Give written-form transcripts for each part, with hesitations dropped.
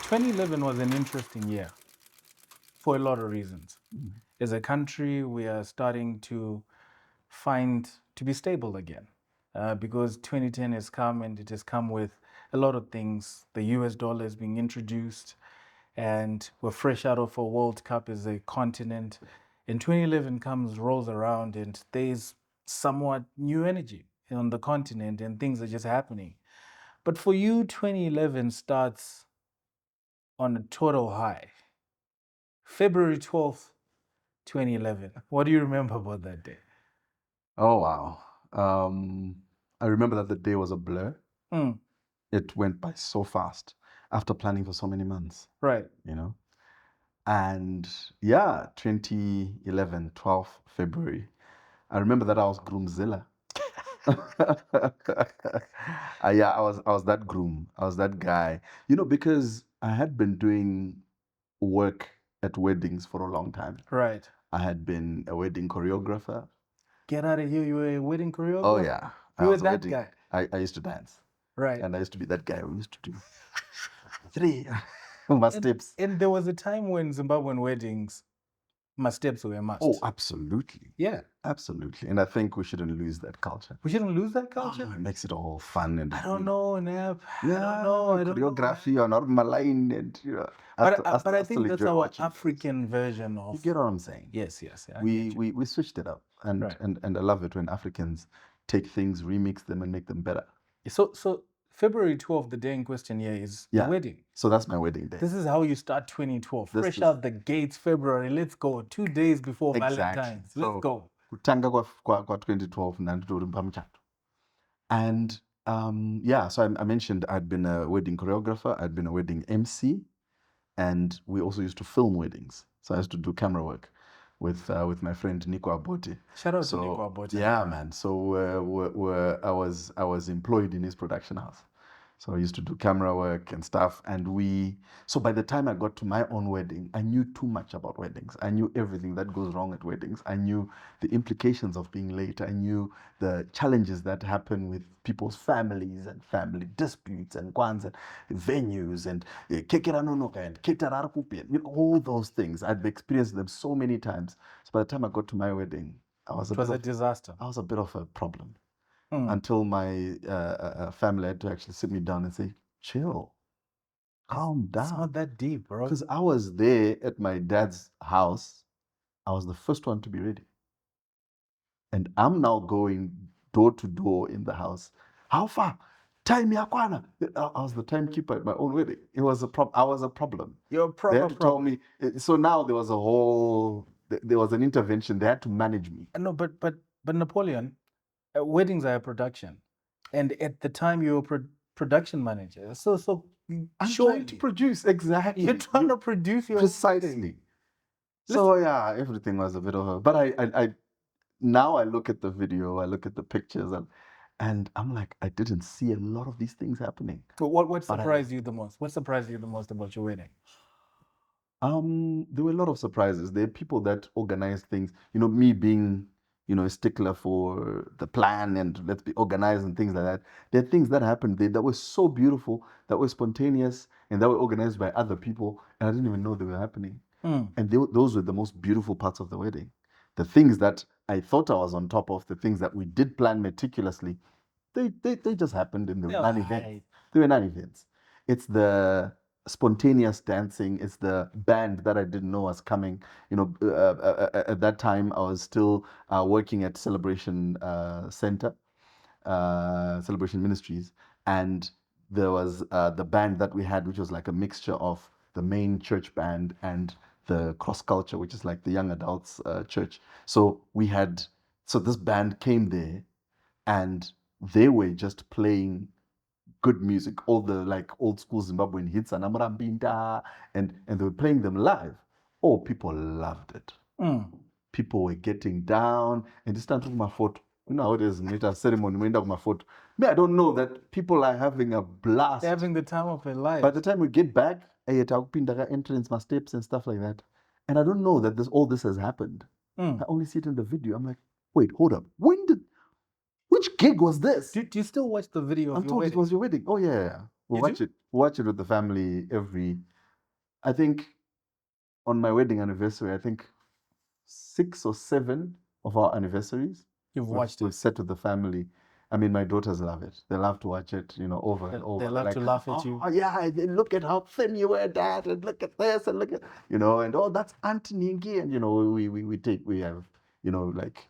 2011 was an interesting year for a lot of reasons. As a country, we are starting to be stable again, because 2010 has come, and it has come with a lot of things. The US dollar is being introduced, and we're fresh out of a World Cup as a continent. And 2011 rolls around, and there's somewhat new energy on the continent, and things are just happening. But for you, 2011 starts on a total high. February 12th, 2011. What do you remember about that day? Oh, wow. I remember that the day was a blur. It went by so fast after planning for so many months. Right. And yeah, 2011, 12th February. I remember that I was groomzilla. Yeah, I was that groom. I was that guy. Because I had been doing work at weddings for a long time. Right. I had been a wedding choreographer. Get out of here. You were a wedding choreographer? Oh, yeah. You were that guy? I used to dance. Right. And I used to be that guy who used to do 3 my steps. And there was a time when Zimbabwean weddings, my steps were a must. Oh, absolutely. Yeah. Absolutely. And I think we shouldn't lose that culture. We shouldn't lose that culture? It makes it all fun. And I don't know, Nap. Yeah, I don't know. choreography or not my line. And, But I think that's our African version of... You get what I'm saying? Yes. We switched it up. And, right. and I love it when Africans take things, remix them, and make them better. So February 12th, the day in question here, is the wedding. So that's my wedding day. This is how you start 2012. Fresh out the gates, February. Let's go. 2 days before Valentine's. Let's go. Kutanga kwa 2012 nanditori mpamchato. And so I mentioned I'd been a wedding choreographer, I'd been a wedding MC, and we also used to film weddings. So I used to do camera work with my friend Nico Abote. Shout out to Nico Abote. Yeah, man. So I was employed in his production house. So I used to do camera work and stuff. And so by the time I got to my own wedding, I knew too much about weddings. I knew everything that goes wrong at weddings. I knew the implications of being late. I knew the challenges that happen with people's families and family disputes and kwans and venues and kekeranonoka and ketararkupi, all those things. I'd experienced them so many times. So by the time I got to my wedding, it was a disaster. I was a bit of a problem. Until my family had to actually sit me down and say, chill, calm down. It's not that deep, bro. Because I was there at my dad's house. I was the first one to be ready. And I'm now going door to door in the house. How far? Time yakwana. I was the timekeeper at my own wedding. It was I was a problem. You're a problem. They had to tell me. So now there was an intervention. They had to manage me. No, but Napoleon, weddings are a production, and at the time you were production manager. So I'm trying to produce, exactly. You're trying to produce your precisely. So yeah, everything was a bit of a. But I now I look at the video, I look at the pictures, and I'm like, I didn't see a lot of these things happening. But what surprised you the most? What surprised you the most about your wedding? There were a lot of surprises. There are people that organize things. Me being a stickler for the plan and let's be organized and things like that. There are things that happened there that were so beautiful, that were spontaneous, and that were organized by other people, and I didn't even know they were happening. And those were the most beautiful parts of the wedding. The things that I thought I was on top of, the things that we did plan meticulously, they just happened in the non-events. They were non-events. It's the spontaneous dancing. It's the band that I didn't know was coming. At that time I was still working at Celebration Center, Celebration Ministries, and there was the band that we had, which was like a mixture of the main church band and the cross culture, which is like the young adults church. So this band came there, and they were just playing good music, all the like old school Zimbabwean hits, and they were playing them live. Oh, people loved it. People were getting down and just starting my photo. How it is, meet a ceremony, we end up my photo. I don't know that people are having a blast. They're having the time of their life. By the time we get back, I entrance, my steps and stuff like that. And I don't know that all this has happened. I only see it in the video. I'm like, wait, hold up. Which gig was this? Do you still watch the video of your wedding? It was your wedding. Oh, yeah. We'll watch it with the family every I think on my wedding anniversary, I think 6 or 7 of our anniversaries, You've watched we've it. set with the family. I mean, my daughters love it. They love to watch it, over and over. They love They're to like, laugh at you. oh yeah, and then look at how thin you were, Dad, and look at this, and look at, and oh, that's Auntie Ningi, and we have, like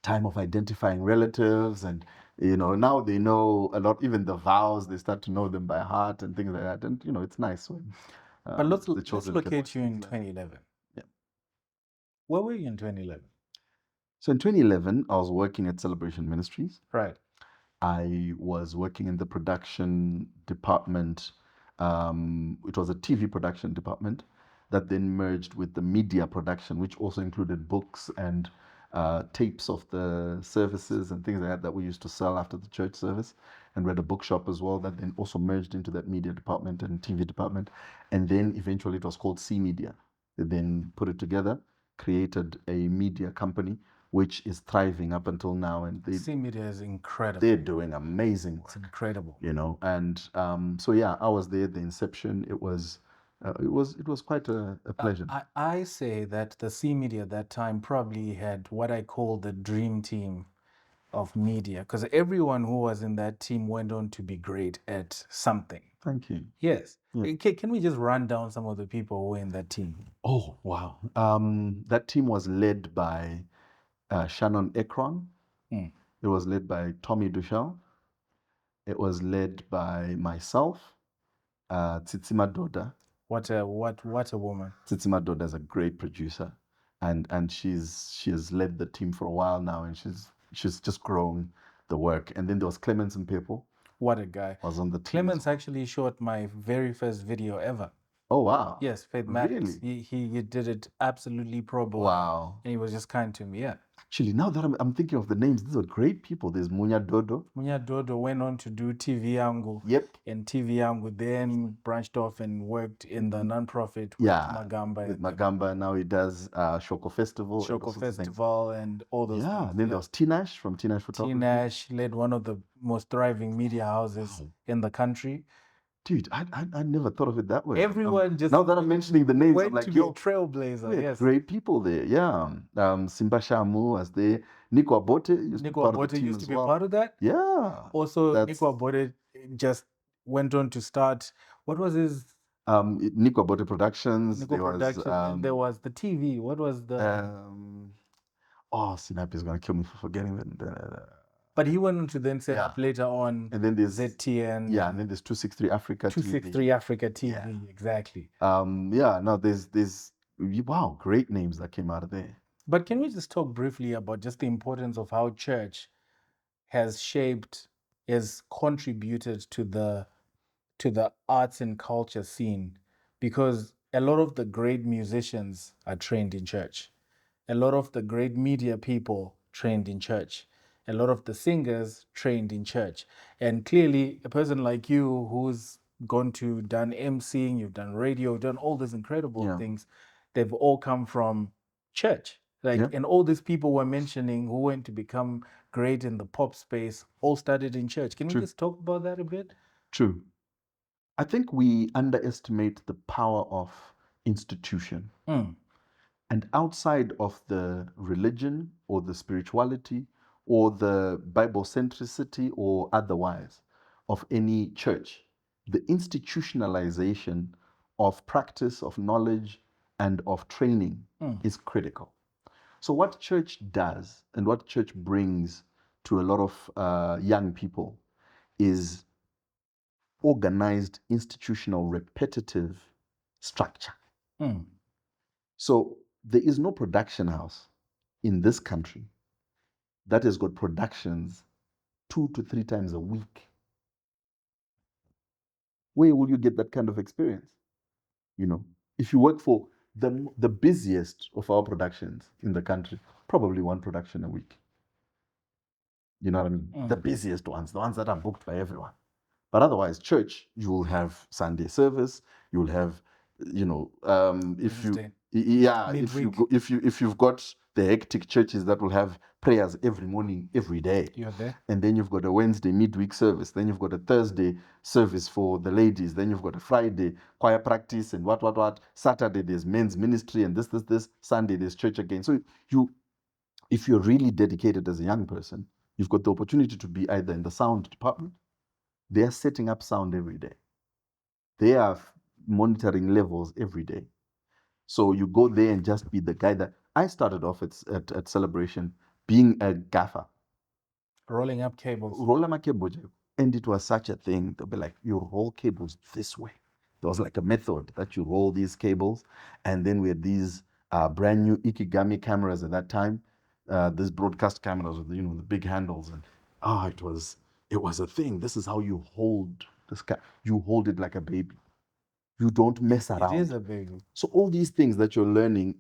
time of identifying relatives, and now they know a lot, even the vows, they start to know them by heart and things like that, and it's nice when But let's the children locate you in things like that. 2011. Yeah. Where were you in 2011? So in 2011, I was working at Celebration Ministries. Right. I was working in the production department. It was a TV production department that then merged with the media production, which also included books and tapes of the services and things like that we used to sell after the church service, and read a bookshop as well that then also merged into that media department and TV department. And then eventually it was called C Media. They then put it together, created a media company which is thriving up until now, and C Media is incredible. they're doing amazing work. It's incredible. And so yeah, I was there at the inception. It was quite a pleasure. I say that the C Media at that time probably had what I call the dream team of media, because everyone who was in that team went on to be great at something. Thank you. Yes. Yeah. Can we just run down some of the people who were in that team? Oh wow. That team was led by Shannon Ekron. Mm. It was led by Tommy Dushel. It was led by myself, Tsitsima Doda. What a woman. Tsitsima Doda is a great producer, and she has led the team for a while now, and she's just grown the work. And then there was Clemens Mpepo. What a guy. Was on the team. Clemens actually shot my very first video ever. Oh wow. Yes, Faith Matters. Really? He did it absolutely pro bono. Wow. And he was just kind to me, yeah. Actually, now that I'm thinking of the names, these are great people. There's Munya Dodo. Munya Dodo went on to do TV Yangu. Yep. And TV Yangu then branched off and worked in the non-profit with Magamba. With Magamba. Now he does Shoko Festival. Shoko Festival and all those things. Then there was Tinash from Tinash Photography. Tinash led one of the most thriving media houses in the country. Dude, I never thought of it that way. Everyone just... Now that I'm mentioning the names, I'm like, to be a trailblazer, yes. Great people there, yeah. Simba Shamu was there. Nico Abote used to be part of that? Yeah. Also, Nico Abote just went on to start... What was his... Nico Abote Productions. There was the TV. What was the... Sinapi is going to kill me for forgetting that. But he went on to then set up later on, and then there's ZTN. Yeah, and then there's 263 Africa 263 Africa TV, exactly. Now there's wow, great names that came out of there. But can we just talk briefly about just the importance of how church has contributed to the arts and culture scene? Because a lot of the great musicians are trained in church. A lot of the great media people trained in church. A lot of the singers trained in church. And clearly, a person like you who's done MCing, you've done radio, you've done all these incredible things, they've all come from church. And all these people we're mentioning who went to become great in the pop space all started in church. Can we just talk about that a bit? True. I think we underestimate the power of institution. And outside of the religion or the spirituality or the Bible centricity or otherwise of any church, the institutionalization of practice, of knowledge, and of training is critical. So what church does and what church brings to a lot of young people is organized, institutional, repetitive structure. So there is no production house in this country that has got productions 2 to 3 times a week. Where will you get that kind of experience? If you work for the busiest of our productions in the country, probably 1 production a week. You know what I mean? The busiest ones, the ones that are booked by everyone. But otherwise, church, you will have Sunday service. You will have, if you've got the hectic churches that will have prayers every morning, every day. You're there. And then you've got a Wednesday midweek service. Then you've got a Thursday service for the ladies. Then you've got a Friday choir practice and what. Saturday there's men's ministry and this. Sunday there's church again. So if you're really dedicated as a young person, you've got the opportunity to be either in the sound department. They are setting up sound every day. They are monitoring levels every day. So you go there and just be the guy that I started off at Celebration being a gaffer. Rolling up cables. Roll my cable. And it was such a thing. They'll be like, you roll cables this way. There was like a method that you roll these cables. And then we had these brand new Ikigami cameras at that time. These broadcast cameras with the big handles. And it was a thing. This is how you hold this you hold it like a baby. You don't mess around. It is a baby. So all these things that you're learning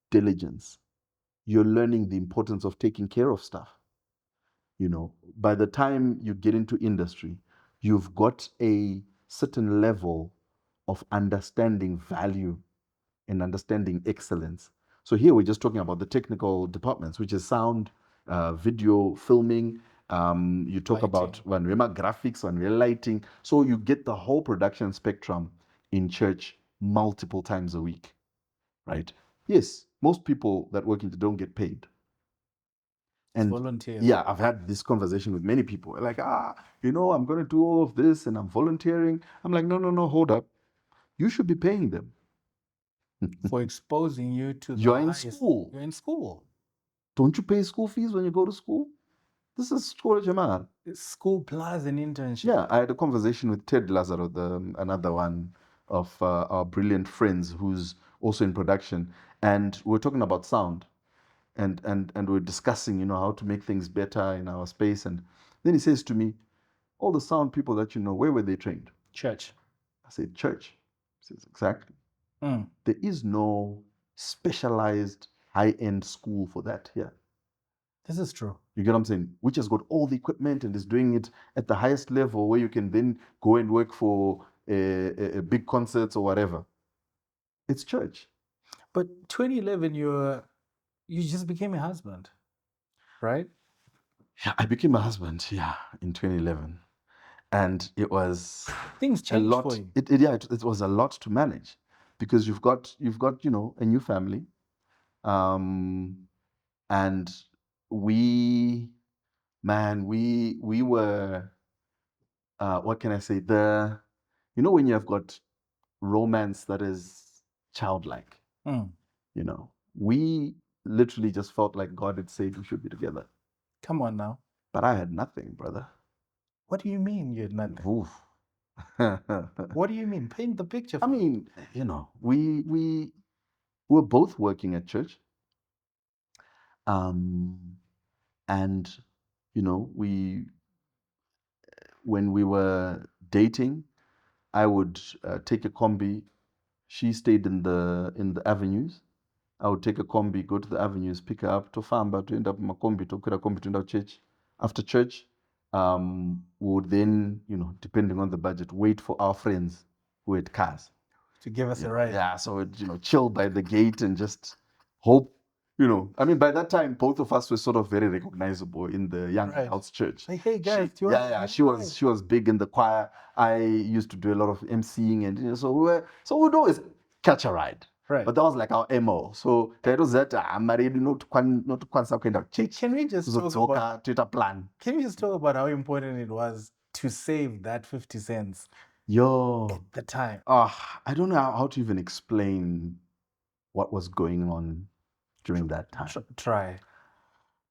diligence. You're learning the importance of taking care of stuff. By the time you get into industry, you've got a certain level of understanding value and understanding excellence. So here we're just talking about the technical departments, which is sound, video, filming. You talk about Vanrema graphics, Vanrema lighting. So you get the whole production spectrum in church multiple times a week, right? Yes, most people that work in it don't get paid. And volunteer. Yeah, I've had this conversation with many people. Like, I'm going to do all of this and I'm volunteering. I'm like, no, hold up. You should be paying them. For exposing you to the You're in school. You're in school. Don't you pay school fees when you go to school? This is school, Jamar. It's school plus an internship. Yeah, I had a conversation with Ted Lazaro, another one of our brilliant friends who's also in production. And we're talking about sound. And we're discussing, how to make things better in our space. And then he says to me, all the sound people that you know, where were they trained? Church. I said, church. He says, exactly. There is no specialized high-end school for that here. This is true. You get what I'm saying? Which has got all the equipment and is doing it at the highest level where you can then go and work for a big concerts or whatever. It's church. But 2011, you just became a husband, right? Yeah, I became a husband, in 2011. And it was things changed for you. It was a lot to manage because you've got a new family, and we were what can I say, when you have got romance that is childlike, we literally just felt like God had said we should be together. Come on now. But I had nothing, brother. What do you mean you had nothing? Oof. What do you mean? Paint the picture. I mean, we were both working at church. And when we were dating, I would take a combi. She stayed in the avenues. I would take a combi, go to the avenues, pick her up to Famba, to end up in my combi, to end up church. After church, we would then, depending on the budget, wait for our friends who had cars to give us a ride. Yeah, so we'd, chill by the gate and just hope, by that time, both of us were sort of very recognizable in the young adults church. Like, hey guys, she was big in the choir. I used to do a lot of emceeing, and so we'd always catch a ride. Right. But that was like our MO. So that was that. I'm married, not to church. Can we just talk about Twitter plan? Can we just talk about how important it was to save that 50 cents? At the time. I don't know how to even explain what was going on during that time. Try.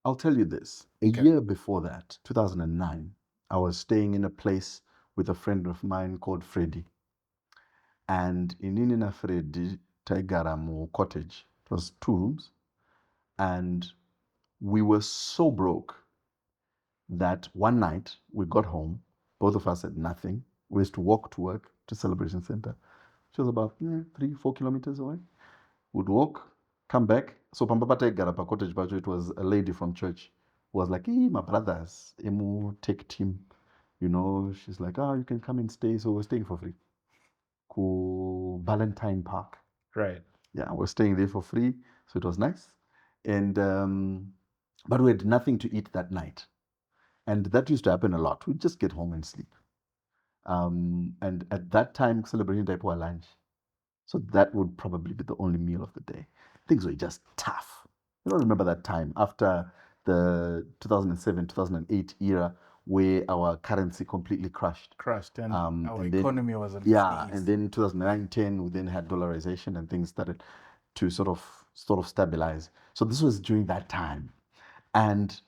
I'll tell you this. A year before that, 2009, I was staying in a place with a friend of mine called Freddie. And in Inina Freddie, Taigaramu cottage. It was 2 rooms. And we were so broke that one night we got home. Both of us had nothing. We used to walk to work to Celebration Center, which was about 3-4 kilometers away. We'd walk, come back. So Pambapata Garapa cottage, but it was a lady from church who was like, hey, my brothers, Emu tech team. She's like, you can come and stay. So we're staying for free. Valentine Park. Right. Yeah, we're staying there for free. So it was nice. And but we had nothing to eat that night, and that used to happen a lot. We'd just get home and sleep. And at that time, celebrating Taipoa lunch. So that would probably be the only meal of the day. Things were just tough. I don't remember that time after the 2007, 2008 era where our currency completely crashed. And our and then, economy was on yeah, its knees. and then 2009, 10, we then had dollarization and things started to sort of stabilize. So this was during that time. And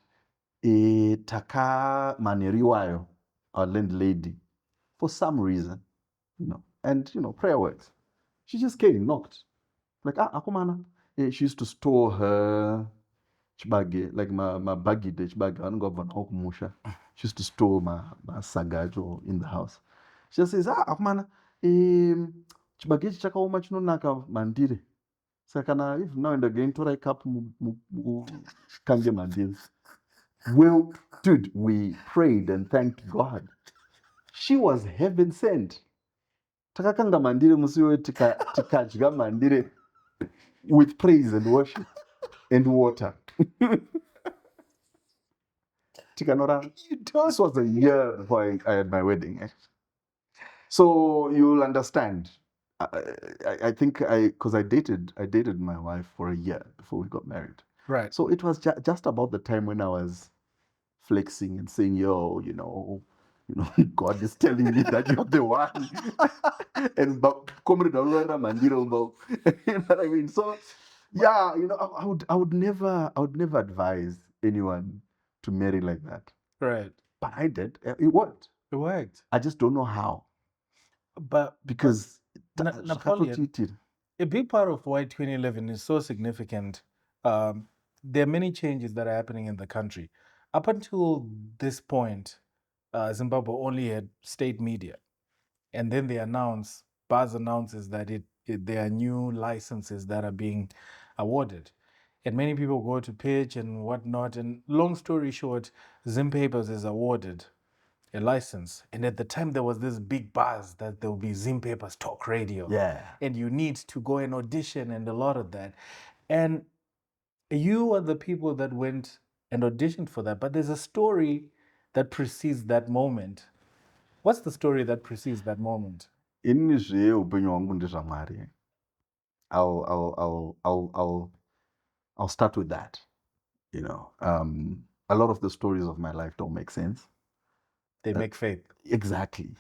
Taka Maneriwayo, our landlady, for some reason, and prayer works. She just came, knocked. Like, akumana. She used to store her chibage, like my baggy de chibage. I don't go musha. She used to store my sagajo in the house. She just says, akumana, chibage chakaoma chinonaka Mhandire. Sakana, if now and again to like up kange Mhandire. Well, dude, we prayed and thanked God. She was heaven sent. Takakanga Mhandire musiwe tikadya Mhandire with praise and worship and water. Tikanora. This was a year before I had my wedding. So you'll understand. I think because I dated my wife for a year before we got married. Right. So it was just about the time when I was flexing and saying, yo, God is telling me that you're the one. And comrade Mandira, you know what I mean? So yeah, I would never advise anyone to marry like that. Right. But I did. It worked. It worked. I just don't know how. Because Napoleon, a big part of why 2011 is so significant, there are many changes that are happening in the country. Up until this point, Zimbabwe only had state media. And then Buzz announces that there are new licenses that are being awarded. And many people go to pitch and whatnot. And long story short, Zim Papers is awarded a license. And at the time, there was this big buzz that there will be Zim Papers Talk Radio. Yeah. And you need to go and audition and a lot of that. And you are the people that went and auditioned for that. But there's a story that precedes that moment. What's the story that precedes that moment? I'll start with that. A lot of the stories of my life don't make sense. They make faith. Exactly.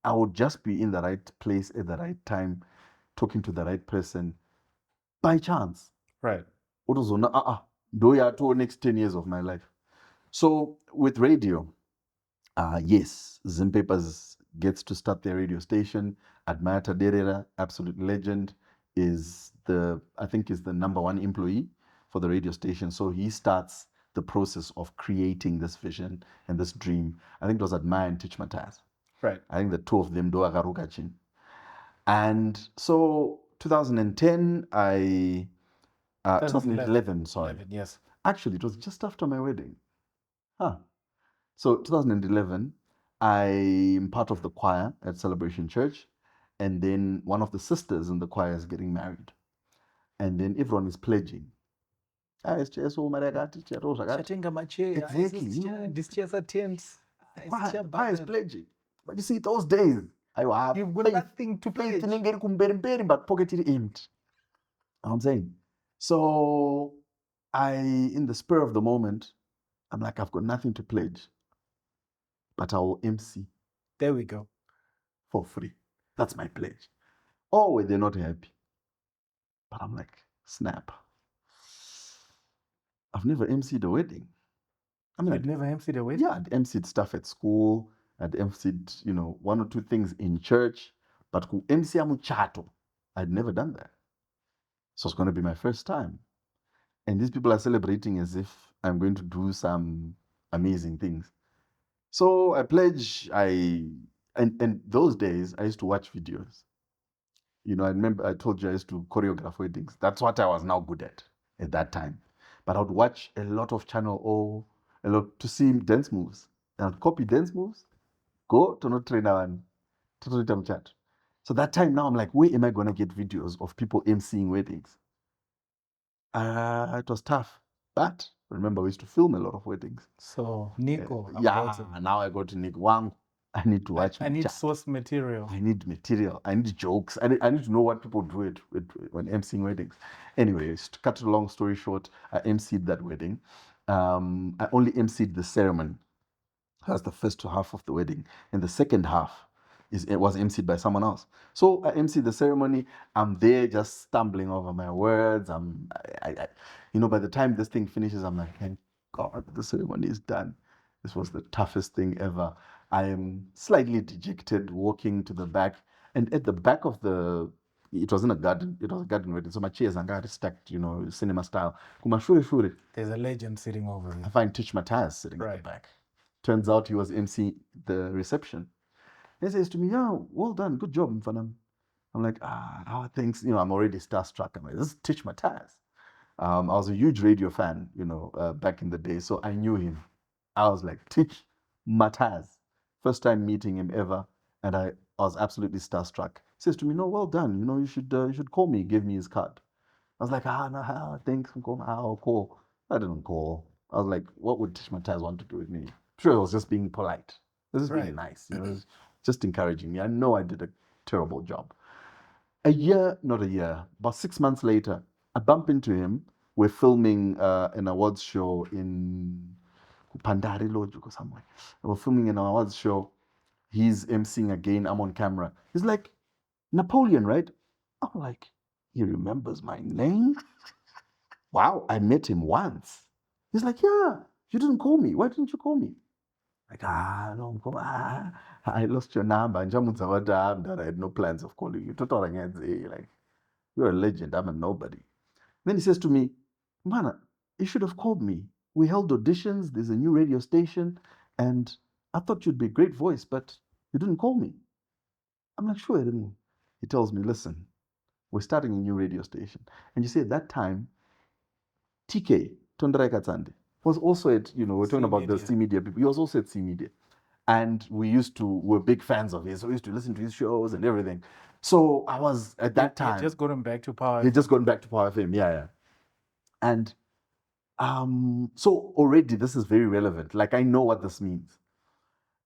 I would just be in the right place at the right time, talking to the right person by chance. Right. Do ya to next 10 years of my life. So with radio, yes, Zim Papers gets to start their radio station. Admire Taderera, absolute legend, is the number one employee for the radio station. So he starts the process of creating this vision and this dream. I think it was Admire and Tich Mataz. Right. I think the two of them do Akarukachin. And so 2010, 2011, sorry. 11, yes. Actually, it was just after my wedding. So 2011, I'm part of the choir at Celebration Church. And then one of the sisters in the choir is getting married. And then everyone is pledging. Exactly. These chairs are tents. Why is pledging? But you see, those days, you've got nothing to pledge. But pocket it empty. I'm saying. So in the spur of the moment, I'm like, I've got nothing to pledge, but I will MC. There we go. For free. That's my pledge. Oh, they're not happy. But I'm like, snap. I've never MC'd a wedding. I've never MC'd a wedding? Yeah, I'd MC'd stuff at school. I'd MC'd, one or two things in church. But ku MC amuchato, I'd never done that. So it's going to be my first time. And these people are celebrating as if I'm going to do some amazing things. So I pledge, and those days I used to watch videos. I remember I told you I used to choreograph weddings. That's what I was now good at that time. But I would watch a lot of Channel O, a lot to see dance moves. And I'd copy dance moves, go to no trainer and to chat. So that time now I'm like, where am I going to get videos of people emceeing weddings? It was tough. But remember, we used to film a lot of weddings. So Nico, Yeah, now I go to Nick Wang. I need to watch I my need chat. source material. I need material. I need jokes. I need to know what people do when emceeing weddings. Anyways, to cut a long story short, I emceed that wedding. I only emceed the ceremony. That's the first half of the wedding. And the second half it was emceed by someone else. So I emceed the ceremony. I'm there just stumbling over my words. By the time this thing finishes, I'm like, thank God the ceremony is done. This was the toughest thing ever. I am slightly dejected walking to the back. And at the back of it was in a garden. It was a garden wedding. So my chairs are stacked, cinema style. Kumashure. There's a legend sitting over I there. find Tich Mataz sitting at the back. Turns out he was MC the reception. He says to me, "Yeah, well done, good job, Mbofana." I'm like, thanks. I'm already starstruck. I'm like, this is Tich Mataz. I was a huge radio fan, back in the day, so I knew him. I was like, Tich Mataz. First time meeting him ever, and I was absolutely starstruck. He says to me, "No, well done. You should call me." He gave me his card. I was like, no, thanks, I'll call. I didn't call. I was like, what would Tich Mataz want to do with me? Sure, I was just being polite. It was just being nice. It was just encouraging me. I know I did a terrible job. Not a year, about 6 months later, I bump into him. We're filming an awards show in Pandari Logic or somewhere. We're filming an awards show. He's emceeing again. I'm on camera. He's like, Napoleon, right? I'm like, he remembers my name? Wow, I met him once. He's like, yeah, you didn't call me. Why didn't you call me? Like, no, I lost your number. And I had no plans of calling you. Like, you're a legend. I'm a nobody. Then he says to me, "Man, you should have called me. We held auditions. There's a new radio station. And I thought you'd be a great voice, but you didn't call me." I'm like, sure, I didn't. He tells me, listen, we're starting a new radio station. And you see, at that time, TK, Tondrai Katsande, was also at, we're talking about the C Media people. He was also at C Media. And we're big fans of his. So we used to listen to his shows and everything. So I was, at that time. He just gotten back to Power. He just gotten back to Power FM, yeah. And so already this is very relevant. Like, I know what this means.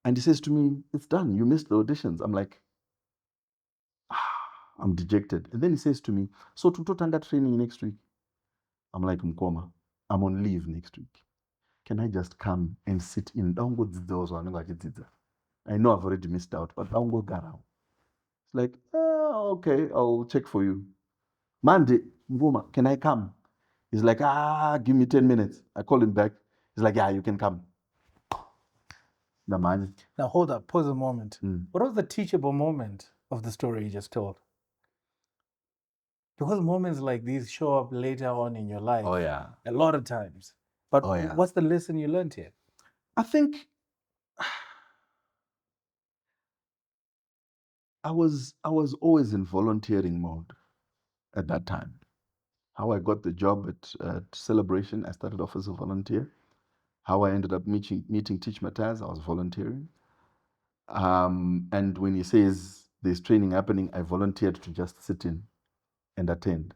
And he says to me, it's done. You missed the auditions. I'm like, I'm dejected. And then he says to me, so tutotanga training next week. I'm like, Mkoma, I'm on leave next week. Can I just come and sit in? I know I've already missed out, but don't go around. It's like, okay, I'll check for you. Monday, Mkoma, can I come? He's like, give me 10 minutes. I call him back. He's like, yeah, you can come. The man. Now hold up, pause a moment. What was the teachable moment of the story you just told? Because moments like these show up later on in your life. Oh, yeah. A lot of times. But what's the lesson you learned here? I think I was always in volunteering mode at that time. How I got the job at Celebration, I started off as a volunteer. How I ended up meeting Tich Mataz, I was volunteering. And when he says there's training happening, I volunteered to just sit in and attend.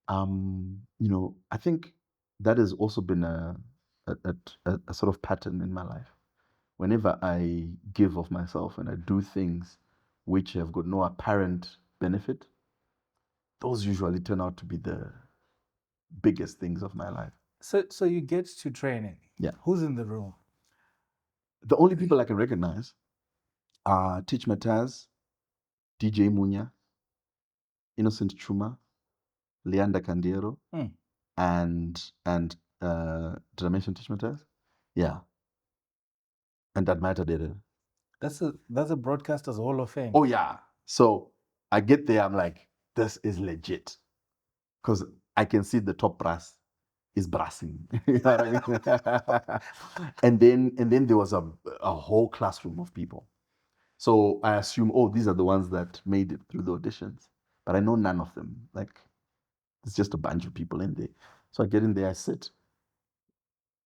I think that has also been a sort of pattern in my life. Whenever I give of myself and I do things which have got no apparent benefit, those usually turn out to be the biggest things of my life. So you get to training. Yeah. Who's in the room? The only people I can recognize are Tich Mataz, DJ Munya, Innocent Chuma, Leanda Candiero, and did I mention Tich Mataz? Yeah. And that matter did. That's a Broadcasters Hall of Fame. Oh yeah. So I get there, I'm like, this is legit. Because I can see the top brass is brassing. and then there was a whole classroom of people. So I assume, these are the ones that made it through the auditions. But I know none of them. Like, it's just a bunch of people in there. So I get in there, I sit.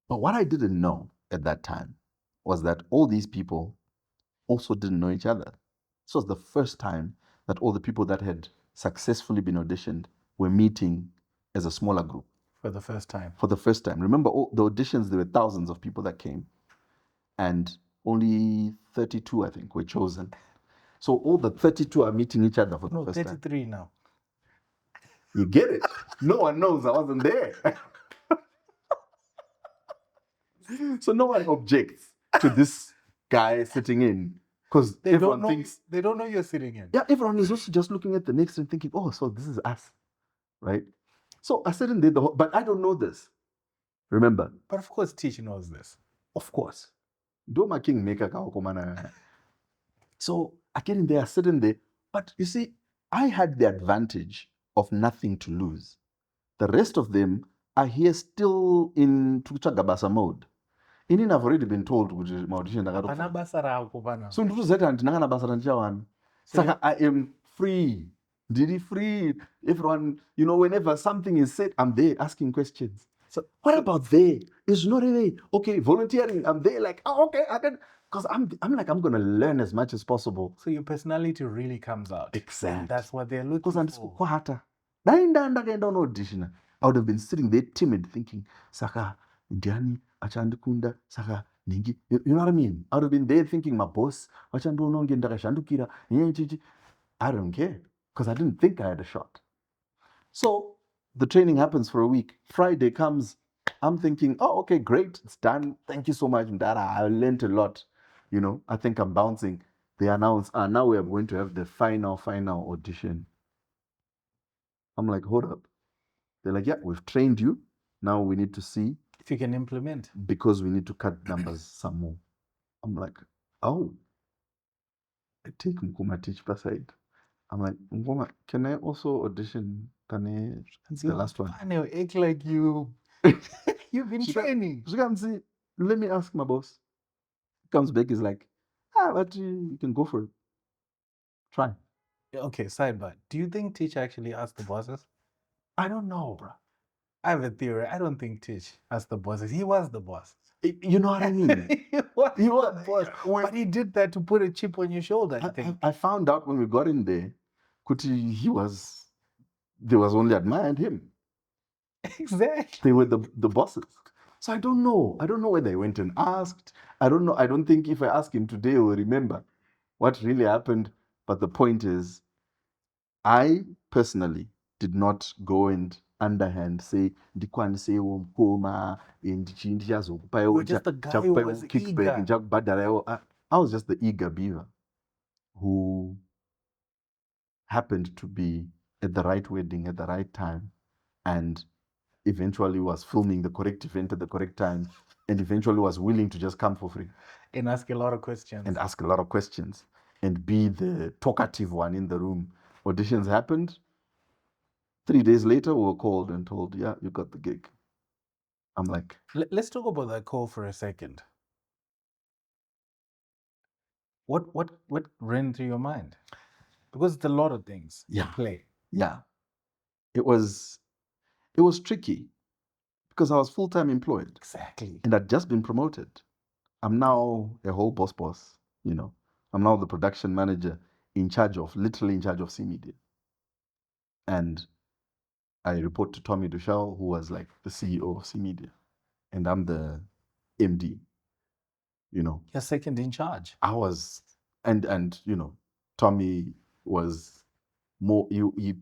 But what I didn't know at that time was that all these people also didn't know each other. This was the first time that all the people that had successfully been auditioned were meeting as a smaller group For the first time. for the first time. Remember, the auditions, there were thousands of people that came, and only 32, I think, were chosen. So all the 32 are meeting each other for the No, first time. 33 now. You get it? No one knows I wasn't there. So no one objects to this guy sitting in, because everyone thinks they don't know you're sitting in. yeah, everyone is also just looking at the next and thinking, oh, so this is us, right? So I sit in there, but I don't know this. Remember? But of course, Tich knows this. Of course. Do my kingmaker. So I get in there, I sit in there, but you see, I had the advantage of nothing to lose. The rest of them are here still in Tuchagabasa mode. Inini, I've already been told kuti audition Apana basa rako pana. so ndikuzeta ndinangana basa randichawana. Saka I am free. Did free? Everyone, whenever something is said, I'm there asking questions. So what about there? It's not really okay. Volunteering, I'm there like, oh, okay, I can, because I'm like, I'm gonna learn as much as possible. So your personality really comes out. Exactly. That's what they're looking for. I would have been sitting there timid, thinking, Saka, Indiani, Achandukunda, Saka, Ningi. You know what I mean? I would have been there thinking, my boss, I don't care, because I didn't think I had a shot. So the training happens for a week. Friday comes, I'm thinking, oh, okay, great, it's done. Thank you so much, Mhandire. I learned a lot. I think I'm bouncing. They announce, now we are going to have the final audition. I'm like, hold up. They're like, yeah, we've trained you. Now we need to see if you can implement, because we need to cut numbers some more. I'm like, oh. I take Mkuma Tich aside. I'm like, Mkuma, can I also audition? It's the last one. I know, act like you've been training. She comes see, let me ask my boss. Comes back, is like, but you can go for it. Try. Okay, sidebar. Do you think Tich actually asked the bosses? I don't know, bro. I have a theory. I don't think Tich asked the bosses. He was the boss. You know what I mean? he was the boss. But he did that to put a chip on your shoulder, I think. I found out when we got in there, Kuti, they was only admired him. Exactly. They were the bosses. So I don't know. I don't know whether they went and asked. I don't know. I don't think if I ask him today, he will remember what really happened. But the point is, I personally did not go and underhand say, Womkoma, You're just the guy who was eager. I was just the eager beaver who happened to be at the right wedding at the right time, and eventually was filming the correct event at the correct time, and eventually was willing to just come for free. And ask a lot of questions. And be the talkative one in the room. Auditions happened. 3 days later, we were called and told, yeah, you got the gig. I'm like... Let's talk about that call for a second. What ran through your mind? Because it's a lot of things to play. Yeah. It was tricky because I was full-time employed. Exactly. And I'd just been promoted. I'm now a whole boss, I'm now the production manager literally in charge of C Media. And I report to Tommy Dushal, who was like the CEO of C Media. And I'm the MD, You're second in charge. I was, and Tommy was more, he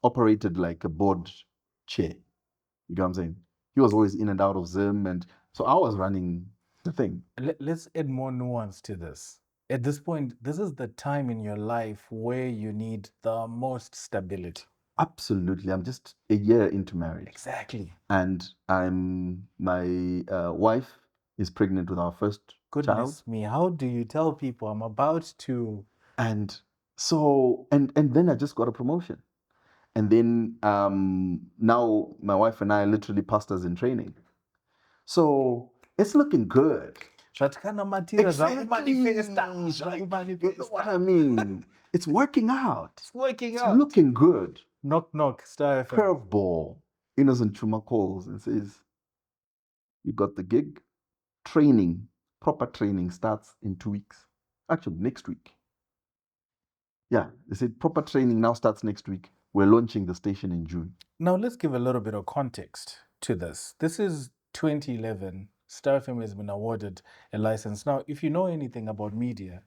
operated like a board chair. You know what I'm saying? He was always in and out of Zim, and so I was running the thing. Let's add more nuance to this. At this point, this is the time in your life where you need the most stability. Absolutely. I'm just a year into marriage. Exactly. And my wife is pregnant with our first child. Goodness me, how do you tell people I'm about to... And so, and then I just got a promotion. And then now my wife and I are literally pastors in training. So it's looking good. Exactly. You know what I mean? It's working out. It's working it's out. Looking good. Knock, knock. Star FM. Curveball. Innocent Chuma calls and says, you got the gig. Training, proper training starts in 2 weeks. Actually, next week. Yeah, they said proper training now starts next week. we're launching the station in June. Now, let's give a little bit of context to this. This is 2011. Star FM has been awarded a license. Now, if you know anything about media,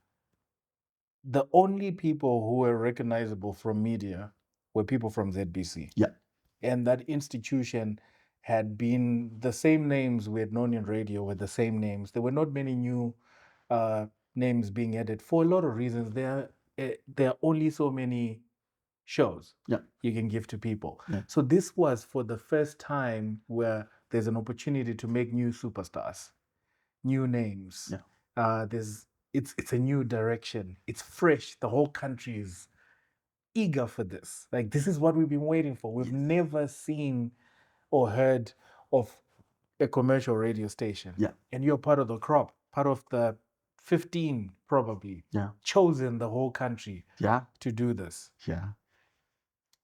the only people who were recognizable from media were people from ZBC. Yeah. And that institution had been the same names we had known in radio were the same names. There were not many new names being added for a lot of reasons. There are only so many shows you can give to people. Yeah. So this was for the first time where there's an opportunity to make new superstars, new names. Yeah. It's a new direction. It's fresh. The whole country is eager for this. Like, this is what we've been waiting for. We've never seen or heard of a commercial radio station. Yeah. And you're part of the crop, part of the 15 probably chosen the whole country to do this. Yeah.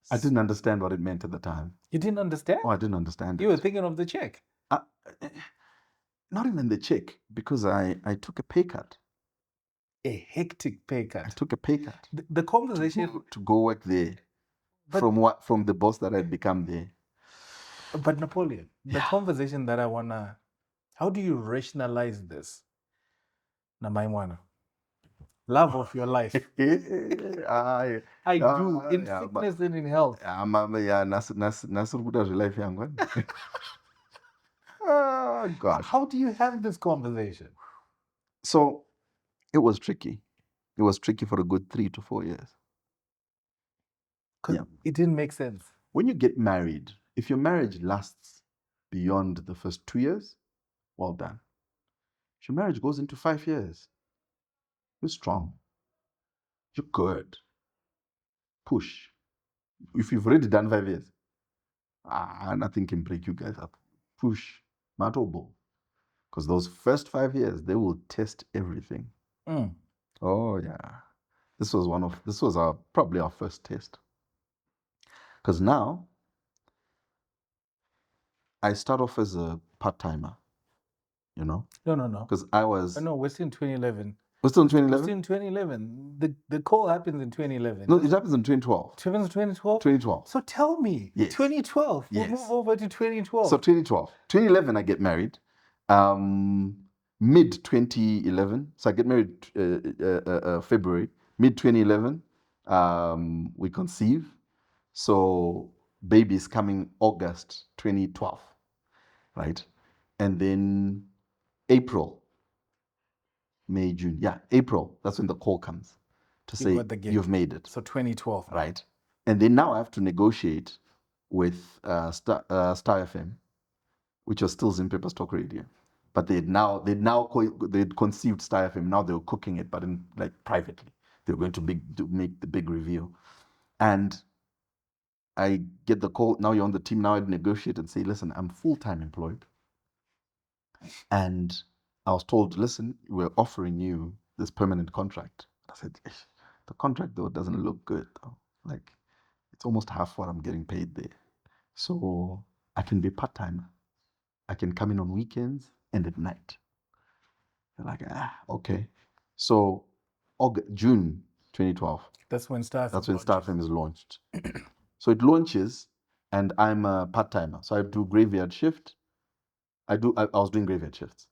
I didn't understand what it meant at the time. You didn't understand? Oh, I didn't understand it. You were thinking of the check. Not even the check, because I took a pay cut. A hectic pay cut. I took a pay cut. The conversation to go work there from the boss that I'd become there. But Napoleon, the conversation that I wanna, how do you rationalize this? Namaimwana, love of your life. I do in fitness and in health. Life Oh God. How do you have this conversation? So it was tricky. It was tricky for a good 3 to 4 years. Because it didn't make sense. When you get married, if your marriage lasts beyond the first 2 years, well done. If your marriage goes into 5 years, you're strong. You're good. Push. If you've already done 5 years, nothing can break you guys up. Push. Matobo. Because those first 5 years, they will test everything. Oh yeah. This was probably our first test. Because now I start off as a part-timer, you know? No. Because I was... No, we're still in 2011. We're still in 2011? We're still in 2011. The call happens in 2011. No, it happens in 2012. 2012? 2012. So tell me. Yes. 2012. Yes. We'll move over to 2012. So 2012. 2011, I get married. Mid-2011. So I get married February. Mid-2011, we conceive. So baby's coming August 2012, right? And then April, May, June. Yeah, April. That's when the call comes to say you've made it. So 2012. Right. And then now I have to negotiate with Star FM, which was still Zim Paper Stock Radio. But they'd conceived Star FM. Now they were cooking it, but in like privately. They were going to make the big reveal. And I get the call, now you're on the team, now I'd negotiate and say, listen, I'm full-time employed. And I was told, listen, we're offering you this permanent contract. I said, the contract though doesn't look good though. Like, it's almost half what I'm getting paid there. So I can be part-timer. I can come in on weekends and at night. They're like, okay. So June 2012. That's when Star FM is launched. So it launches, and I'm a part-timer. So I do graveyard shift. I was doing graveyard shifts.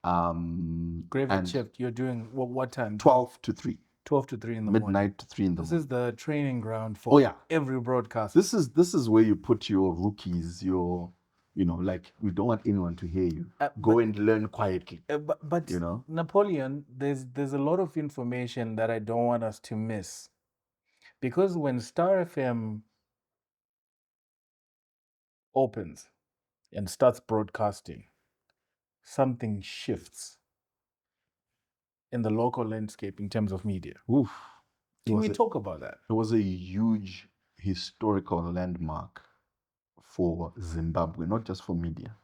Graveyard shift, you're doing what time? 12 to 3. 12 to 3 in the morning. Midnight to 3 in the morning. This is the training ground for every broadcast. This is where you put your rookies, like, we don't want anyone to hear you. Go and learn quietly. But you know, Napoleon, there's a lot of information that I don't want us to miss. Because when Star FM opens and starts broadcasting, something shifts in the local landscape in terms of media. Oof. Can we talk about that? It was a huge historical landmark for Zimbabwe, not just for media,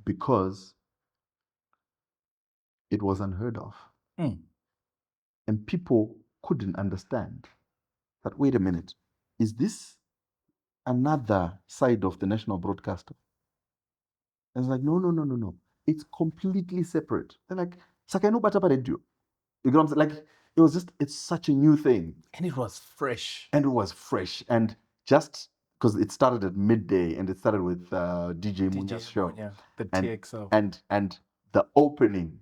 because it was unheard of. And people couldn't understand that, wait a minute, is this another side of the national broadcaster? And it's like, no. It's completely separate. They're like, Sakano Batapa Radio. You know what I'm saying? Like, it's such a new thing. And it was fresh. And it was fresh. And just because it started at midday and it started with DJ Munya's show. Munya, the and, TXO. And the opening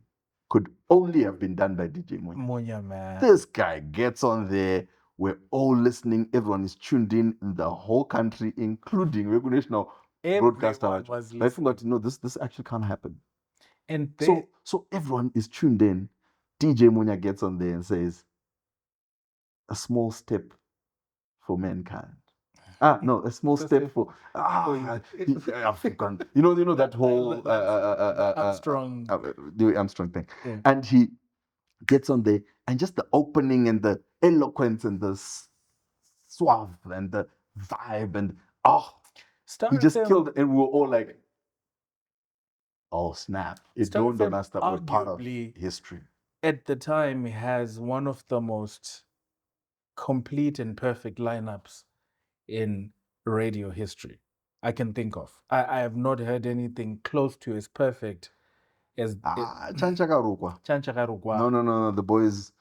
could only have been done by DJ Munya. Munya, man. This guy gets on there. We're all listening. Everyone is tuned in the whole country, including recognitional broadcaster. I forgot to know this actually can't happen. And so everyone is tuned in. DJ Munya gets on there and says, "A small step for mankind." No, a small step for African. You know that whole Armstrong. The Armstrong thing. Yeah. And he gets on there, and just the opening and the eloquence and the suave and the vibe and he just killed it, and we were all like, oh snap! It dawned on us that we're part of history. At the time, has one of the most complete and perfect lineups in radio history I can think of. I have not heard anything close to as perfect as Chancha Karukwa. No. The boys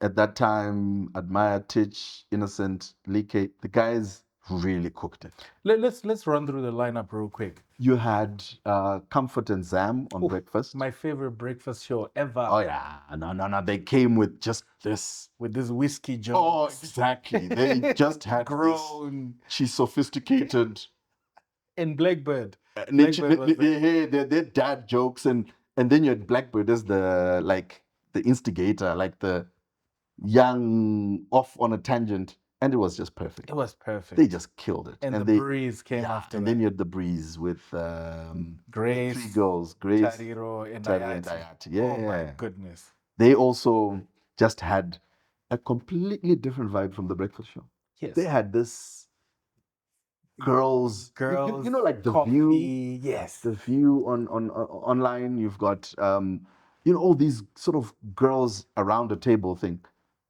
at that time admired Tich, Innocent, Like. The guys really cooked it. Let's run through the lineup real quick. You had Comfort and Zam on breakfast. My favorite breakfast show ever. Oh yeah, no. They came with just this, with this whiskey jokes. Oh, exactly. They just had grown. She's sophisticated. And Blackbird. Their dad jokes, and then you had Blackbird as the instigator, like the young off on a tangent. And it was just perfect. It was perfect. They just killed it. And the Breeze came after. And then you had the Breeze with Grace, three girls, Grace, Tariro, and Ayati. Yeah. Oh my goodness. They also just had a completely different vibe from the breakfast show. Yes. They had this girls, you know, like the coffee, view. Yes. The view on online. You've got all these sort of girls around a table thing.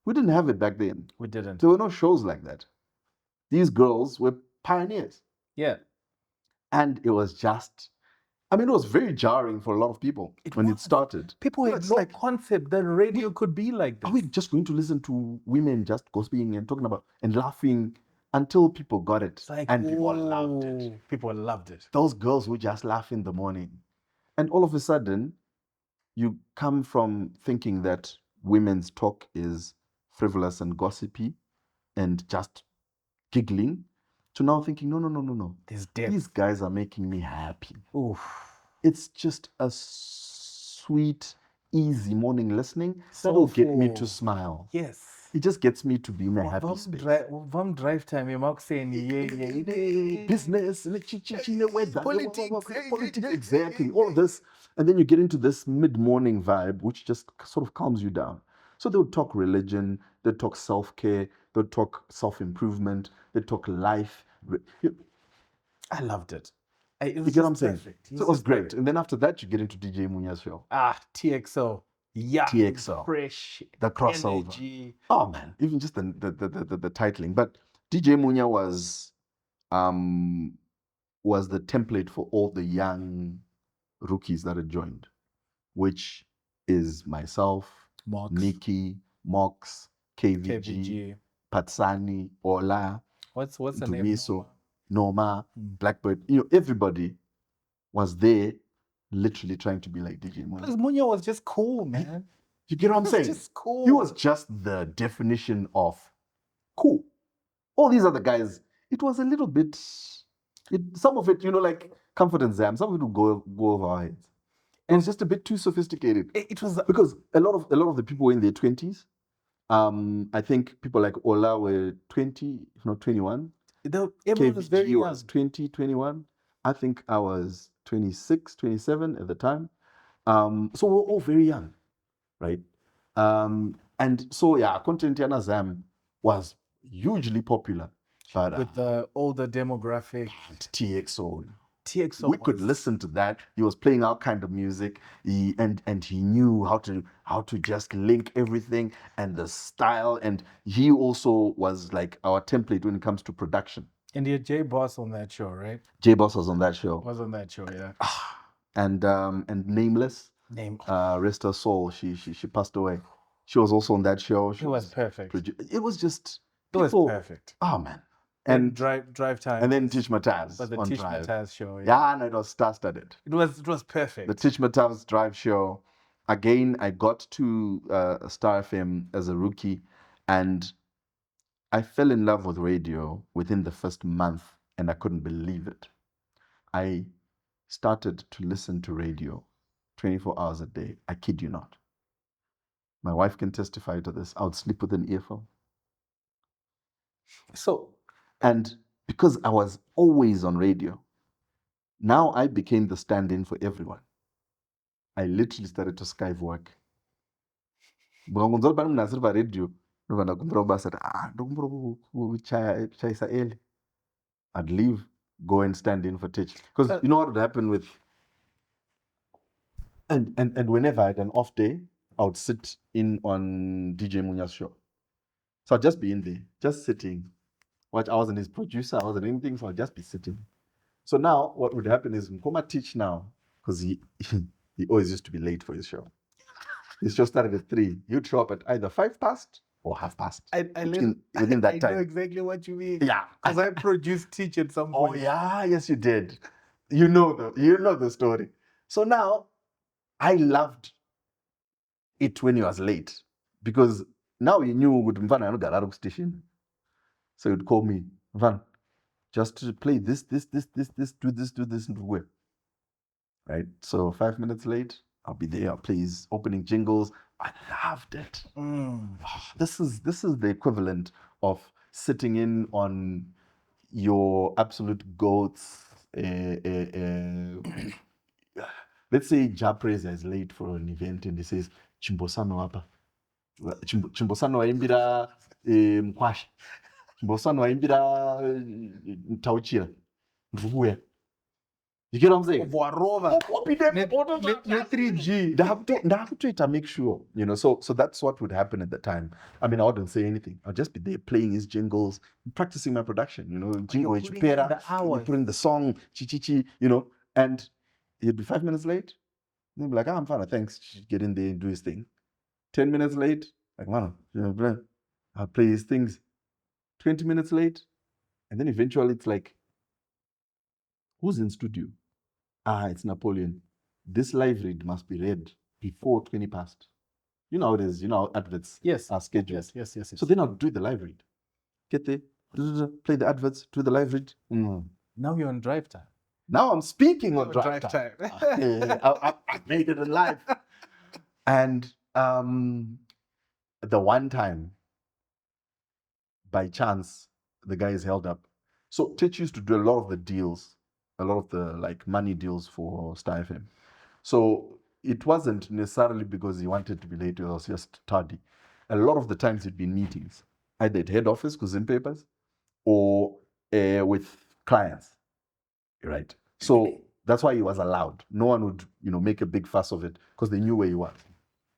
We didn't have it back then. We didn't. There were no shows like that. These girls were pioneers. Yeah. And it was just, it was very jarring for a lot of people when it started. People had no concept that radio could be like this. Are we just going to listen to women just gossiping and talking about and laughing until people got it? And people loved it. People loved it. Those girls would just laugh in the morning. And all of a sudden, you come from thinking that women's talk is frivolous and gossipy and just giggling to now thinking, no. These guys are making me happy. Oof. It's just a sweet, easy morning listening that will get me to smile. Yes. It just gets me to be in a happy space. Drive time, you're saying, business, politics, exactly, all of this. And then you get into this mid-morning vibe, which just sort of calms you down. So they'll talk religion, they'll talk self-care, they'll talk self-improvement, they'll talk life. I loved it. You get what I'm saying? So it was great. Perfect. And then after that, you get into DJ Munya's show. TXO. Yeah. TXO. Fresh. The crossover. Energy. Oh, man. Even just the titling. But DJ Munya was the template for all the young rookies that had joined, which is myself, Nikki, Mox, KVG, Patsani, Ola, what's the name? Noma, Blackbird. Everybody was there, literally trying to be like DJ Munya. Because Munya was just cool, man. You get what I'm saying? Just cool. He was just the definition of cool. All these other guys, it was a little bit. Some of it, like Comfort and Zam, some of it would go over our heads. It was just a bit too sophisticated. It was because a lot of the people were in their 20s. I think people like Ola were 20, if not 21. Everyone was very young. Was 20, 21. I think I was 26, 27 at the time. So we're all very young, right? And so, Content Yana Zam was hugely popular. But, with the older demographic. TXO. We could listen to that. He was playing our kind of music. He knew how to just link everything and the style. And he also was like our template when it comes to production. And you had J Boss on that show, right? J Boss was on that show. Yeah. And Nameless. Rest her soul. She passed away. She was also on that show. She It was perfect. It was just It was people. perfect. Oh man. And And drive time. and then Tich Mataz But the on Tich Drive. Mataz show. Yeah, no, it was star-studded. It was perfect. The Tich Mataz Drive show. Again, I got to Star FM as a rookie, and I fell in love with radio within the first month, and I couldn't believe it. I started to listen to radio 24 hours a day. I kid you not. My wife can testify to this. I would sleep with an earphone. So, and because I was always on radio, now I became the stand-in for everyone. I literally started to Skype work. Radio, I'd leave, go and stand in for Tich. Because you know what would happen with... And whenever I had an off day, I would sit in on DJ Munya's show. So I'd just be in there, just sitting. I wasn't his producer, I wasn't anything, so I'd just be sitting. So now what would happen is Nkoma Tich now, because he always used to be late for his show. His show started at 3. He'd show up at either 5 past or half past. Within that time. I know exactly what you mean. Yeah. Because I produced Tich at some point. Oh yeah, yes you did. You know the story. So now I loved it when he was late, because now he knew Mhandire no Gararo station. So he'd call me, Van, just to play this, do this, and where. Right? So 5 minutes late, I'll be there, I'll play his opening jingles. I loved it. This is the equivalent of sitting in on your absolute goats. Let's say Japreza is late for an event and he says, Chimbosano apa. Chimbosano waimbira mkwasha. Chimbosano waimbira tauchira. Ndvukuya. You get what I'm saying? Net 3G. To make sure, so that's what would happen at the time. I mean, I wouldn't say anything. I'd just be there playing his jingles, practicing my production, jingle, putting the song, chi, and he'd be 5 minutes late. And he'd be like, I'm fine, thanks. Get in there and do his thing. 10 minutes late, like, man, I'll play his things. 20 minutes late, and then eventually it's like, who's in studio? It's Napoleon. This live read must be read before 20 past. You know how it is. You know how adverts are scheduled. Yes. So then I'll do the live read. Get there, play the adverts, do the live read. Now you're on drive time. Now I'm speaking on drive time. I made it in live. And the one time, by chance, the guy is held up. So Tich used to do a lot of the deals, a lot of the money deals for Star FM. So it wasn't necessarily because he wanted to be late, it was just tardy. A lot of the times it'd be in meetings, either at head office, because in papers, or with clients, right? So that's why he was allowed. No one would, make a big fuss of it because they knew where he was,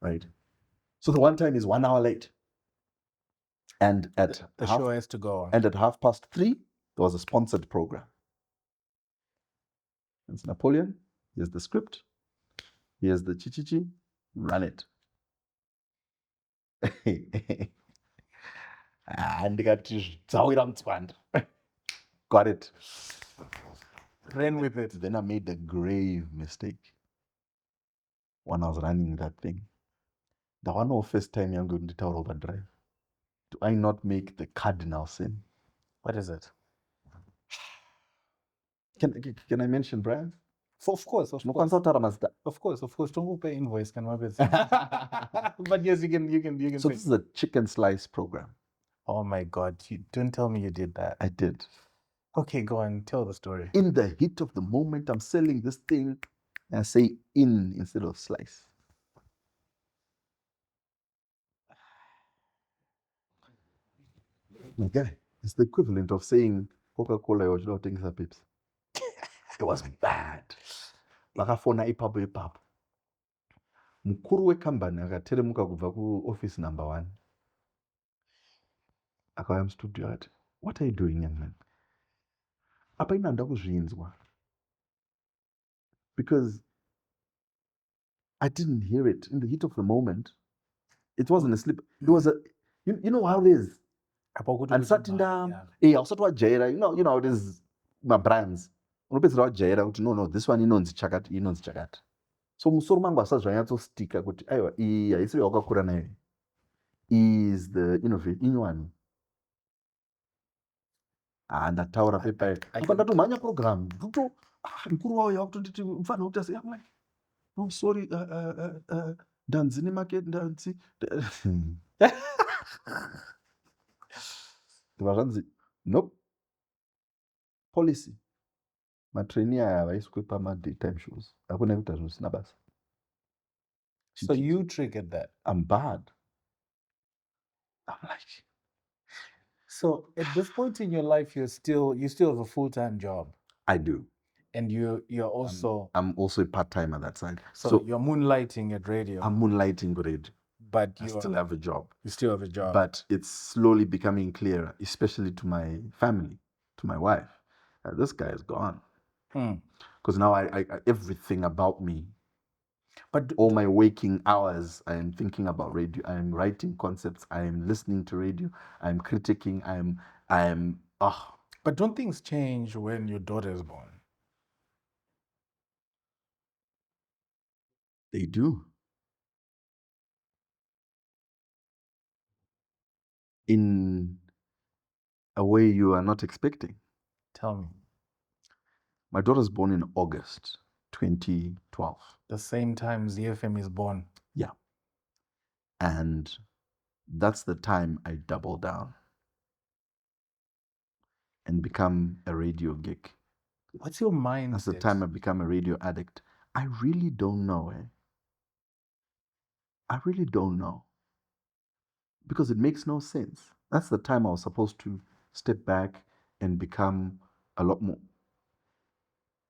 right? So the one time is 1 hour late. And at the show has to go on. And at 3:30, there was a sponsored program. It's Napoleon. Here's the script. Here's the chichichi. Run it. And got it. Ran with it. Then I made a grave mistake when I was running that thing. The one of first time I'm going to tell overdrive. Do I not make the cardinal sin? What is it? Can I mention brands? Of course. Of course. Don't pay invoice. But yes, you can. So this is a chicken slice program. Oh my God! You don't tell me you did that. I did. Okay, go on. Tell the story. In the heat of the moment, I'm selling this thing, and I say in instead of slice. My guy, it's the equivalent of saying Coca-Cola or Tengisa Pepsi. It was bad. Vakafona ipapo. Mukuru wekambani akateremuka kubva office number 1. Akauya mustudio akati, what are you doing, young man? Apa inanda kuzvinzwa. Because I didn't hear it in the heat of the moment. It wasn't a slip. It was a, you know how it is. And certain also to jaira, you know how it is, my brands. Unopedzera wajaira kuti no, this one inonzi chakati. So musoro mangu asazvanyatsostick kuti aiwa iyi haisi yawakakura nayo. Is the inyowani. Ndataura pepa ukandatomhanya program mukuru wawo yakutonditi mufanira kuti asi, I'm like, no sorry, ndanzi nemarket ndanzi zvanzi nope, policy matrainee aya havaiswe pama-daytime shows hakuna kuita zvinhu zvisina basa. So you triggered that. I'm bad. I'm like, so at this point in your life, you still have a full-time job. I do. And you're also I'm also a part-time at that side. So you're moonlighting at radio. I'm moonlighting at radio. But I still have a job. You still have a job. But it's slowly becoming clearer, especially to my family, to my wife. This guy is gone. Because now I everything about me, but all my waking hours, I am thinking about radio. I am writing concepts. I am listening to radio. I am critiquing. I am. But don't things change when your daughter is born? They do. In a way you are not expecting. Tell me. My daughter was born in August 2012. The same time ZFM is born. Yeah. And that's the time I double down and become a radio geek. What's your mindset? That's the time I become a radio addict. I really don't know. I really don't know. Because it makes no sense. That's the time I was supposed to step back and become a lot more.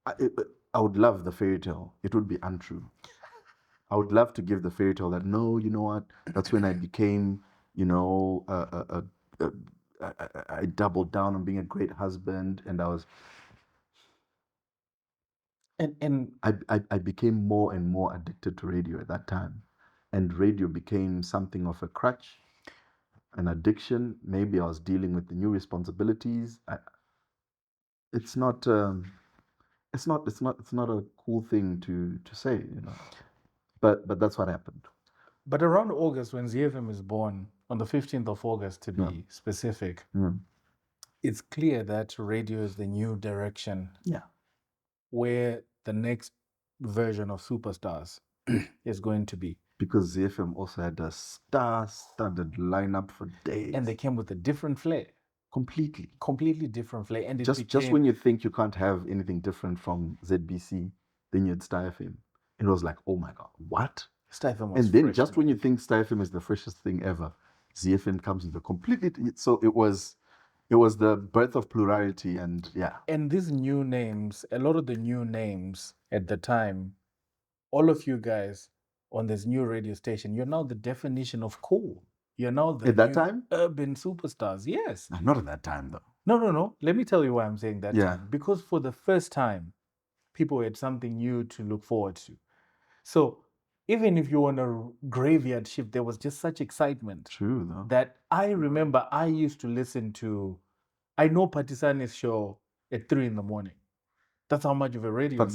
I would love the fairy tale. It would be untrue. I would love to give the fairy tale that, no, you know what? That's when I became, I doubled down on being a great husband, and I was. And I became more and more addicted to radio at that time, and radio became something of a crutch, an addiction. Maybe I was dealing with the new responsibilities. It's not a cool thing to say, But that's what happened. But around August, when ZFM is born, on the 15th of August to be specific, it's clear that radio is the new direction. Yeah. Where the next version of Superstars is going to be. Because ZFM also had a star-studded lineup for days. And they came with a different flair. Completely different flair. And just when you think you can't have anything different from ZBC, then you had Star FM. It was like, oh my God, what? Star FM was And then just when you think Star FM is the freshest thing ever, ZFM comes with a completely. So it was the birth of plurality, and yeah. And these new names, a lot of the new names at the time, all of you guys on this new radio station, you're now the definition of cool. You're now the at that time urban superstars. Yes. Not at that time though. No. Let me tell you why I'm saying that. Time. Because for the first time, people had something new to look forward to. So even if you were on a graveyard shift, there was just such excitement. True though. That I remember I used to listen to, I know Patisane's show at 3 a.m. That's how much of a radio.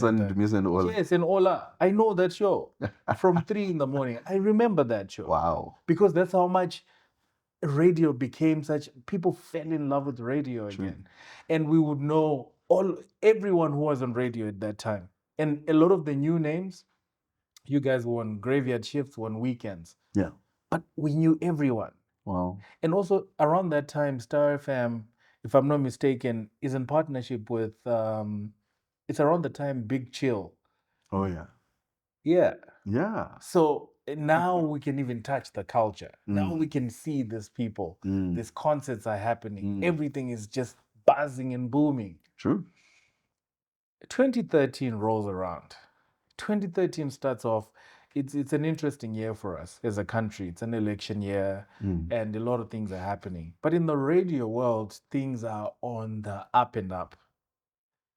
Yes, in Ola. I know that show from 3 a.m. I remember that show. Wow. Because that's how much radio became such, people fell in love with radio again. And we would know everyone who was on radio at that time. And a lot of the new names, you guys were on graveyard shifts, were on weekends. Yeah. But we knew everyone. Wow. And also around that time, Star FM, if I'm not mistaken, is in partnership with, it's around the time Big Chill. Oh, yeah. Yeah. Yeah. So now we can even touch the culture. Now we can see these people. These concerts are happening. Everything is just buzzing and booming. True. 2013 rolls around. 2013 starts off. It's an interesting year for us as a country. It's an election year, and a lot of things are happening. But in the radio world, things are on the up and up.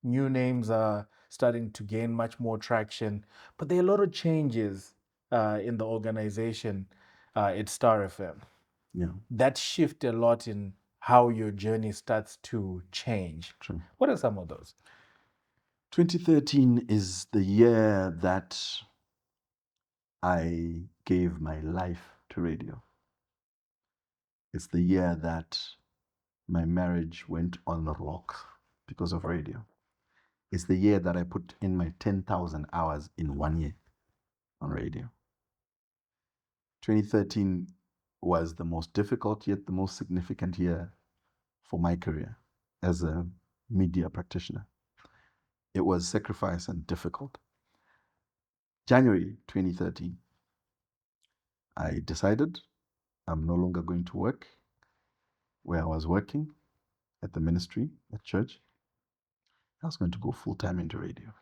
New names are starting to gain much more traction, but there are a lot of changes in the organization. it's Star FM. Yeah, That shift a lot in how your journey starts to change. true. What are some of those? 2013 is the year that I gave my life to radio. It's the year that my marriage went on the rocks because of radio. It's the year that I put in my 10,000 hours in 1 year on radio. 2013 was the most difficult yet the most significant year for my career as a media practitioner. It was sacrifice and difficult. January 2013, I decided I'm no longer going to work where I was working at the ministry, at church. I was going to go full time into radio.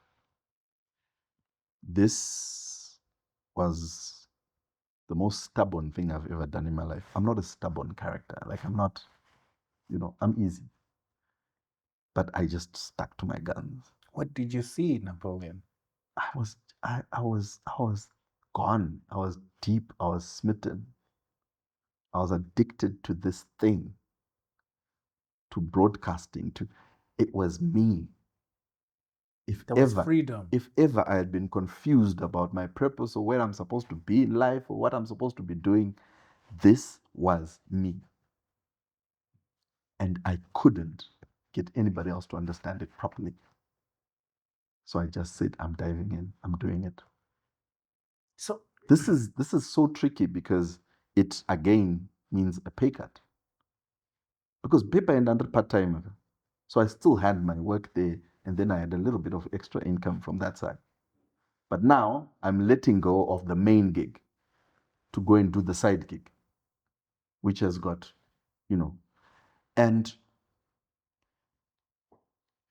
This was the most stubborn thing I've ever done in my life. I'm not a stubborn character. Like, I'm not, I'm easy. But I just stuck to my guns. What did you see, Napoleon? I was gone. I was deep. I was smitten. I was addicted to this thing, to broadcasting. It was me. There was freedom. If ever I had been confused about my purpose or where I'm supposed to be in life or what I'm supposed to be doing, this was me. And I couldn't get anybody else to understand it properly. So I just said, I'm diving in. I'm doing it. So this is so tricky because it again means a pay cut. Because paper and under part-time. So I still had my work there and then I had a little bit of extra income from that side. But now I'm letting go of the main gig to go and do the side gig, which has got, and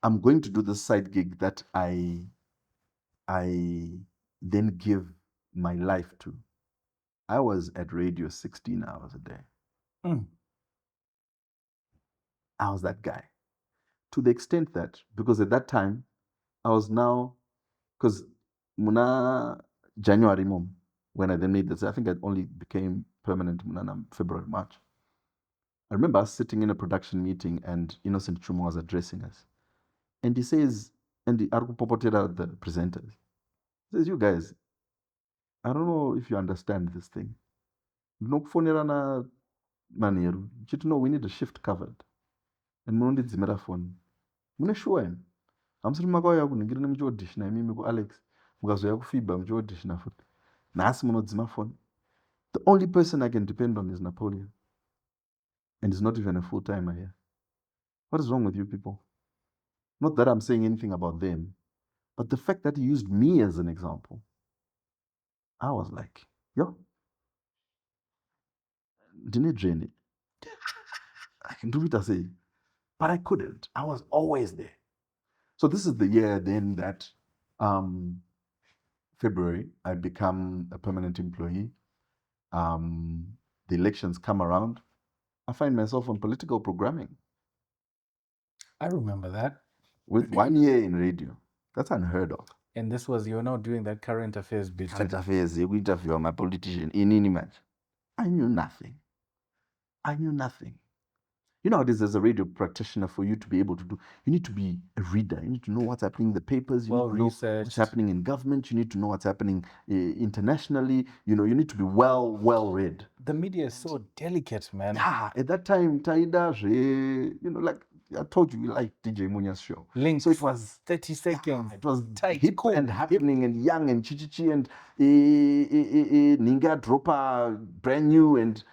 I'm going to do the side gig that I then give my life to. I was at radio 16 hours a day. I was that guy. To the extent that, because at that time, I was now, because Muna January mom, when I then made this, I think I only became permanent Muna February, March. I remember us sitting in a production meeting and Innocent Chuma was addressing us. And he says, and the Popotera, the presenters, says, you guys, I don't know if you understand this thing. No phone maneru. You know, we need a shift covered. And Mundi Zimera phone. Mune sure. I'm saying Magoya kuningiri nemujodish na mimi ku Alex. Mukazoya kufiba mujodish na foot. Nasi munodzima phone. The only person I can depend on is Napoleon. And he's not even a full-timer here. What is wrong with you people? Not that I'm saying anything about them, but the fact that he used me as an example. I was like, yo, didn't I can do it as a, but I couldn't. I was always there. So this is the year then that February, I become a permanent employee. The elections come around. I find myself on political programming. I remember that. With 1 year in radio. That's unheard of. And this was, you're not doing that current affairs bit. Current affairs, you interview my politician in any match. I knew nothing. You know how it is as a radio practitioner for you to be able to do, you need to be a reader. You need to know what's happening in the papers. You need to know what's happening in government. You need to know what's happening internationally. You need to be well read. The media is so delicate, man. Yeah, at that time, Taida, like I told you, like DJ Munya's show. Links. So it was 30 seconds. It was tight, hip cool, and happening and young and chichichi and Ninga Dropper, brand new and,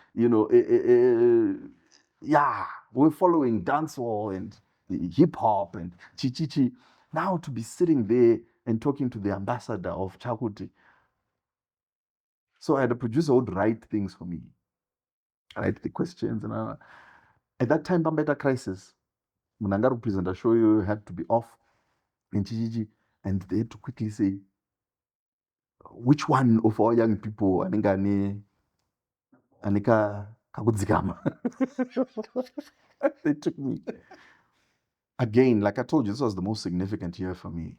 yeah, we're following dancehall and hip hop and chichichi. Now to be sitting there and talking to the ambassador of Chakuti. So I had a producer who would write things for me. Write the questions and at that time, Bambeta crisis. Munangaru presenter show you had to be off in Chichichi, and they had to quickly say which one of our young people anika kakudzikama. They took me. Again, like I told you, this was the most significant year for me.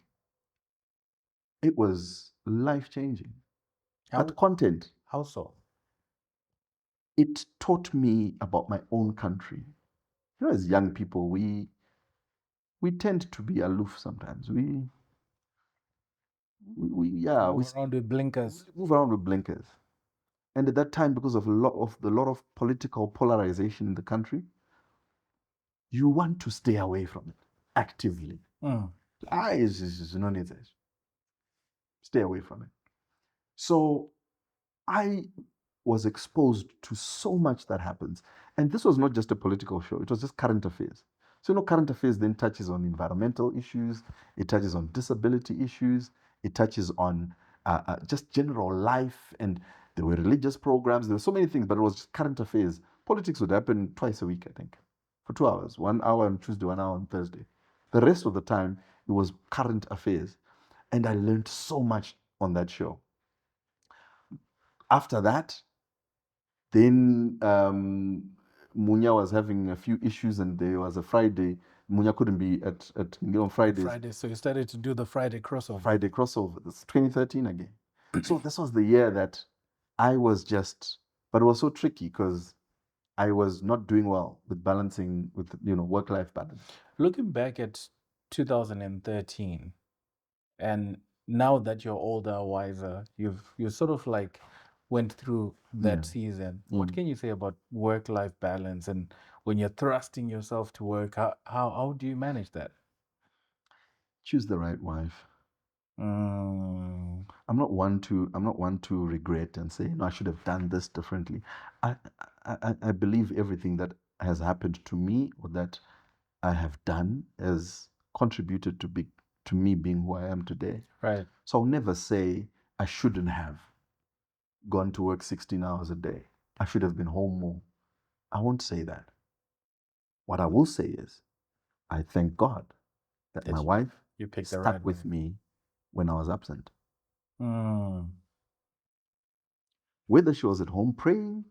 It was life-changing. That content. How so? it taught me about my own country. You know, as young people, we tend to be aloof sometimes. We Move around with blinkers. move around with blinkers. And at that time, because of a lot of political polarization in the country, you want to stay away from it actively. No need this. Stay away from it. So I was exposed to so much that happens. And this was not just a political show, it was just current affairs. So, current affairs then touches on environmental issues, it touches on disability issues, it touches on just general life. And there were religious programs, there were so many things, but it was just current affairs. Politics would happen twice a week, I think, for 2 hours, 1 hour on Tuesday, 1 hour on Thursday. The rest of the time, it was current affairs. And I learned so much on that show. After that, then Munya was having a few issues, and there was a Friday. Munya couldn't be at on Fridays. Friday, so you started to do the Friday crossover. Friday crossover. It's 2013 again. So this was the year that I was just, but it was so tricky because I was not doing well with balancing with work-life balance. Looking back at 2013, and now that you're older, wiser, you sort of like went through that season. What can you say about work-life balance, and when you're thrusting yourself to work, how do you manage that? Choose the right wife. I'm not one to regret and say, I should have done this differently. I believe everything that has happened to me or that I have done has contributed to me being who I am today. Right. So I'll never say I shouldn't have gone to work 16 hours a day. I should have been home more. I won't say that. What I will say is, I thank God that my wife stuck with me when I was absent. Whether she was at home praying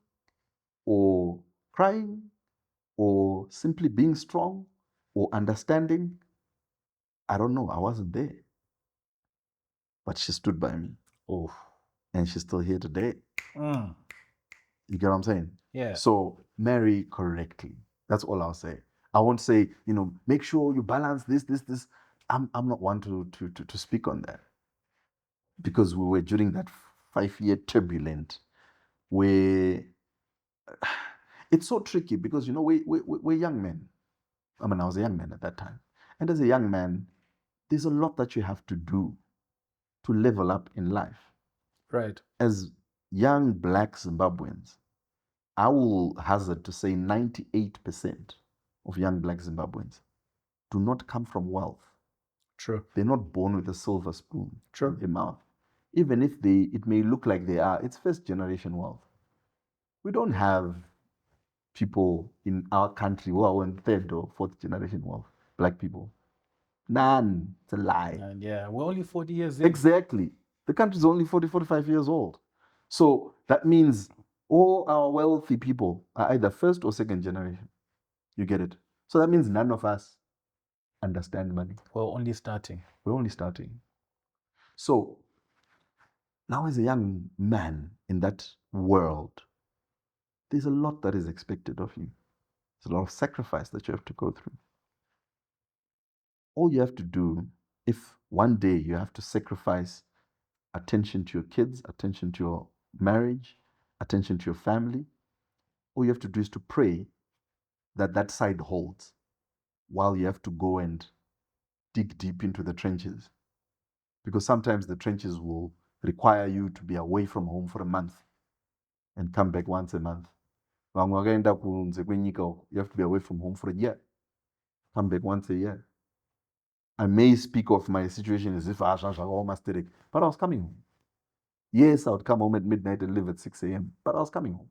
or crying or simply being strong or understanding, I don't know. I wasn't there. But she stood by me. Oh. And she's still here today. You get what I'm saying? Yeah. So marry correctly. That's all I'll say. I won't say, make sure you balance this. I'm not one to speak on that. Because we were during that 5-year turbulent where it's so tricky because, we're young men. I mean, I was a young man at that time. And as a young man, there's a lot that you have to do to level up in life. Right. As young Black Zimbabweans, I will hazard to say 98% of young Black Zimbabweans do not come from wealth. True. They're not born with a silver spoon in their mouth. Even if it may look like they are, it's first generation wealth. We don't have people in our country who are in third or fourth generation wealth, Black people. None. It's a lie. And yeah, we're only 40 years in. Exactly. The country is only 40, 45 years old. So that means all our wealthy people are either first or second generation. You get it? So that means none of us understand money. We're only starting. So now, as a young man in that world, there's a lot that is expected of you. There's a lot of sacrifice that you have to go through. All you have to do, if one day you have to sacrifice attention to your kids, attention to your marriage, attention to your family, all you have to do is to pray that that side holds while you have to go and dig deep into the trenches. Because sometimes the trenches will require you to be away from home for a month and come back once a month. You have to be away from home for a year, come back once a year. I may speak of my situation as if I was almost direct, but I was coming home. Yes, I would come home at midnight and leave at 6 a.m., but I was coming home.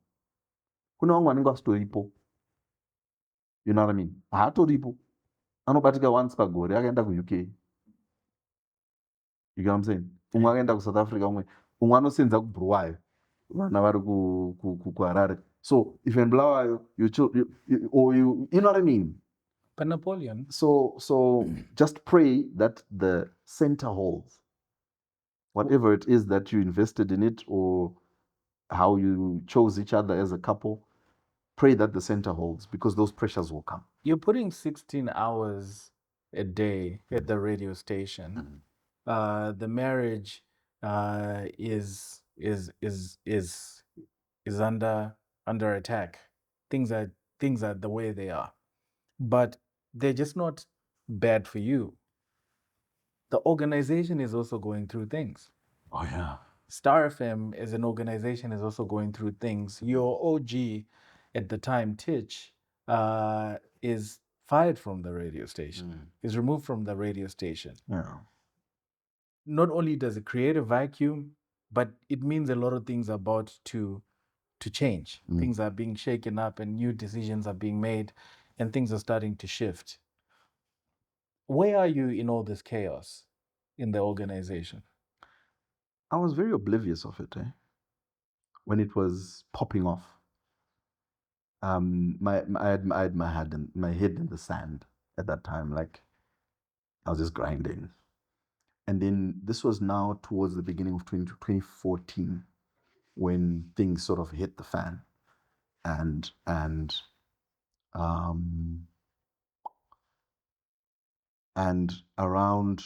You know what I mean? Anobatika once pagore akaenda ku UK. You get what I'm saying? Umwe akaenda ku South Africa, umwe anosenza ku Bulawayo. Vana vari ku Harare. So if in Bulawayo you know what I mean? But Napoleon. So just pray that the center holds. Whatever it is that you invested in it, or how you chose each other as a couple. Pray that the center holds, because those pressures will come. You're putting 16 hours a day at the radio station. The marriage is under attack. Things are the way they are, but they're just not bad for you. The organization is also going through things. Oh yeah. Star FM as an organization is also going through things. Your OG at the time, Tich, is fired from the radio station, is removed from the radio station. Yeah. Not only does it create a vacuum, but it means a lot of things are about to change. Things are being shaken up and new decisions are being made and things are starting to shift. Where are you in all this chaos in the organization? I was very oblivious of it, when it was popping off. I had my head in the sand at that time. Like, I was just grinding. And then this was now towards the beginning of 2014 when things sort of hit the fan. And around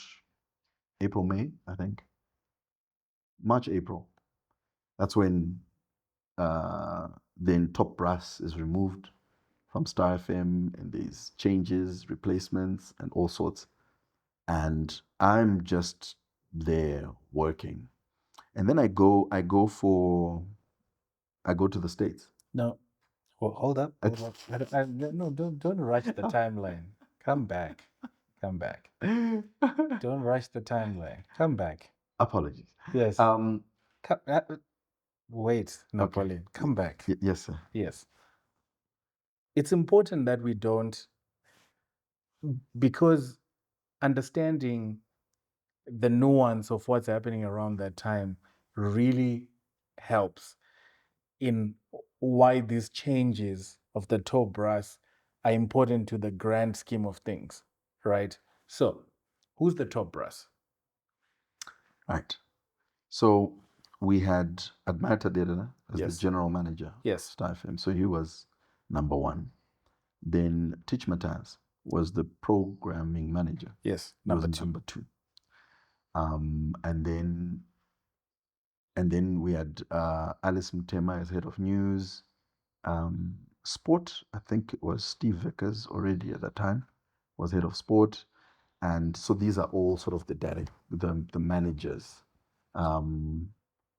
April, May, I think, March, April, that's when then Top Brass is removed from Star FM, and there's changes, replacements, and all sorts. And I'm just there working. And then I go to the States. No. Well, hold up. No, don't rush the timeline. Come back. Don't rush the timeline. Come back. Apologies. Yes. Wait, Napoleon. Okay. Come back. Yes, sir. Yes. It's important that we don't, because understanding the nuance of what's happening around that time really helps in why these changes of the top brass are important to the grand scheme of things, right? So, who's the top brass? Right. So we had Admire Tadedana as Yes. the general manager. Yes. Star FM. So he was number one. Then Tich Mataz was the programming manager. Yes, He was number two. And then we had Alice Mutema as head of news. Sport, I think it was Steve Vickers already at that time, was head of sport. And so these are all sort of the managers. And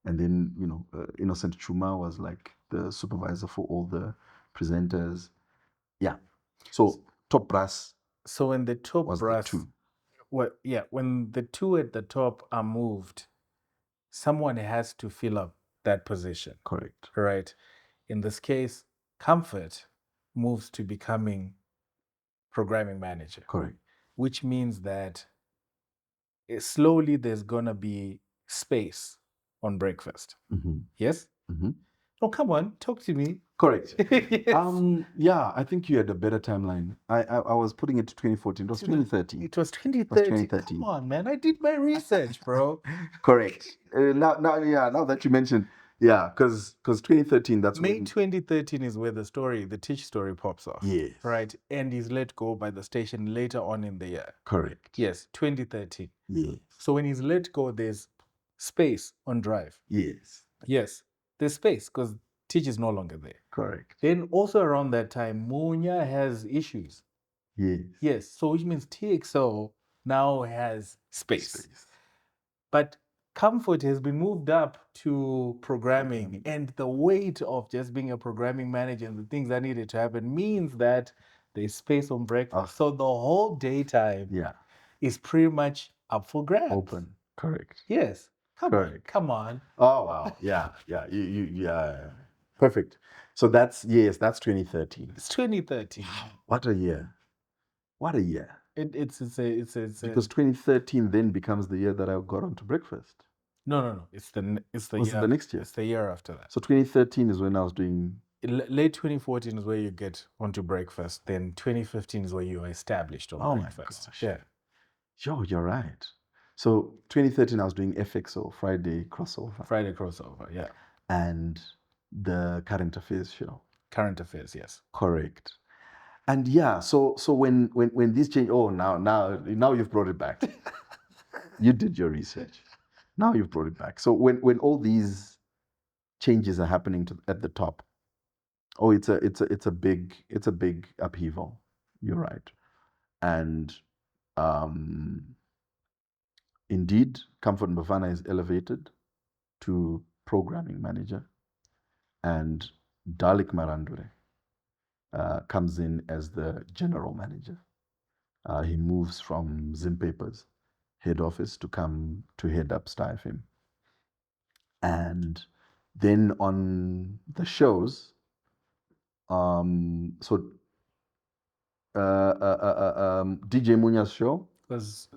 then, Innocent Chuma was like the supervisor for all the presenters. Yeah. So top brass. So when the top was brass, the two. Well, yeah, when the two at the top are moved, someone has to fill up that position. Correct. Right. In this case, Comfort moves to becoming programming manager. Correct. Which means that slowly there's gonna be space on breakfast. Yes? Oh, come on, talk to me. Correct. Yes. Yeah, I think you had a better timeline. I was putting it to 2014. It was 2013. It was 2013. 2013. Come on, man. I did my research, bro. Correct. Now that you mentioned, yeah, because 2013, that's May when 2013 is where the Tich story pops off. Yes. Right? And he's let go by the station later on in the year. Correct. Yes, 2013. Yes. So when he's let go, there's space on drive. Yes. Yes, there's space because Tich is no longer there. Correct. Then also around that time, Munya has issues. Yes. Yes, so which means TXO now has space. But Comfort has been moved up to programming, and the weight of just being a programming manager and the things that needed to happen means that there's space on breakfast. So the whole daytime is pretty much up for grabs. Open. Correct. Yes. Correct. Come on. Oh wow. Yeah. Yeah. Perfect. So that's 2013. It's 2013. What a year. What a year. It's Because 2013 then becomes the year that I got onto breakfast. No. It's the Was year. it the next year? It's the year after that. So 2013 is when I was doing. Late 2014 is where you get onto breakfast. Then 2015 is where you are established on breakfast. My gosh. Yeah. Yo, you're right. So 2013 I was doing FXO, Friday crossover. Yeah. And the current affairs show. Current affairs, yes. Correct. And yeah, so when these change, oh now you've brought it back. You did your research. Now you've brought it back. So when all these changes are happening at the top, oh, it's a big upheaval. You're right. And indeed, Comfort Mbofana is elevated to programming manager, and Dalek Marandure comes in as the general manager. He moves from Zimpapers head office to come to head up Star FM. And then on the shows, DJ Munya's show. Because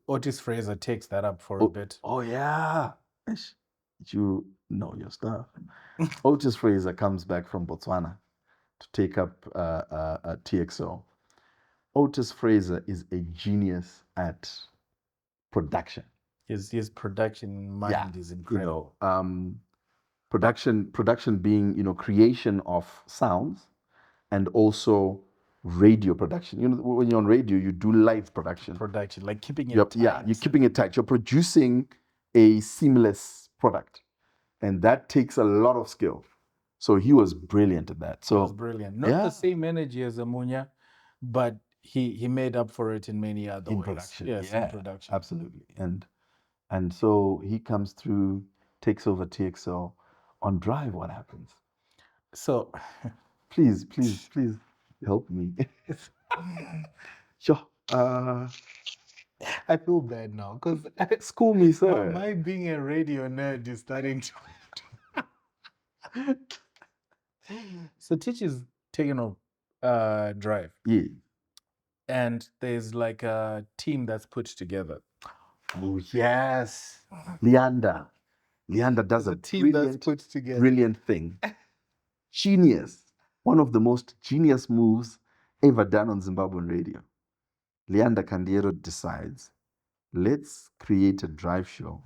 Otis Fraser takes that up for a bit. Oh yeah, you know your stuff. Otis Fraser comes back from Botswana to take up TXO. Otis Fraser is a genius at production. His production mind is incredible. Production being creation of sounds, and also radio production. When you're on radio, you do live production. Production, like keeping it tight. Yeah, you're keeping it tight. You're producing a seamless product, and that takes a lot of skill. So he was brilliant at that. So he was brilliant. Not the same energy as Amunya, but he made up for it in many other ways. Production. Yes, in production. Absolutely. And so he comes through, takes over TXO. On Drive, what happens? So please help me. Sure. I feel bad now because school me, sir. My being a radio nerd is starting to. So Tich is taking off Drive. Yeah. And there's like a team that's put together. Oh yes. Leander does a team that's put together. Brilliant thing. Genius. One of the most genius moves ever done on Zimbabwean radio. Leander Candiero decides, let's create a drive show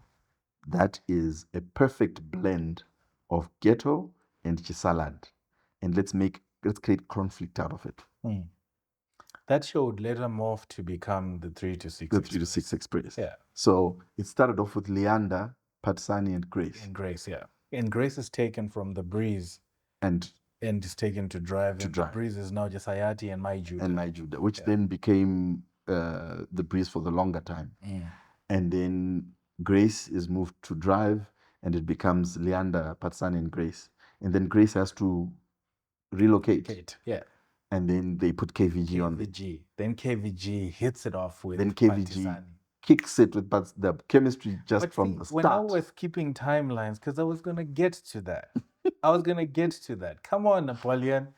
that is a perfect blend of ghetto and Chisaland. And let's create conflict out of it. That show would later morph to become the 3 to 6 The 3 to 6 Express. Yeah. So it started off with Leander, Patsani, and Grace. And Grace, yeah. And Grace is taken from The Breeze. And is taken to Drive. The Breeze is now just Hayati and My Judah. Which then became The Breeze for the longer time. And then Grace is moved to Drive, and it becomes Leander, Patsani, and Grace. And then Grace has to relocate. Yeah. And then they put KVG on. Then KVG hits it off with. Then KVG Patisani kicks it with the chemistry from the start. When I was keeping timelines, because I was going to get to that. Come on, Napoleon.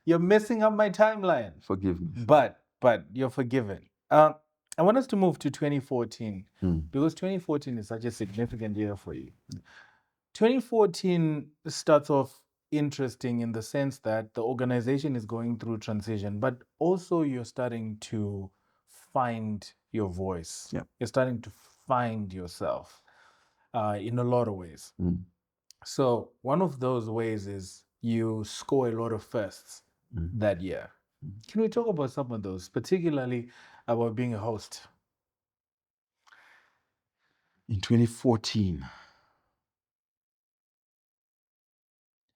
You're messing up my timeline. Forgive me. But you're forgiven. I want us to move to 2014 because 2014 is such a significant year for you. 2014 starts off interesting in the sense that the organization is going through transition, but also you're starting to find your voice. Yeah. You're starting to find yourself in a lot of ways. So one of those ways is you score a lot of firsts that year. Can we talk about some of those, particularly about being a host? In 2014.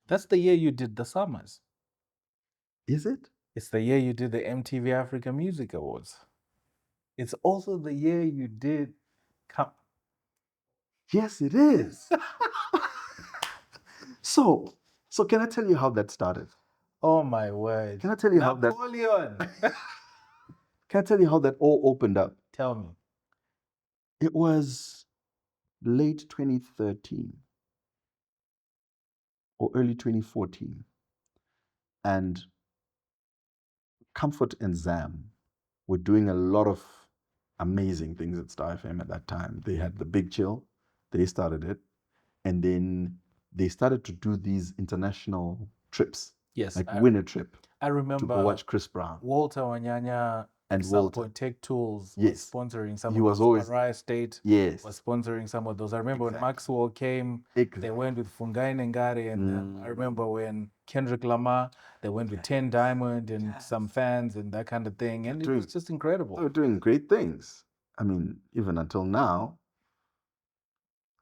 That's the year you did the Summers. Is it? It's the year you did the MTV Africa Music Awards. It's also the year you did... Yes, it is. So can I tell you how that started? Oh my word. Can I tell you Napoleon. Can I tell you how that all opened up? Tell me. It was late 2013 or early 2014. And Comfort and Zam were doing a lot of amazing things at Star FM at that time. They had the Big Chill. They started it. And then they started to do these international trips. Yes. Like win a trip. I remember. To go watch Chris Brown. Walter Wanyanya and At some Walter. point, Tech Tools Yes. was sponsoring some He of was those. always- Mariah State Yes. was sponsoring some of those. I remember when Exactly. Maxwell came, they went with Fungai Nengari, and I remember when Kendrick Lamar, they went with 10 Diamond and some fans and that kind of thing, and it was just incredible. They were doing great things. I mean, even until now,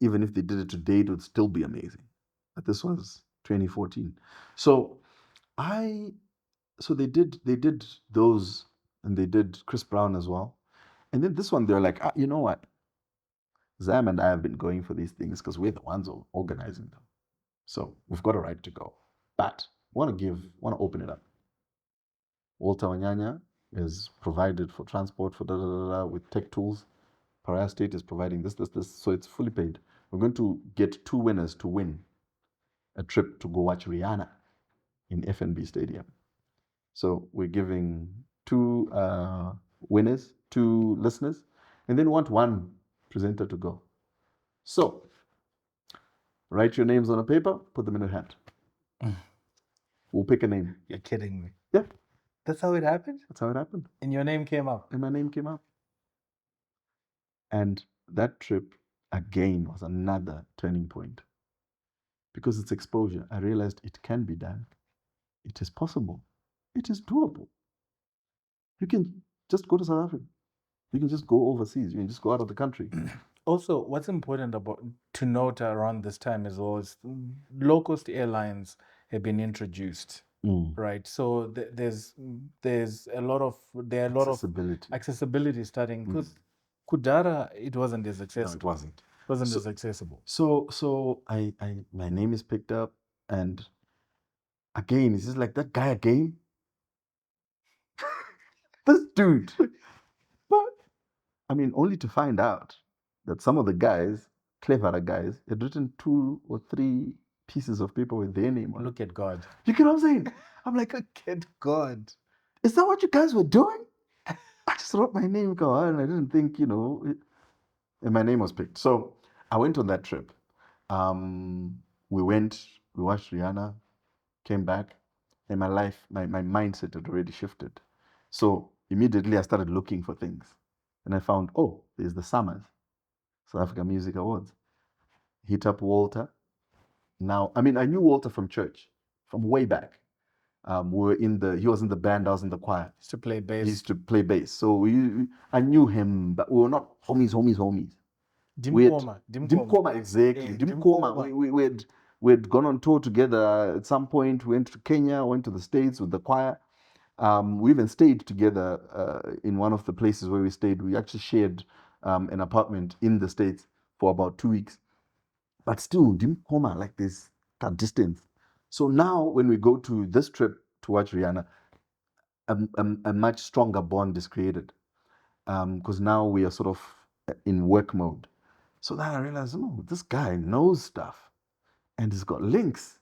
even if they did it today, it would still be amazing. But this was 2014. So they did those, and they did Chris Brown as well. And then this one, they're like, you know what? Zam and I have been going for these things because we're the ones organizing them. So we've got a right to go. But want to open it up. Walter Wanyanya is provided for transport for with Tech Tools. Pariah State is providing this. So it's fully paid. We're going to get 2 winners to win a trip to go watch Rihanna in FNB Stadium. So we're giving 2 winners, 2 listeners, and then want 1 presenter to go. So write your names on a paper, put them in a hat. We'll pick a name. You're kidding me. Yeah. That's how it happened? That's how it happened. And your name came up? And my name came up. And that trip, again, was another turning point. Because it's exposure. I realized it can be done. It is possible. It is doable. You can just go to South Africa. You can just go overseas. You can just go out of the country. Also, what's important to note around this time as well is low-cost airlines have been introduced, right? So there's a lot of accessibility starting. Because Kudara, it wasn't as accessible. No, it wasn't. It wasn't as accessible. So my name is picked up, and again, it's just like that guy again. This dude. But I mean, only to find out that some of the guys, cleverer guys, had written 2 or 3 pieces of paper with their name on it. Look at God. You get what I'm saying? I'm like, look at God. Is that what you guys were doing? I just wrote my name, and I didn't think, and my name was picked. So I went on that trip. We watched Rihanna, came back, and my mindset had already shifted. So immediately I started looking for things. And I found, there's the Summers, South Africa Music Awards. Hit up Walter. Now, I mean, I knew Walter from church, from way back. He was in the band, I was in the choir. He used to play bass. So I knew him, but we were not homies. Dimkoma, exactly. Yeah, Dimkoma. We had gone on tour together at some point. We went to Kenya, went to the States with the choir. We even stayed together in one of the places where we stayed. We actually shared an apartment in the States for about 2 weeks. But still, Dimkoma, like this distance. So now when we go to this trip to watch Rihanna, a much stronger bond is created. Because now we are sort of in work mode. So then I realized, this guy knows stuff. And he's got links.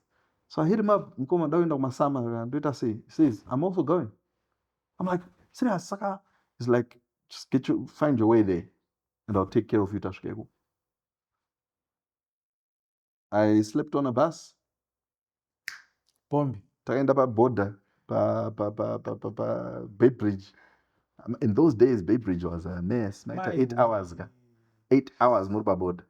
So I hit him up. He says, I'm also going. I'm like, serious, Saka? He's like, just find your way there. And I'll take care of you, Tashkego. I slept on a bus. Bombi. Taenda pa border, Bay Bridge. In those days, Bay Bridge was a mess. 8 hours. 8 hours muri paboda.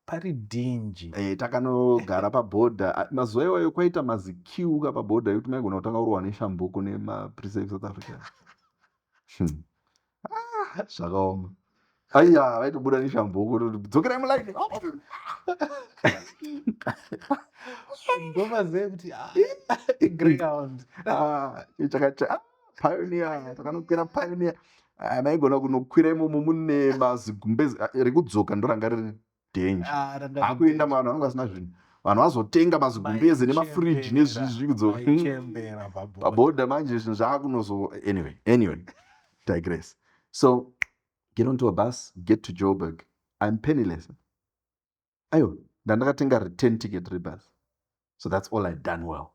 Pari dinji. Takanogara paboda. Mazuva iwayo kwaita mazikiu paboda yekuti maigona kutanga urwa neshambuku nemaprefect South Africa. Zvakaoma. Aiya, vaitobuda neshambuku dzokerai mulaini. Ngoma zekuti Greyhound. Chakacha Pioneer, takanokwira Pioneer. Maigona kunokwira imomo mune mazigumbezi rekudzoka ndoranga riri dhenji. Hakuenda vanhu vanga vasina zvinhu. Vanhu vazotenga mazigumbezi nemafriji nezvizvi kudzoka. Paboda manje zvinhu zvaakunozo anyway, digress. So get onto a bus, get to Joburg. I'm penniless. Ayo, ndandakatenga return ticket rebus. So that's all I'd done well.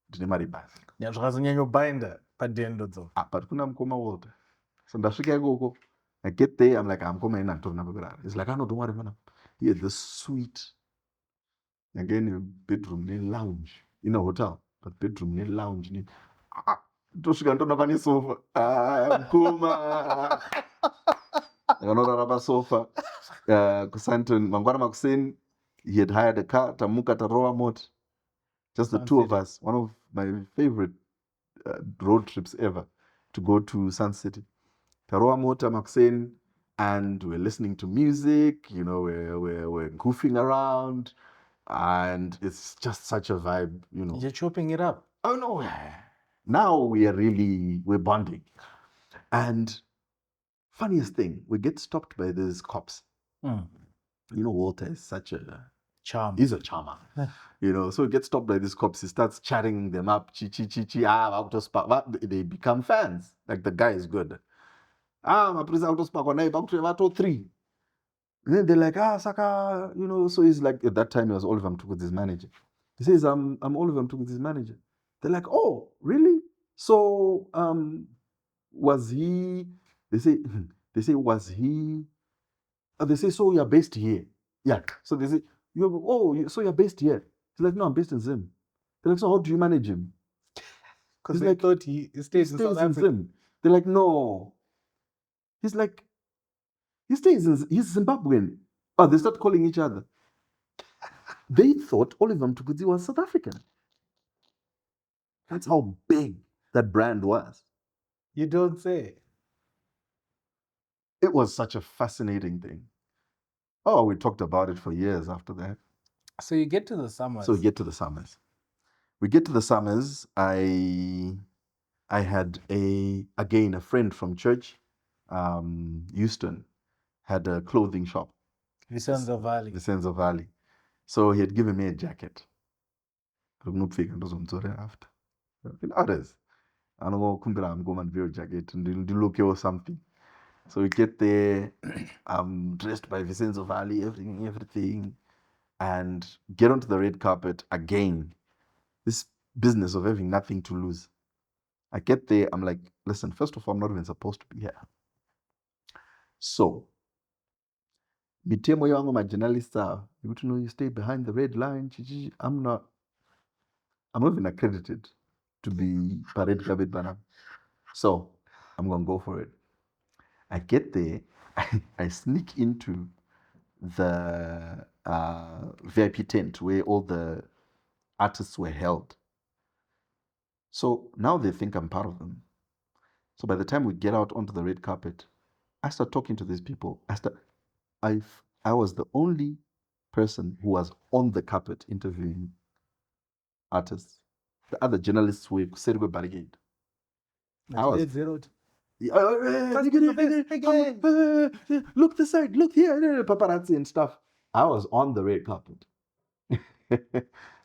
Ndine mari basi. Zvakazonyanyobainda padendo dzo. But kuna mukoma Walter. So ndasvika ikoko. I get there, I'm like, I'm coming in and talking about it. He's like, don't worry, man. He had this suite. Again, a bedroom, a lounge. In a hotel, but bedroom, a lounge. tosvika ndona pane sofa mkoma akanorara pasofa kusanton mangwana makuseni. He had hired a car, tamuka tarova mota, just the Sun two of City. us. One of my favorite road trips ever, to go to Sun City. Tarova mota makuseni, and we're listening to music, you know, we're goofing around, and it's just such a vibe, you know. You're chopping it up. Oh no, now we're bonding. And funniest thing, we get stopped by these cops. Mm. You know, Walter is such a Charm. he's a charmer. You know, so he gets stopped by these cops. He starts chatting them up. They become fans. Like, the guy is good. Maprisa autospark on auto 3. And then they're like, Saka, you know. So he's like, at that time he was Oliver Mtukudzi's manager. He says, I'm Oliver Mtukudzi's manager. They're like, oh, really? So was he? They say, was he? They say, so you're based here? Yeah. So they say, so you're based here? He's like, no, I'm based in Zim. They're like, so how do you manage him? Because He's they like, thought he stays in South Africa. Zim. They're like, no. He's like, he's Zimbabwean. Oh, they start calling each other. They thought Oliver Mtukudzi was South African. That's how big that brand was. You don't say. It was such a fascinating thing. Oh, we talked about it for years after that. So you get to the summers. We get to the summers. I had a friend from church, Houston, had a clothing shop. Vicenzo Valley. So he had given me a jacket. After. Others. I'm going to jacket and look or something. So we get there, I'm dressed by Vicenzo Valley, everything, and get onto the red carpet again. This business of having nothing to lose. I get there, I'm like, listen, first of all, I'm not even supposed to be here. So, mitemo yangu my journalists are, you stay behind the red line. I'm not even accredited to be parade carpet banner. So, I'm going to go for it. I get there, I sneak into the VIP tent where all the artists were held. So now they think I'm part of them. So by the time we get out onto the red carpet, I start talking to these people. I was the only person who was on the carpet interviewing artists. The other journalists were said we barricade. I was look this side, look here, paparazzi and stuff. I was on the red carpet.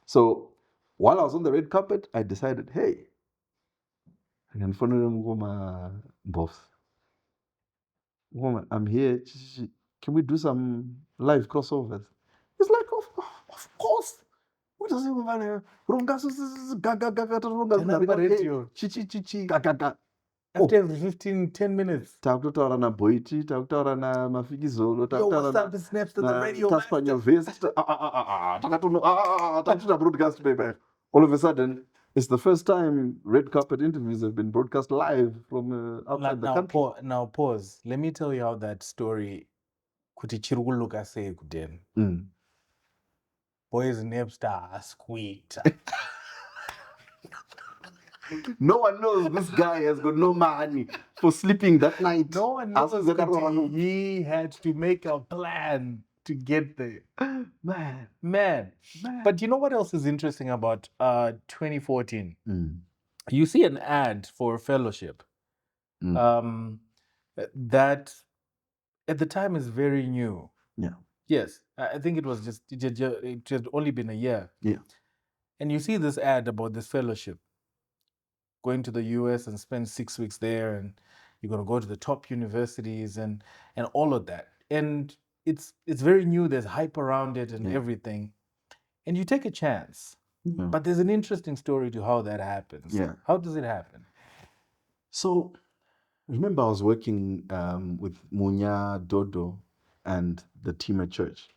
So while I was on the red carpet, I decided, hey, I'm here. Can we do some live crossovers? It's like, of course. What does it matter? After every 10 minutes. Takutaura na Boiti, takutaura na Mafikizolo, what's up? It snaps to the radio. Tasmania Vest. Broadcast, baby. All of a sudden, it's the first time red carpet interviews have been broadcast live from outside the country. Now pause. Let me tell you how that story kuti chirukuluka sei kudeni. Boys Napster squeaked. No one knows this guy has got no money for sleeping that night. No one knows he had to make a plan to get there. Man. But you know what else is interesting about 2014? You see an ad for a fellowship that at the time is very new. Yeah. Yes, I think it was it had only been a year. Yeah. And you see this ad about this fellowship, going to the US and spend 6 weeks there, and you're going to go to the top universities and all of that. And it's very new. There's hype around it and everything. And you take a chance. Yeah. But there's an interesting story to how that happens. Yeah. How does it happen? So, remember I was working with Munya, Dodo, and the team at church.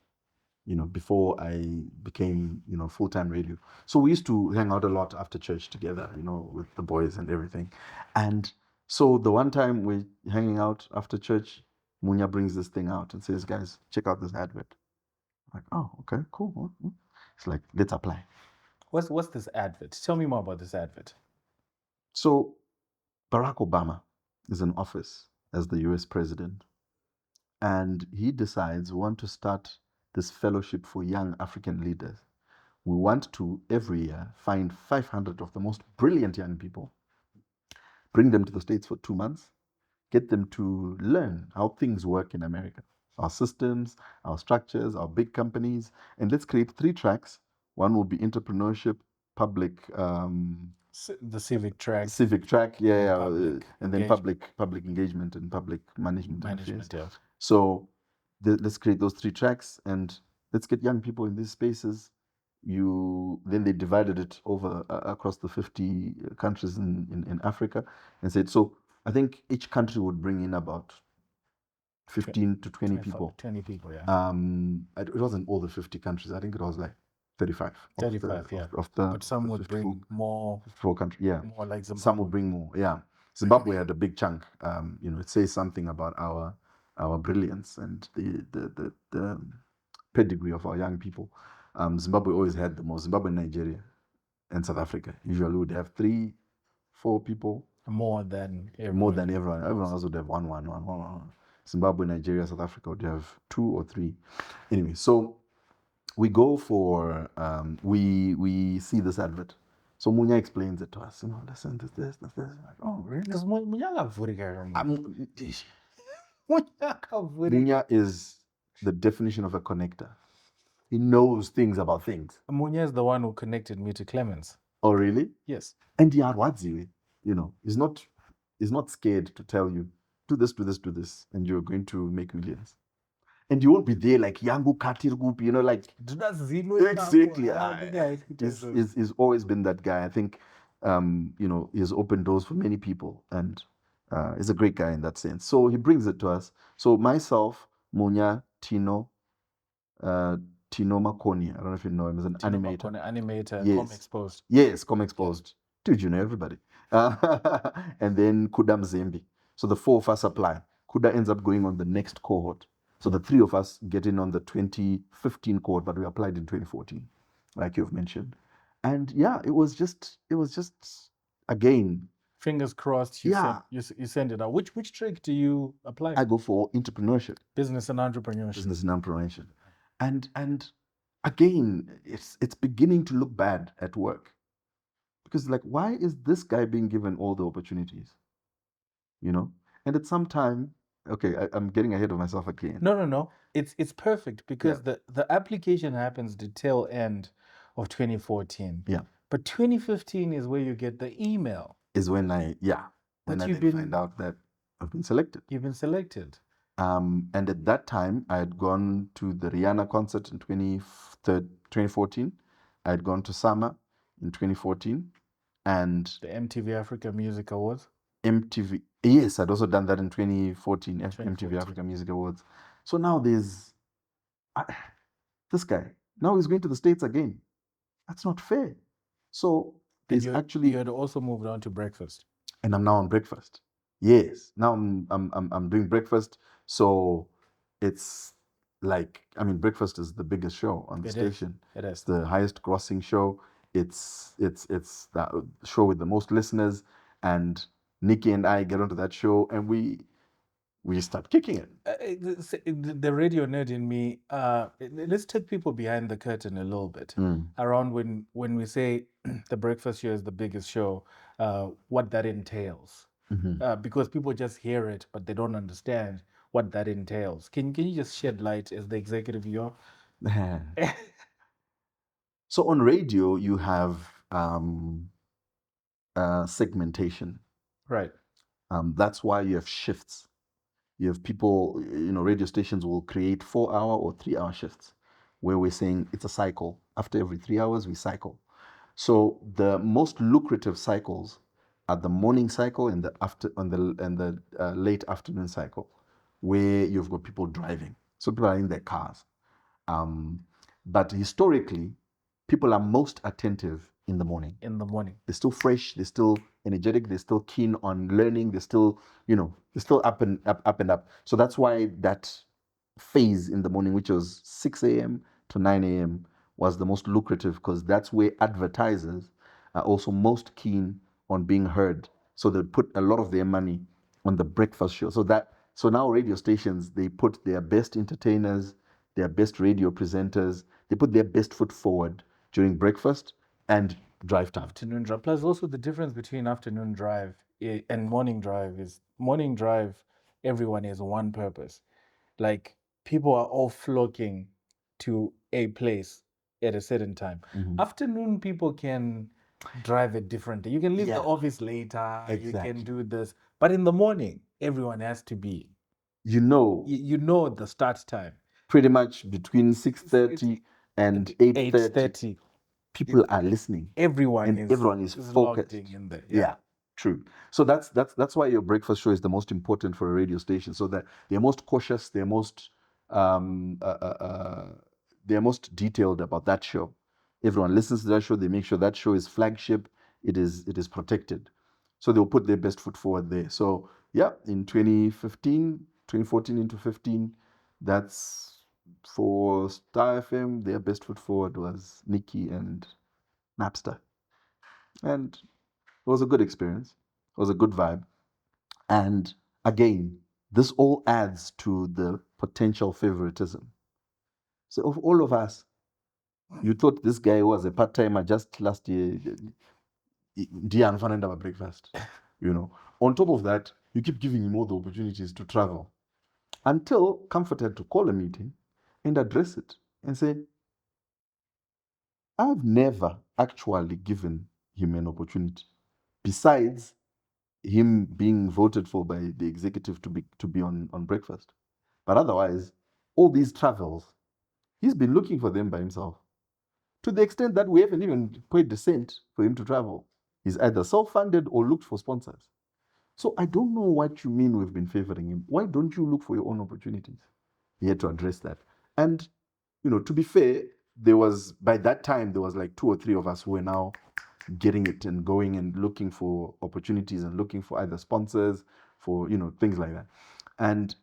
before I became, full-time radio. So we used to hang out a lot after church together, with the boys and everything. And so the one time we're hanging out after church, Munya brings this thing out and says, guys, check out this advert. I'm like, oh, okay, cool. It's like, let's apply. What's this advert? Tell me more about this advert. So Barack Obama is in office as the US president, and he decides we want to start this fellowship for young African leaders. We want to, every year, find 500 of the most brilliant young people, bring them to the States for 2 months, get them to learn how things work in America, our systems, our structures, our big companies, and let's create 3 tracks. One will be entrepreneurship, public, The civic track. and then public engagement and public management affairs. Yeah. So let's create those 3 tracks and let's get young people in these spaces. Then they divided it over across the 50 countries in Africa and said, so I think each country would bring in about 15 to 20 people. 20 people, yeah. It wasn't all the 50 countries. I think it was like 35. 35, yeah. But some would bring more. 54 countries, yeah. More like Zimbabwe. Some would bring more, yeah. Zimbabwe had a big chunk. It says something about our brilliance and the pedigree of our young people. Zimbabwe always had the most. Zimbabwe, Nigeria, and South Africa usually would have 3, 4 people. More than everyone. More than everyone. Everyone else would have one. Zimbabwe, Nigeria, South Africa would have 2 or 3. Anyway, so we go for, we see this advert. So Munya explains it to us. Listen, this. Like, oh, really? Because Munya is the definition of a connector. He knows things about things. Munya is the one who connected me to Clemens. Oh, really? Yes. And he's not scared to tell you, do this, and you're going to make millions. And you won't be there like Yangu Katirgup, exactly. He's always been that guy. I think, he's opened doors for many people, and he's a great guy in that sense. So he brings it to us. So myself, Munya, Tino Makoni, I don't know if you know him, as an animator. Animator, yes. Com-Exposed. Yes, Com-Exposed. Yeah. Dude, you know everybody. And then Kuda Mzembi. So the 4 of us apply. Kuda ends up going on the next cohort. So the 3 of us get in on the 2015 cohort, but we applied in 2014, like you've mentioned. And yeah, it was just again. Fingers crossed. You send it out. Which track do you apply? I go for entrepreneurship. Business and entrepreneurship. And again, it's beginning to look bad at work. Because like, why is this guy being given all the opportunities? And at some time, okay, I'm getting ahead of myself again. No. It's perfect because the application happens the tail end of 2014. Yeah. But 2015 is where you get the email. Is when I find out that I've been selected. You've been selected. And at that time, I had gone to the Rihanna concert in 2014. I had gone to Sama in 2014. And the MTV Africa Music Awards? Yes, I'd also done that in 2014, MTV Africa Music Awards. So now there's this guy. Now he's going to the States again. That's not fair. So there's you had also moved on to Breakfast. And I'm now on Breakfast. Yes. Now I'm doing Breakfast. So it's like, Breakfast is the biggest show on the station. It is. It's the highest grossing show. It's the show with the most listeners, and Nikki and I get onto that show and we start kicking it. The radio nerd in me, let's take people behind the curtain a little bit around when we say the Breakfast Show is the biggest show, what that entails. Mm-hmm. Because people just hear it, but they don't understand what that entails. Can you just shed light as the executive you are? So on radio, you have segmentation. Right. That's why you have shifts. You have people, radio stations will create 4-hour or 3-hour shifts where we're saying it's a cycle. After every 3 hours, we cycle. So the most lucrative cycles are the morning cycle and the late afternoon cycle, where you've got people driving. So people are in their cars. But historically, people are most attentive in the morning. In the morning. They're still fresh, they're still energetic, they're still keen on learning, they're still, they're still up and up. So that's why that phase in the morning, which was 6 a.m. to 9 a.m., was the most lucrative, because that's where advertisers are also most keen on being heard. So they put a lot of their money on the breakfast show. So now radio stations, they put their best entertainers, their best radio presenters, they put their best foot forward during breakfast and drive time. Afternoon drive. Plus, also the difference between afternoon drive and morning drive is morning drive, everyone has one purpose. Like, people are all flocking to a place at a certain time. Afternoon, people can drive it differently. You can leave the office later. You can do this. But in the morning, everyone has to be. You know the start time. Pretty much between 6:30 and 8:30. People are listening. Everyone is focused in there. Yeah, true. So that's why your breakfast show is the most important for a radio station. So that they're most cautious, they're most detailed about that show. Everyone listens to that show. They make sure that show is flagship. It is protected. So they'll put their best foot forward there. So yeah, in 2014 into 15, that's for Star FM. Their best foot forward was Nikki and Napster. And it was a good experience. It was a good vibe. And again, this all adds to the potential favoritism. So of all of us, you thought this guy was a part-timer just last year. Dian found our breakfast. On top of that, you keep giving him all the opportunities to travel. Until Comfort had to call a meeting and address it and say, I've never actually given him an opportunity. Besides him being voted for by the executive to be on breakfast. But otherwise, all these travels, he's been looking for them by himself. To the extent that we haven't even paid the cent for him to travel. He's either self-funded or looked for sponsors. So I don't know what you mean we've been favoring him. Why don't you look for your own opportunities? He had to address that. And, to be fair, by that time, there was like 2 or 3 of us who were now getting it and going and looking for opportunities and looking for either sponsors, for, things like that. And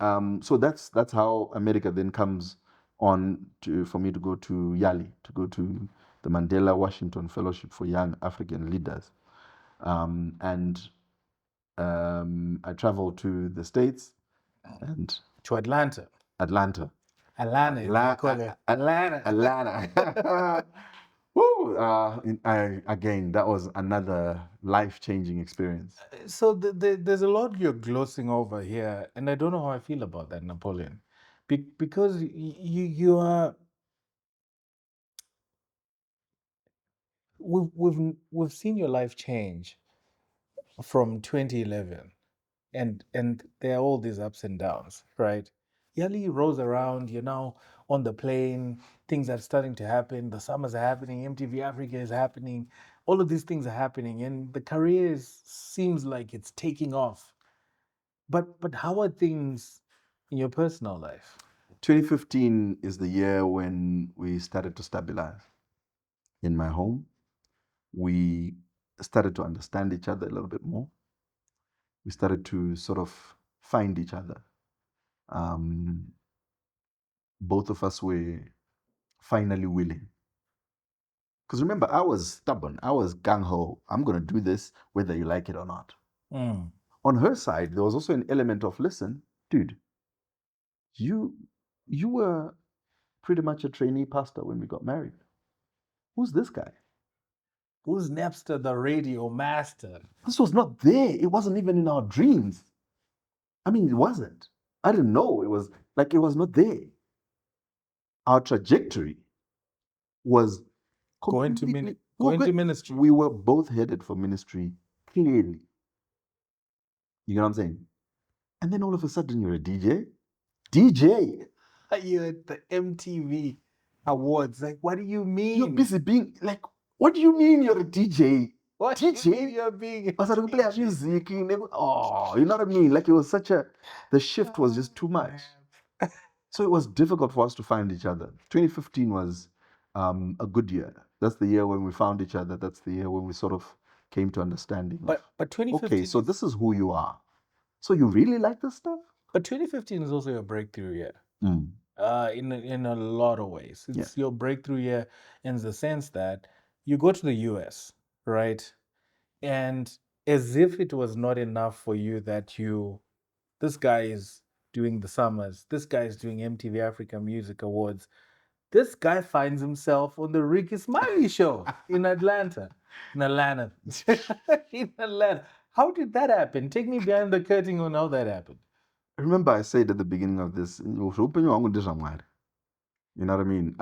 so that's how America then comes on for me to go to YALI, to go to the Mandela Washington Fellowship for Young African Leaders. And I traveled to the States and to Atlanta. Atlanta. Woo! Again, that was another life-changing experience. So there's a lot you're glossing over here, and I don't know how I feel about that, Napoleon, because you are. We've seen your life change from 2011, and there are all these ups and downs, right? YALI rolls around, you're now on the plane, things are starting to happen, the summers are happening, MTV Africa is happening, all of these things are happening, and the career seems like it's taking off. But how are things in your personal life? 2015 is the year when we started to stabilize. In my home, we started to understand each other a little bit more. We started to sort of find each other. Both of us were finally willing. Because remember, I was stubborn. I was gung-ho. I'm going to do this whether you like it or not. On her side, there was also an element of, listen, dude, you were pretty much a trainee pastor when we got married. Who's this guy? Who's Napster, the radio master? This was not there. It wasn't even in our dreams. I mean, it wasn't. I didn't know. It was not there. Our trajectory was going to ministry. We were both headed for ministry, clearly. You know what I'm saying? And then all of a sudden, you're a DJ? DJ! You're at the MTV Awards. Like, what do you mean? You're busy being, like, what do you mean you're a DJ? What DJ? do you mean you're being I started to play music. Oh, you know what I mean? Like, it was the shift was just too much. So it was difficult for us to find each other. 2015 was a good year. That's the year when we found each other. That's the year when we sort of came to understanding of, But 2015 okay, so this is who you are. So you really like this stuff? but 2015 is also a breakthrough year. Mm. In a lot of ways. Yeah. It's your breakthrough year in the sense that you go to the US, right? And as if it was not enough for you that this guy is doing the summers, this guy is doing MTV Africa Music Awards. This guy finds himself on the Rickey Smiley Show in Atlanta. In Atlanta. In Atlanta. How did that happen? Take me behind the curtain on how that happened. Remember, I said at the beginning of this, you know what I mean?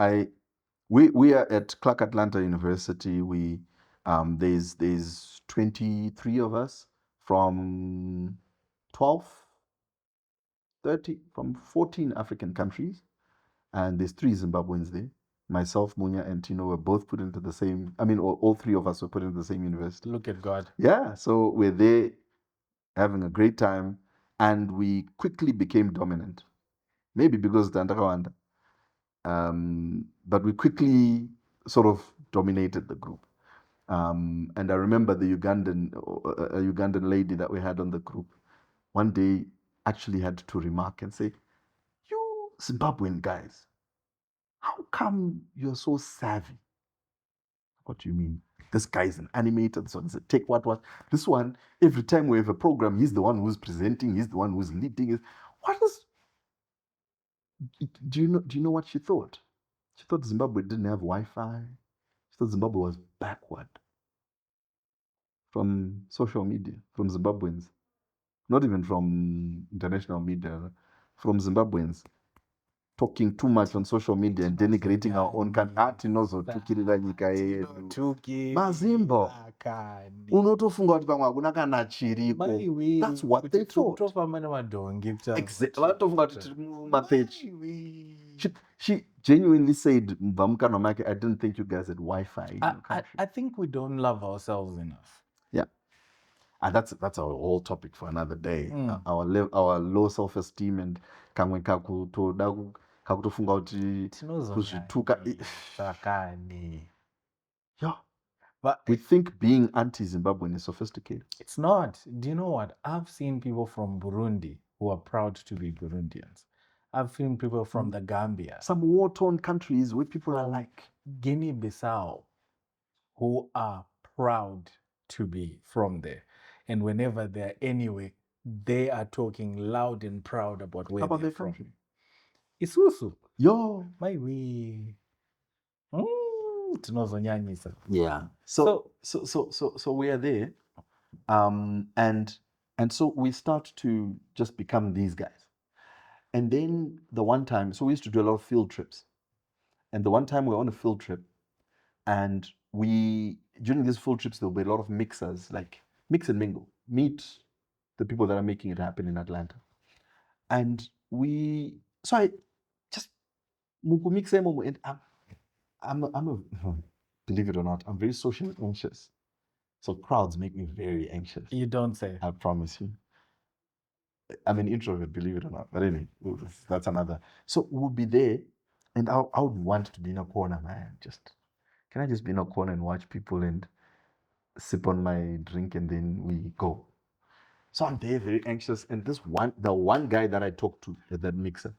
We are at Clark Atlanta University. There's 23 of us from 12, 30, from 14 African countries, and there's 3 Zimbabweans there. Myself, Munya, and Tino were both put into the same. I mean, all 3 of us were put into the same university. Look at God. Yeah, so we're there having a great time, and we quickly became dominant. Maybe because Tandakawanda. But we quickly sort of dominated the group. And I remember a Ugandan lady that we had on the group one day actually had to remark and say, "You Zimbabwean guys, how come you're so savvy?" What do you mean? This guy's an animator. This one's a tech. What? This one, every time we have a program, he's the one who's presenting. He's the one who's leading. What is? Do you know what she thought? She thought Zimbabwe didn't have Wi-Fi. She thought Zimbabwe was backward from social media, from Zimbabweans, not even from international media, from Zimbabweans. Talking too much on social media and denigrating our own country. Tinozotukirira nyika yedu. Mazimbo. Unotofunga kuti pamwe hakuna kana chiriko. That's what they thought. Vatofunga kuti tiri mumapechi. She genuinely said, Mvamukano make, I didn't think you guys had Wi-Fi in your country. I think we don't love ourselves enough. Yeah. And that's a whole topic for another day. Our low self-esteem and kamwe kakutofunga kuti kuzvituka. Yeah. But we think being anti-Zimbabwean is sophisticated. It's not. Do you know what? I've seen people from Burundi who are proud to be Burundians. I've seen people from the Gambia, some war-torn countries where people are like Guinea-Bissau, who are proud to be from there. And whenever they're anywhere, they are talking loud and proud about where they're from. Country? Isusu. Yo. My way. Yeah. So we are there. And so we start to just become these guys. And then the one time, so we used to do a lot of field trips. And the one time we were on a field trip, and during these field trips, there'll be a lot of mixers, like mix and mingle, meet the people that are making it happen in Atlanta. And so I just mix and believe it or not, I'm very socially anxious. So crowds make me very anxious. You don't say. I promise you. I'm an introvert, believe it or not. But anyway, that's another. So we'll be there, and I would want to be in a corner, man. Can I just be in a corner and watch people and sip on my drink and then we go? So I'm there, very anxious. And the one guy that I talked to at that mixer,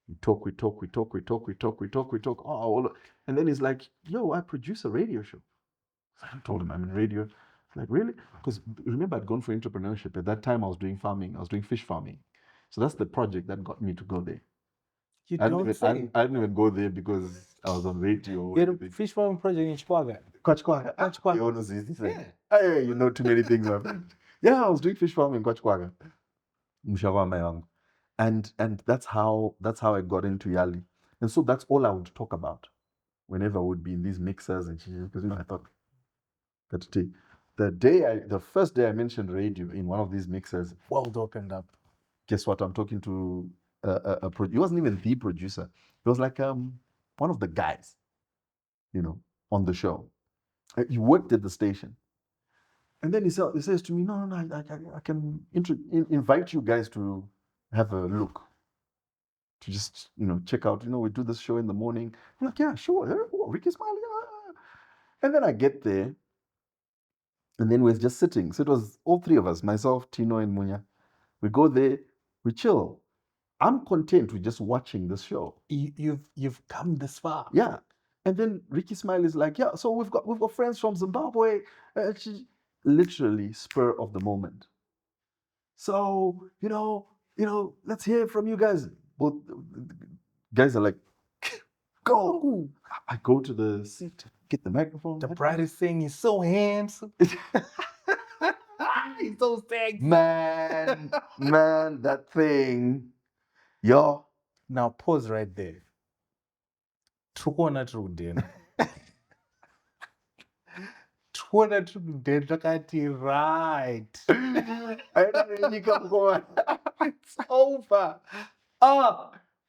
we talk. Oh, and then he's like, "Yo, I produce a radio show." So I told him I'm in radio. Like, really? Because remember, I'd gone for entrepreneurship. At that time, I was doing farming. I was doing fish farming. So that's the project that got me to go there. I didn't even go there because I was on radio. You had a fish farming project in Chikwaga. Yeah. Hey, you know too many things, my friend. Yeah, I was doing fish farming in Chikwaga. And that's how I got into YALI. And so that's all I would talk about whenever I would be in these mixers and shit. Because I thought that the first day I mentioned radio in one of these mixers, world opened up. Guess what? I'm talking to he wasn't even the producer. He was like one of the guys, on the show. He worked at the station. And then he says to me, no, I can invite you guys to have a look. to just, check out, we do this show in the morning. I'm like, yeah, sure. Oh, Rickey Smiley. And then I get there, and then we're just sitting. So it was all three of us, myself, Tino, and Munya. We go there, we chill. I'm content with just watching this show. You've come this far. Yeah. And then Rickey Smiley is like, yeah, so we've got friends from Zimbabwe. Literally spur of the moment. So, let's hear from you guys. Both guys are like, go. I go to the seat, get the microphone. The bride is saying he's so handsome. He's so sexy. Man, that thing. Yo. Now pause right there. Tukuona tiri kudhena. Tukuona tiri kudhena takati right. It's over.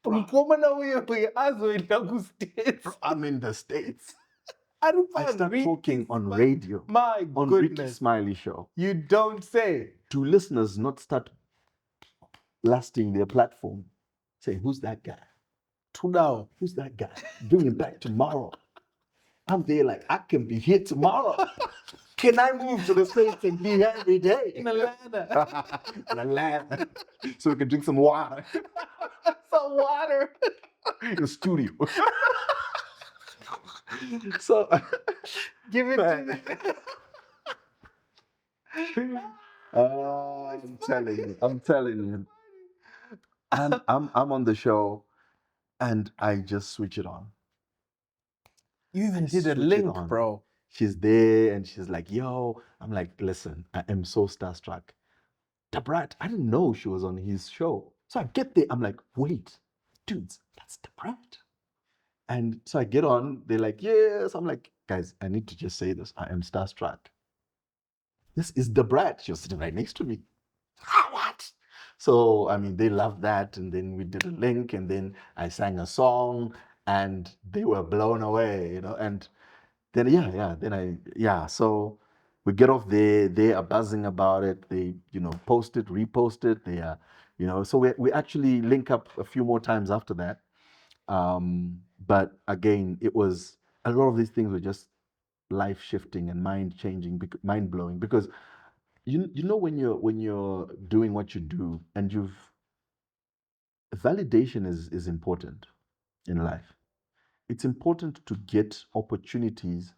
Mukomana uye azoenda kuStates. I'm in the States. I start talking on radio. My on goodness. Rickey Smiley Show. You don't say. Do listeners not start blasting their platform? Say, who's that guy? Now. Who's that guy? Bring him back tomorrow. I'm there like, I can be here tomorrow. Can I move to the States and be here every day? In Atlanta. In Atlanta. So we can drink some water. Some water. In the studio. So give it to me. I'm telling you. And I'm on the show and I just switch it on. You even did a link, bro. She's there and she's like, yo. I'm like, listen, I am so starstruck. The brat, I didn't know she was on his show. So I get there, I'm like, wait, dudes, that's the brat. And so I get on, they're like, yes. I'm like, guys, I need to just say this. I am starstruck. This is the brat. She was sitting right next to me. What? So, I mean, they loved that. And then we did a link and then I sang a song and they were blown away, And then, so we get off there. They are buzzing about it. They, post it, repost it. They are, so we actually link up a few more times after that. But again, it was a lot of these things were just life shifting and mind changing, mind blowing. Because when you're doing what you do and validation is important in life. It's important to get opportunities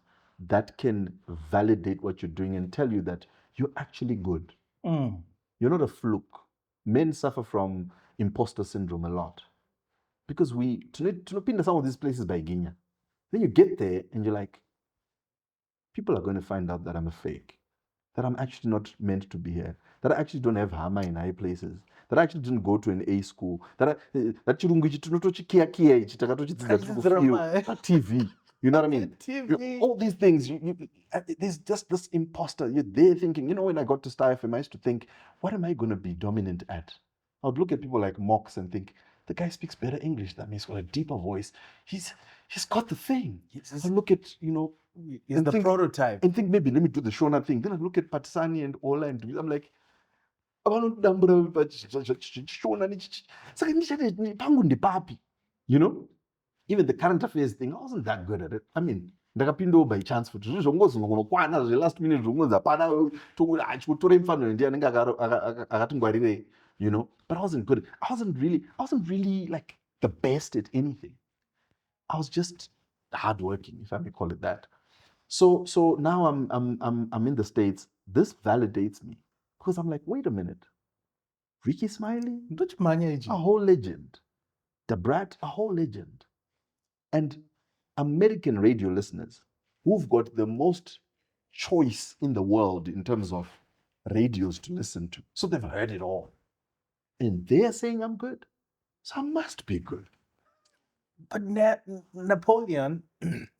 that can validate what you're doing and tell you that you're actually good. You're not a fluke. Men suffer from imposter syndrome a lot. Because we tunapinda some of these places by Guinea. Then you get there and you're like, people are going to find out that I'm a fake, that I'm actually not meant to be here, that I actually don't have hammer in high places, that I actually didn't go to an A school, that chirungu ichi tinotochikiya ichi takatochidzidza TV. You know what I mean? TV. All these things, there's just this imposter. You're there thinking, when I got to Star FM, I used to think, what am I going to be dominant at? I would look at people like Mox and think, the guy speaks better English than me. He's got a deeper voice. He's got the thing. I look at, he's the prototype. And think maybe let me do the Shona thing. Then I look at Patisani and Ola and I'm like, even the current affairs thing, I wasn't that good at it. I mean, ndakapindo by chance for the last minute but I wasn't good. I wasn't really like the best at anything. I was just hardworking, if I may call it that. So now I'm in the States. This validates me because I'm like, wait a minute, Rickey Smiley, a whole legend. The brat, a whole legend. And American radio listeners who've got the most choice in the world in terms of radios to listen to. So they've heard it all. And they're saying I'm good. So I must be good. But Napoleon,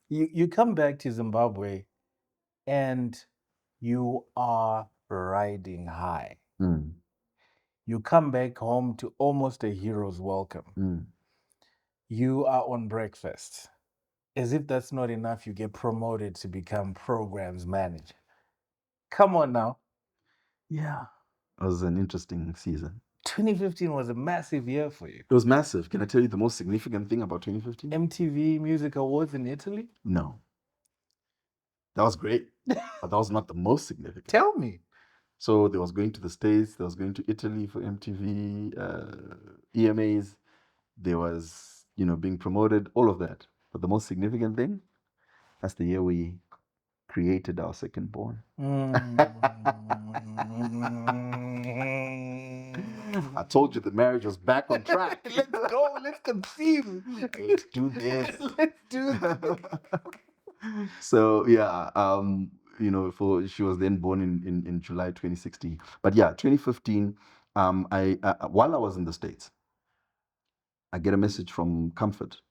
you come back to Zimbabwe and you are riding high. You come back home to almost a hero's welcome. You are on breakfast. As if that's not enough, you get promoted to become programs manager. Come on now. Yeah. It was an interesting season. 2015 was a massive year for you. It was massive. Can I tell you the most significant thing about 2015? MTV Music Awards in Italy? No. That was great, but that was not the most significant. Tell me. So there was going to the States, there was going to Italy for MTV, EMAs, there was, being promoted, all of that. But the most significant thing, that's the year we created our second born. I told you the marriage was back on track. Let's go. Let's conceive. Let's do this. Let's do this. So yeah, she was then born in July 2016. But yeah, 2015. While I was in the States, I get a message from Comfort.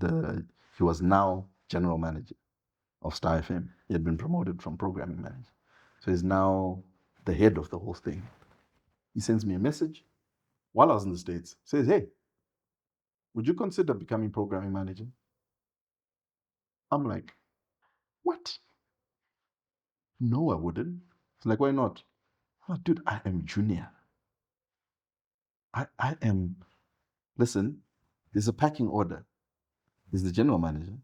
He was now general manager of Star FM. He had been promoted from programming manager, so he's now the head of the whole thing. He sends me a message while I was in the States. Says, "Hey, would you consider becoming programming manager?" I'm like, "What? No, I wouldn't." It's like, "Why not?" I'm like, "Dude, I am junior. I am." Listen, there's a packing order. There's the general manager.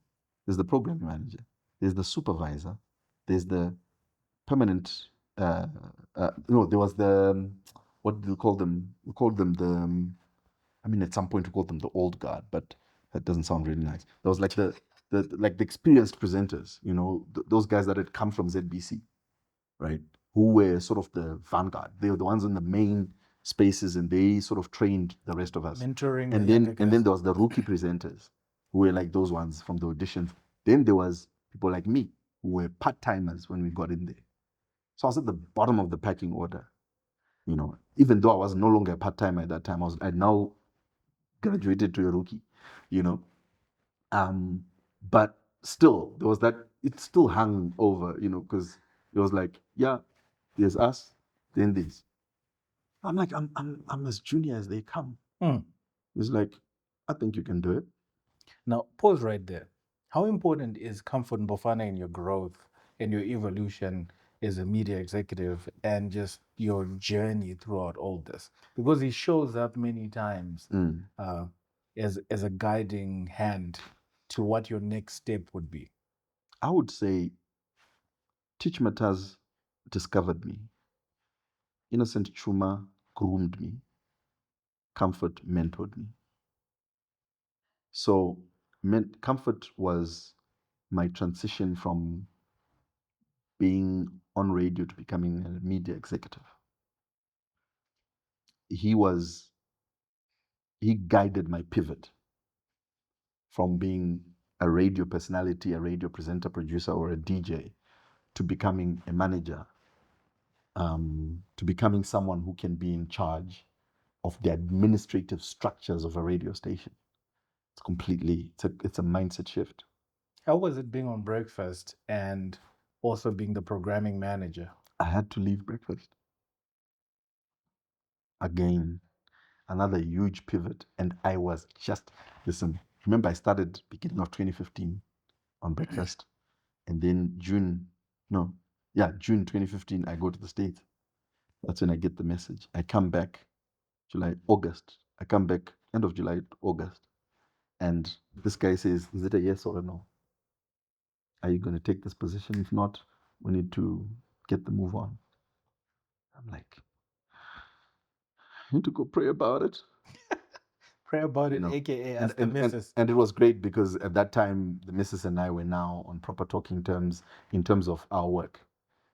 There's the programming manager. There's the supervisor. There's the permanent. No, there was the what do you call them? We called them the. At some point we called them the old guard, but that doesn't sound really nice. There was like the experienced presenters, those guys that had come from ZBC, right? Who were sort of the vanguard. They were the ones in the main spaces, and they sort of trained the rest of us. Mentoring. And then there was the rookie presenters, who were like those ones from the auditions. Then there was people like me, who were part-timers when we got in there. So I was at the bottom of the packing order, even though I was no longer a part-timer at that time. I now graduated to a rookie, but still there was that. It still hung over, because it was like, yeah, there's us, then this. I'm like, I'm as junior as they come. It's like, I think you can do it. Now, pause right there. How important is Comfort Mbofana in your growth and your evolution as a media executive and just your journey throughout all this? Because he shows up many times as a guiding hand to what your next step would be. I would say Tich Mataz discovered me. Innocent Chuma groomed me. Comfort mentored me. So Comfort was my transition from being on radio to becoming a media executive. He guided my pivot from being a radio personality, a radio presenter, producer, or a DJ, to becoming a manager, to becoming someone who can be in charge of the administrative structures of a radio station. It's a mindset shift. How was it being on Breakfast and also being the programming manager? I had to leave Breakfast. Again, another huge pivot. And I was listen, remember I started beginning of 2015 on Breakfast. And then June 2015, I go to the States. That's when I get the message. I come back August. I come back end of July, August. And this guy says, is it a yes or a no? Are you going to take this position? If not, we need to get the move on. I'm like, I need to go pray about it. Pray about it, aka ask the missus. And it was great because at that time, the missus and I were now on proper talking terms in terms of our work.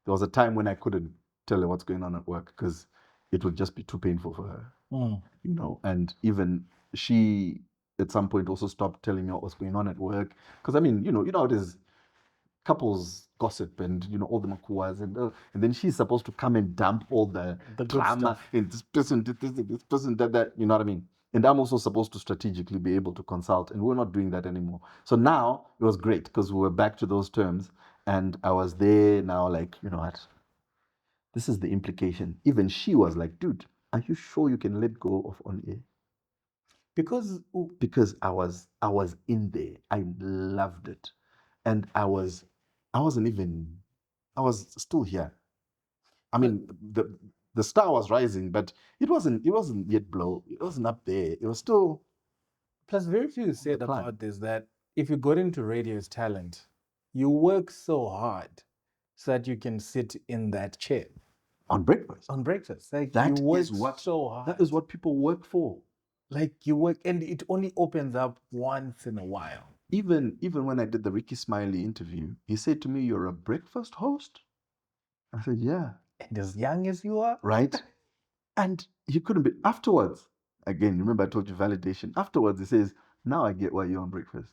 There was a time when I couldn't tell her what's going on at work because it would just be too painful for her. And even she at some point also stopped telling me what was going on at work. Because it is couples gossip and all the makuas and then she's supposed to come and dump all the drama and this person did this person did that, you know what I mean? And I'm also supposed to strategically be able to consult, and we're not doing that anymore. So now it was great because we were back to those terms, and I was there now, like, you know what? This is the implication. Even she was like, dude, are you sure you can let go of on air? Because I was in there. I loved it. And I was still here. I mean, the star was rising, but it wasn't yet blow. It wasn't up there. It was still Plus, very few said climb. about this that if you got into radio as talent, you work so hard so that you can sit in that chair on breakfast. on breakfast. Like That you work is what so hard. that is what people work for. Like you work, and it only opens up once in a while. Even when I did the Rickey Smiley interview, he said to me, "You're a breakfast host?" I said, "Yeah." And as young as you are, Right? And he couldn't be. Afterwards, again, remember I told you validation. Afterwards, he says, "Now I get why you're on breakfast."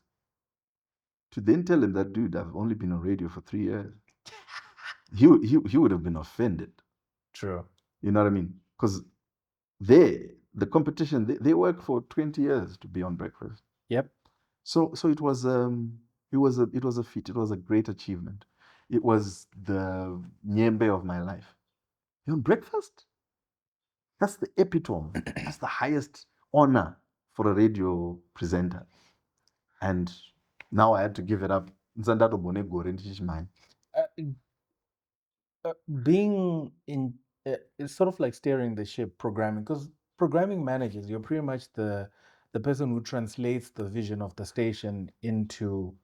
To then tell him that, dude, I've only been on radio for 3 years, he would have been offended. True. You know what I mean? Because the competition, they work for 20 years to be on breakfast. Yep. So it was a feat. It was a great achievement. It was the nyembe of my life. You're on breakfast? That's the epitome. That's the highest honor for a radio presenter. And now I had to give it up. Being in it's sort of like steering the ship, programming, because programming managers, you're pretty much the person who translates the vision of the station into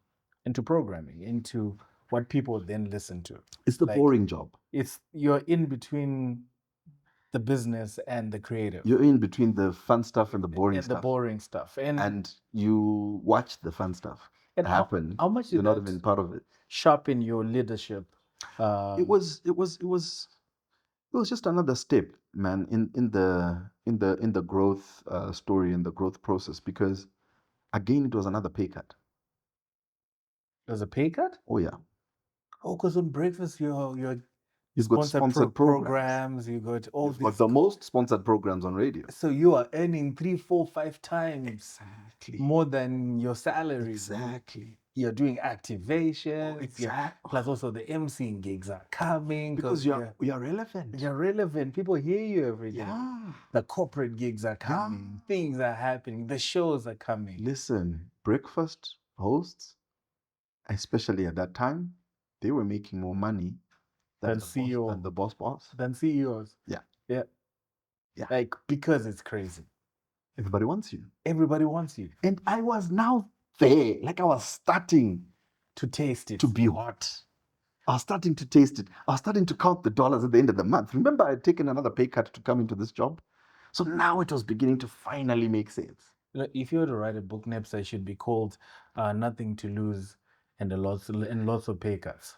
programming, into what people then listen to. It's the Like, boring job. It's you're in between the business and the creative. You're in between the fun stuff and the boring stuff. The boring stuff. And you watch the fun stuff happen. How much you're did not that even part of it. sharpen your leadership? It was just another step, man, in the growth story, in the growth process, because again it was another pay cut. It was a pay cut? Oh yeah. Oh, because on breakfast you've got sponsored programs. You got all You've got the most sponsored programs on radio. So you are earning 3, 4, 5 times exactly more than your salary. Exactly. You're doing activation. Exactly. Plus also the MCing gigs are coming because you're relevant. You're relevant. People hear you every day. Yeah. The corporate gigs are coming. Things are happening. The shows are coming. Listen, breakfast hosts, especially at that time, they were making more money than the boss. Than CEOs. Yeah. Yeah. Yeah. Like, because it's crazy. Everybody wants you. Everybody wants you. And I was now there. Like I was starting to taste it. To be hot. I was starting to taste it. I was starting to count the dollars at the end of the month. Remember, I had taken another pay cut to come into this job. So now it was beginning to finally make sense. If you were to write a book, Nepsa, it should be called Nothing to Lose and Lots of Pay Cuts.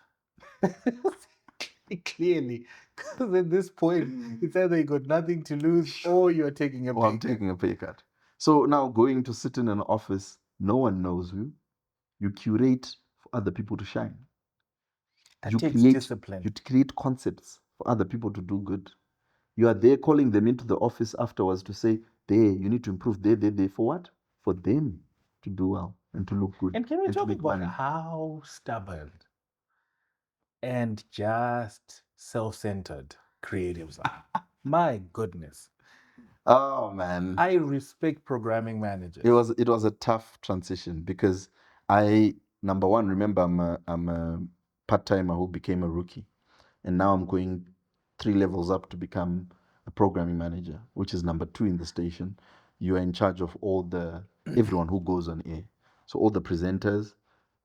Clearly, because at this point, it's either you got nothing to lose or you're taking a pay cut. I'm taking a pay cut. So now going to sit in an office, no one knows you. You curate for other people to shine. That takes discipline. You create concepts for other people to do good. You are there calling them into the office afterwards to say, you need to improve there. For what? For them to do well and to look good. And can we talk about how stubborn and just self-centered creatives are? My goodness. Oh man. I respect programming managers. It was a tough transition because I, number one, remember I'm a part-timer who became a rookie. And now I'm going 3 levels up to become a programming manager, which is number 2 in the station. You are in charge of everyone who goes on air. So all the presenters,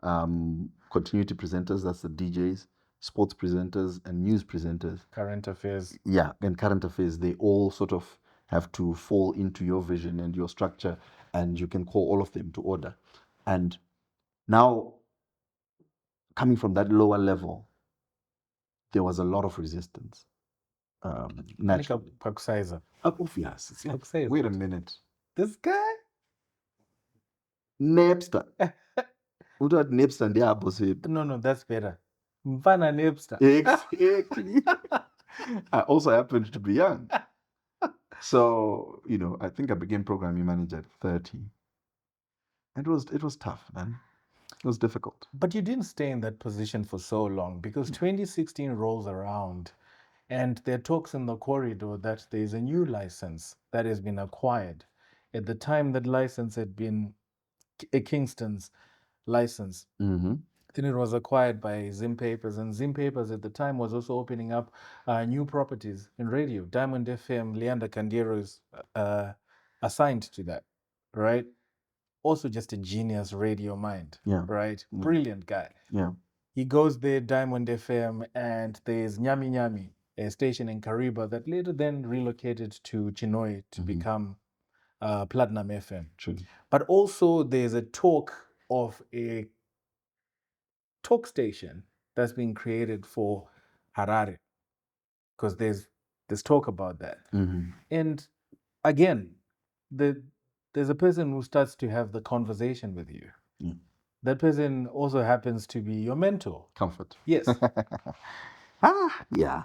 continuity presenters, that's the DJs, sports presenters, and news presenters. Current affairs. Yeah, and current affairs, they all sort of have to fall into your vision and your structure, and you can call all of them to order. And now, coming from that lower level, there was a lot of resistance. Naturally. Obvious. Like, wait a minute. This guy? Napster. Who thought Napster and the boss? No, that's better. Mbofana Napster. Exactly. I also happened to be young. So, I think I became programming manager at 30. And it was tough, man. It was difficult. But you didn't stay in that position for so long because 2016 rolls around and there are talks in the corridor that there's a new license that has been acquired. At the time, that license had been Kingston's license. Mm-hmm. Then it was acquired by Zim Papers, and Zim Papers at the time was also opening up new properties in radio. Diamond FM, Leander Candero is assigned to that, right? Also just a genius radio mind, right? Brilliant guy. Yeah. He goes there, Diamond FM, and there's Nyami Nyami, a station in Kariba that later then relocated to Chinoy to become Platinum FM. True. But also there's a talk of a talk station that's being created for Harare, because there's talk about that. And again, there's a person who starts to have the conversation with you. That person also happens to be your mentor. Comfort. Yes. Yeah.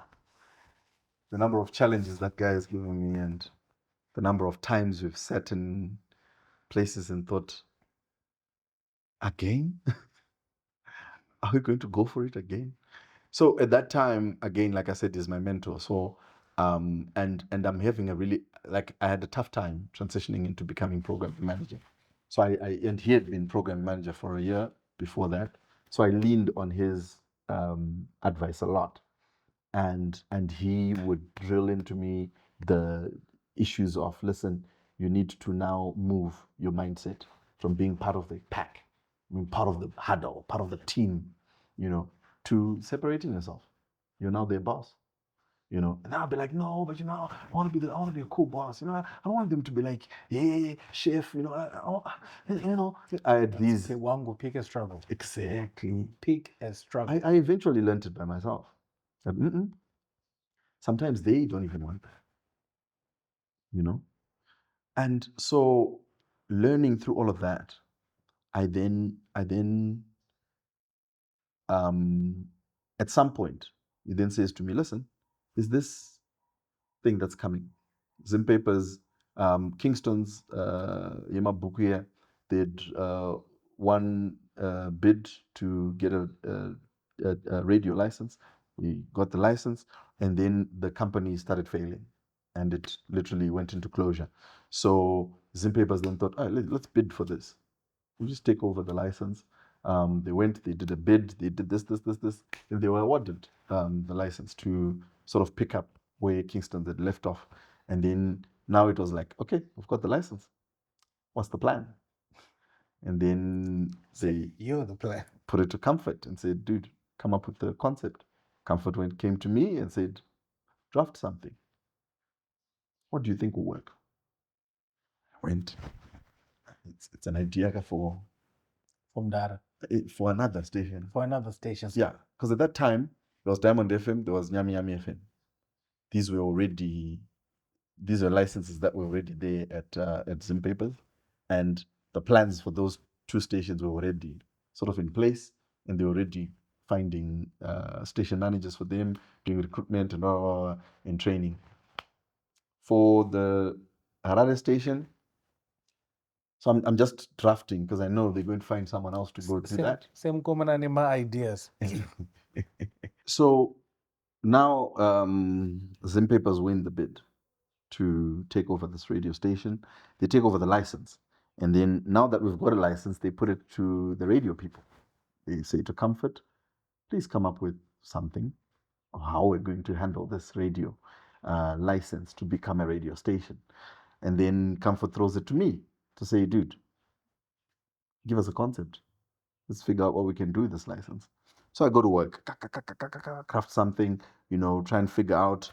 The number of challenges that guy has given me, and the number of times we've sat in places and thought, again? Are we going to go for it again? So at that time, again, like I said, he's my mentor. So, and I'm having a really, like, I had a tough time transitioning into becoming program manager. So and he had been program manager for a year before that. So I leaned on his advice a lot. And he would drill into me the issues of, listen, you need to now move your mindset from being part of the pack, being part of the huddle, part of the team, to separating yourself. You're now their boss. And I'll be like, no, but I want to be a cool boss. I don't want them to be like, hey, chef. I had these. Wangu, pick a struggle. Exactly. Pick a struggle. I eventually learned it by myself. Sometimes they don't even want that. And so, learning through all of that, I then at some point, he then says to me, listen, is this thing that's coming? Zim Papers, Kingston's, Yema Bukuya, did one bid to get a radio license. We got the license, and then the company started failing, and it literally went into closure. So Zim Papers then thought, let's bid for this. We'll just take over the license. They did a bid, they did this, and they were awarded the license to sort of pick up where Kingston had left off. And then now it was like, okay, we've got the license. What's the plan? And then you're the plan. Put it to Comfort and said, dude, come up with the concept. Comfort came to me and said, draft something. What do you think will work? I went, it's an idea for Mhandire. For another station. For another station. Yeah, because at that time, there was Diamond FM, there was Nyami Nyami FM. These were licenses that were already there at Zim Papers. And the plans for those two stations were already sort of in place, and they were already finding station managers for them, doing recruitment and training. For the Harare station, so I'm just drafting because I know they're going to find someone else to go do that. Same common animal ideas. So now Zim Papers win the bid to take over this radio station. They take over the license. And then now that we've got a license, they put it to the radio people. They say to Comfort, please come up with something of how we're going to handle this radio license to become a radio station. And then Comfort throws it to me to say, dude, give us a concept. Let's figure out what we can do with this license. So I go to work, craft something, try and figure out.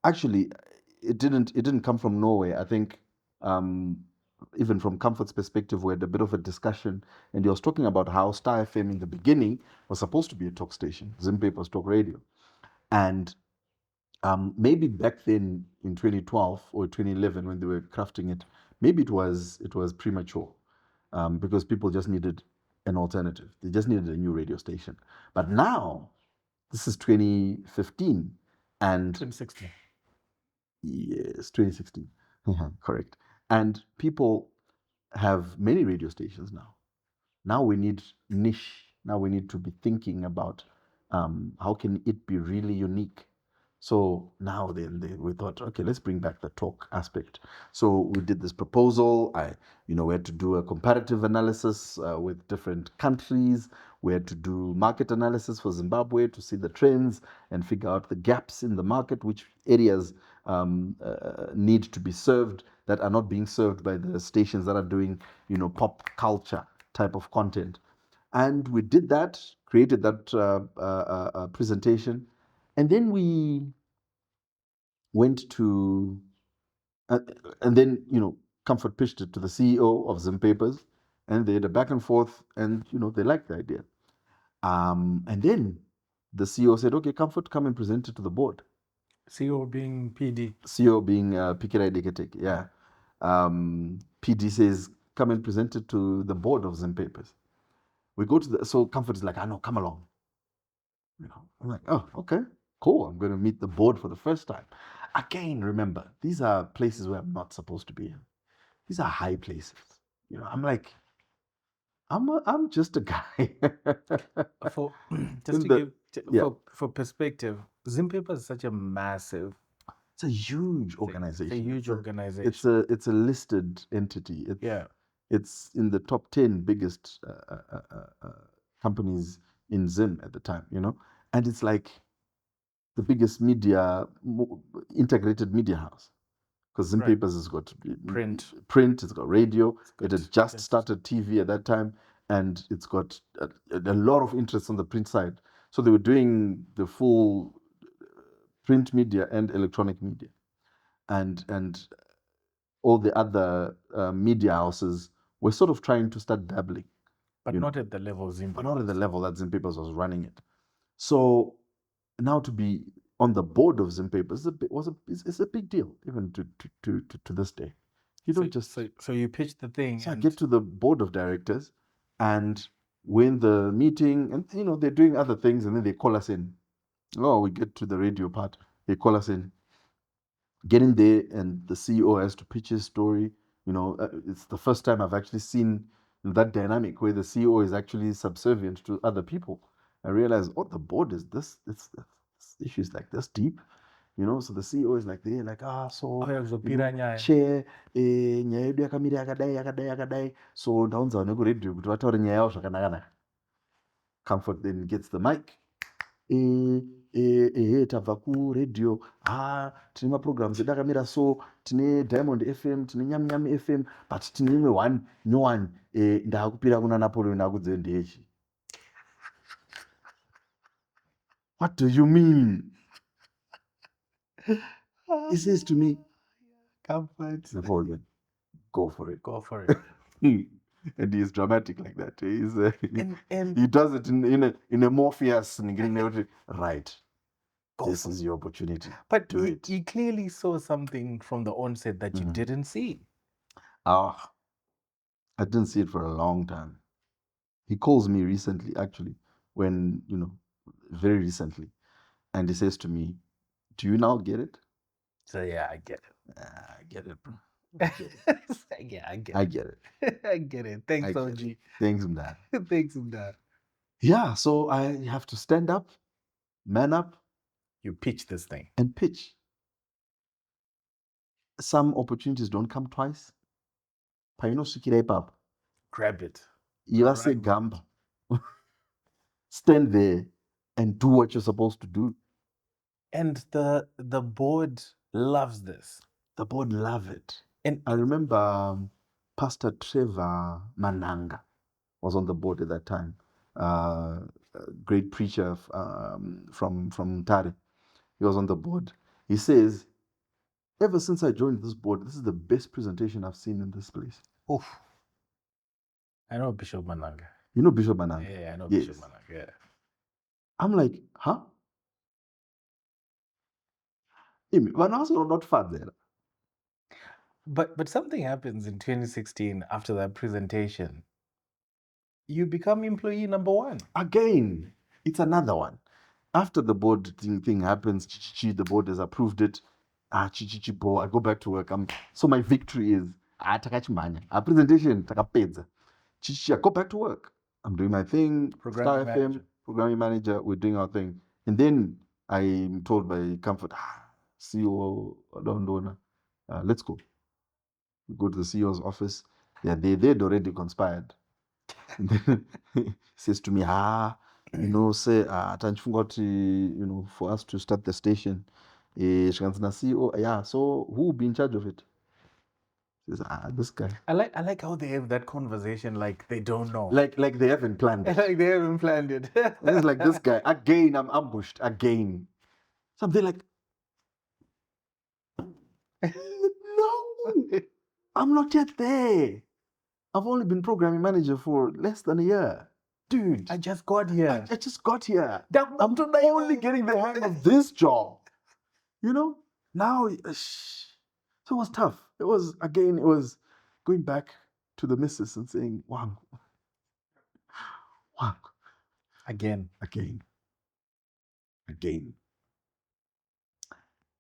Actually, it didn't come from nowhere. I think even from Comfort's perspective, we had a bit of a discussion, and he was talking about how Star FM in the beginning was supposed to be a talk station, Zim Papers Talk Radio, and maybe back then in 2012 or 2011 when they were crafting it, maybe it was premature because people just needed an alternative. They just needed a new radio station. But now, this is 2015 and 2016. Yes, 2016. Correct. And people have many radio stations now. Now we need niche. Now we need to be thinking about how can it be really unique. So now we thought, okay, let's bring back the talk aspect. So we did this proposal. We had to do a comparative analysis with different countries. We had to do market analysis for Zimbabwe to see the trends and figure out the gaps in the market, which areas need to be served that are not being served by the stations that are doing, pop culture type of content. And we did that, created that presentation, and then we went to, uh, and then, Comfort pitched it to the CEO of Zim Papers, and they had a back and forth, and, they liked the idea. And then the CEO said, okay, Comfort, come and present it to the board. CEO being PD. CEO being Pikirai Deketek, yeah. PD says, come and present it to the board of Zim Papers. We go to so Comfort is like, I know, come along. I'm like, oh, okay, cool. I'm going to meet the board for the first time. Again, remember, these are places where I'm not supposed to be. These are high places. I'm like, I'm just a guy. For just to give for perspective, Zim Papers is such a massive. It's a huge organization. It's a huge organization. It's a listed entity. It's in the top 10 biggest companies in Zim at the time, and it's like the biggest integrated media house, because Zim Papers has got print, it's got radio, it had just started TV at that time, and it's got a lot of interest on the print side. So they were doing the full print media and electronic media, and all the other media houses were sort of trying to start dabbling, but not at the level Zim Papers. But not at the level that Zim Papers was running it. So now to be on the board of Zim Papers is a big deal, even to this day. You don't so you pitch the thing. So I get to the board of directors, and we're in the meeting, and they're doing other things, and then they call us in. Oh, we get to the radio part. They call us in. Get in there, and the CEO has to pitch his story. It's the first time I've actually seen that dynamic where the CEO is actually subservient to other people. I realized, the board is this. This issue is like this deep. So the CEO is like, they're like, chair, nyaya yedu yakamira yakadai, so ndaunza nekuradio kuti vataure nyaya yavo zvakanaka. Comfort then gets the mic. Tabva kuredhiyo, tine maprograms edu akamira so, tine Diamond FM, tine Nyam FM, but tine imwe one nyowani, ndaakupira kuna Napoleon akudze ndechi. What do you mean? He says to me, Comfort, Napoleon, go for it. Go for it. And he's dramatic like that. He does it in a more fierce, right. This is your opportunity. But he clearly saw something from the onset that you didn't see. I didn't see it for a long time. He calls me recently, actually, very recently, and he says to me, do you now get it? So yeah, I get it. I get it, bro. Yeah, I get it. I get it. Thanks, OG. Thanks, Mhandire. Thanks, Mhandire. Yeah, so I have to stand up, man up. You pitch this thing. And pitch. Some opportunities don't come twice. Grab it. You say gamba. Stand there and do what you're supposed to do. And the board loves this. The board love it. And I remember Pastor Trevor Mananga was on the board at that time. A great preacher from Tare. He was on the board. He says, ever since I joined this board, this is the best presentation I've seen in this place. Oof. I know Bishop Mananga. You know Bishop Mananga? Yeah, I know Bishop Mananga. Yeah. I'm like, huh? But also not fun there. But something happens in 2016 after that presentation. You become employee number 1. Again, it's another one. After the board thing happens, the board has approved it. I go back to work. So my victory is, presentation, I go back to work. I'm doing my thing, Star FM, programming manager, we're doing our thing. And then I'm told by Comfort, CEO, let's go. We go to the CEO's office. They'd already conspired. And then he says to me, say, for us to start the station, CEO, so who will be in charge of it? He says, this guy. I like how they have that conversation like they don't know. Like they haven't planned it. Like they haven't planned it. It's like this guy, again, I'm ambushed, again. Something like, no, I'm not yet there. I've only been programming manager for less than a year. Dude, I just got here. I just got here. I'm only getting the hang of this job. Now, so it was tough. It was going back to the missus and saying, wow. Again.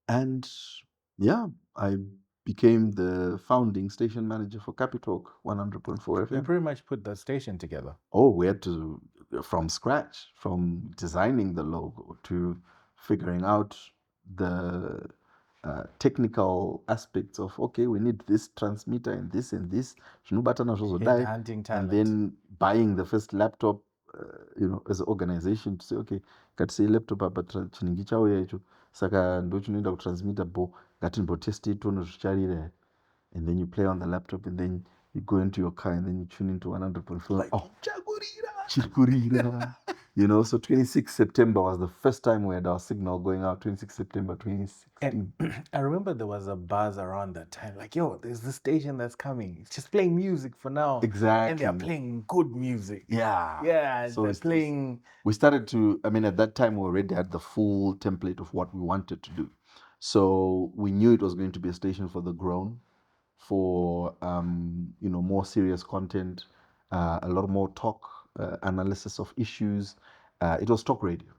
And yeah, I became the founding station manager for Capitalk 100.4 FM. We pretty much put the station together. Oh, we had to, from scratch, from designing the logo to figuring out the technical aspects of, okay, we need this transmitter and this, Hunting talent. and then buying the first laptop, as an organization to say, okay, ngatisei laptop apa chinenge chauya icho saka ndo chinoenda kutransmitter bo ngatimbotesti tione zvicharira here. And then you play on the laptop and then you go into your car and then you tune into 100.4. Like, Chikurira. So 26 September was the first time we had our signal going out, 26 September 2016. And I remember there was a buzz around that time, like, yo, there's this station that's coming. It's just playing music for now. Exactly. And they're playing good music. Yeah. Yeah, So they're playing... We started to, at that time we already had the full template of what we wanted to do. So we knew it was going to be a station for the grown, for more serious content, a lot more talk, analysis of issues. It was talk radio,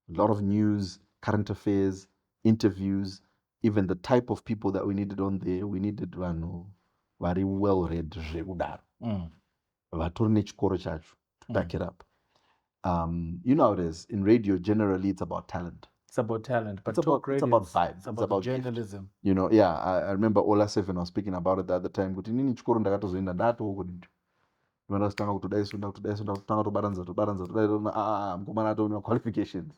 a lot of news, current affairs, interviews, even the type of people that we needed on there. We needed very well read zvekudaro vatori nechikoro chacho to back it up. How it is in radio. Generally, it's about talent. It's about talent, but it's about vibes. It's about journalism. I remember Ola Seven was speaking about it the other time. Kuti nini chikoro ndakatozoenda ndatokudito. Ndakatanga kutodaiso kutanga tobaranza mukomana atone qualifications.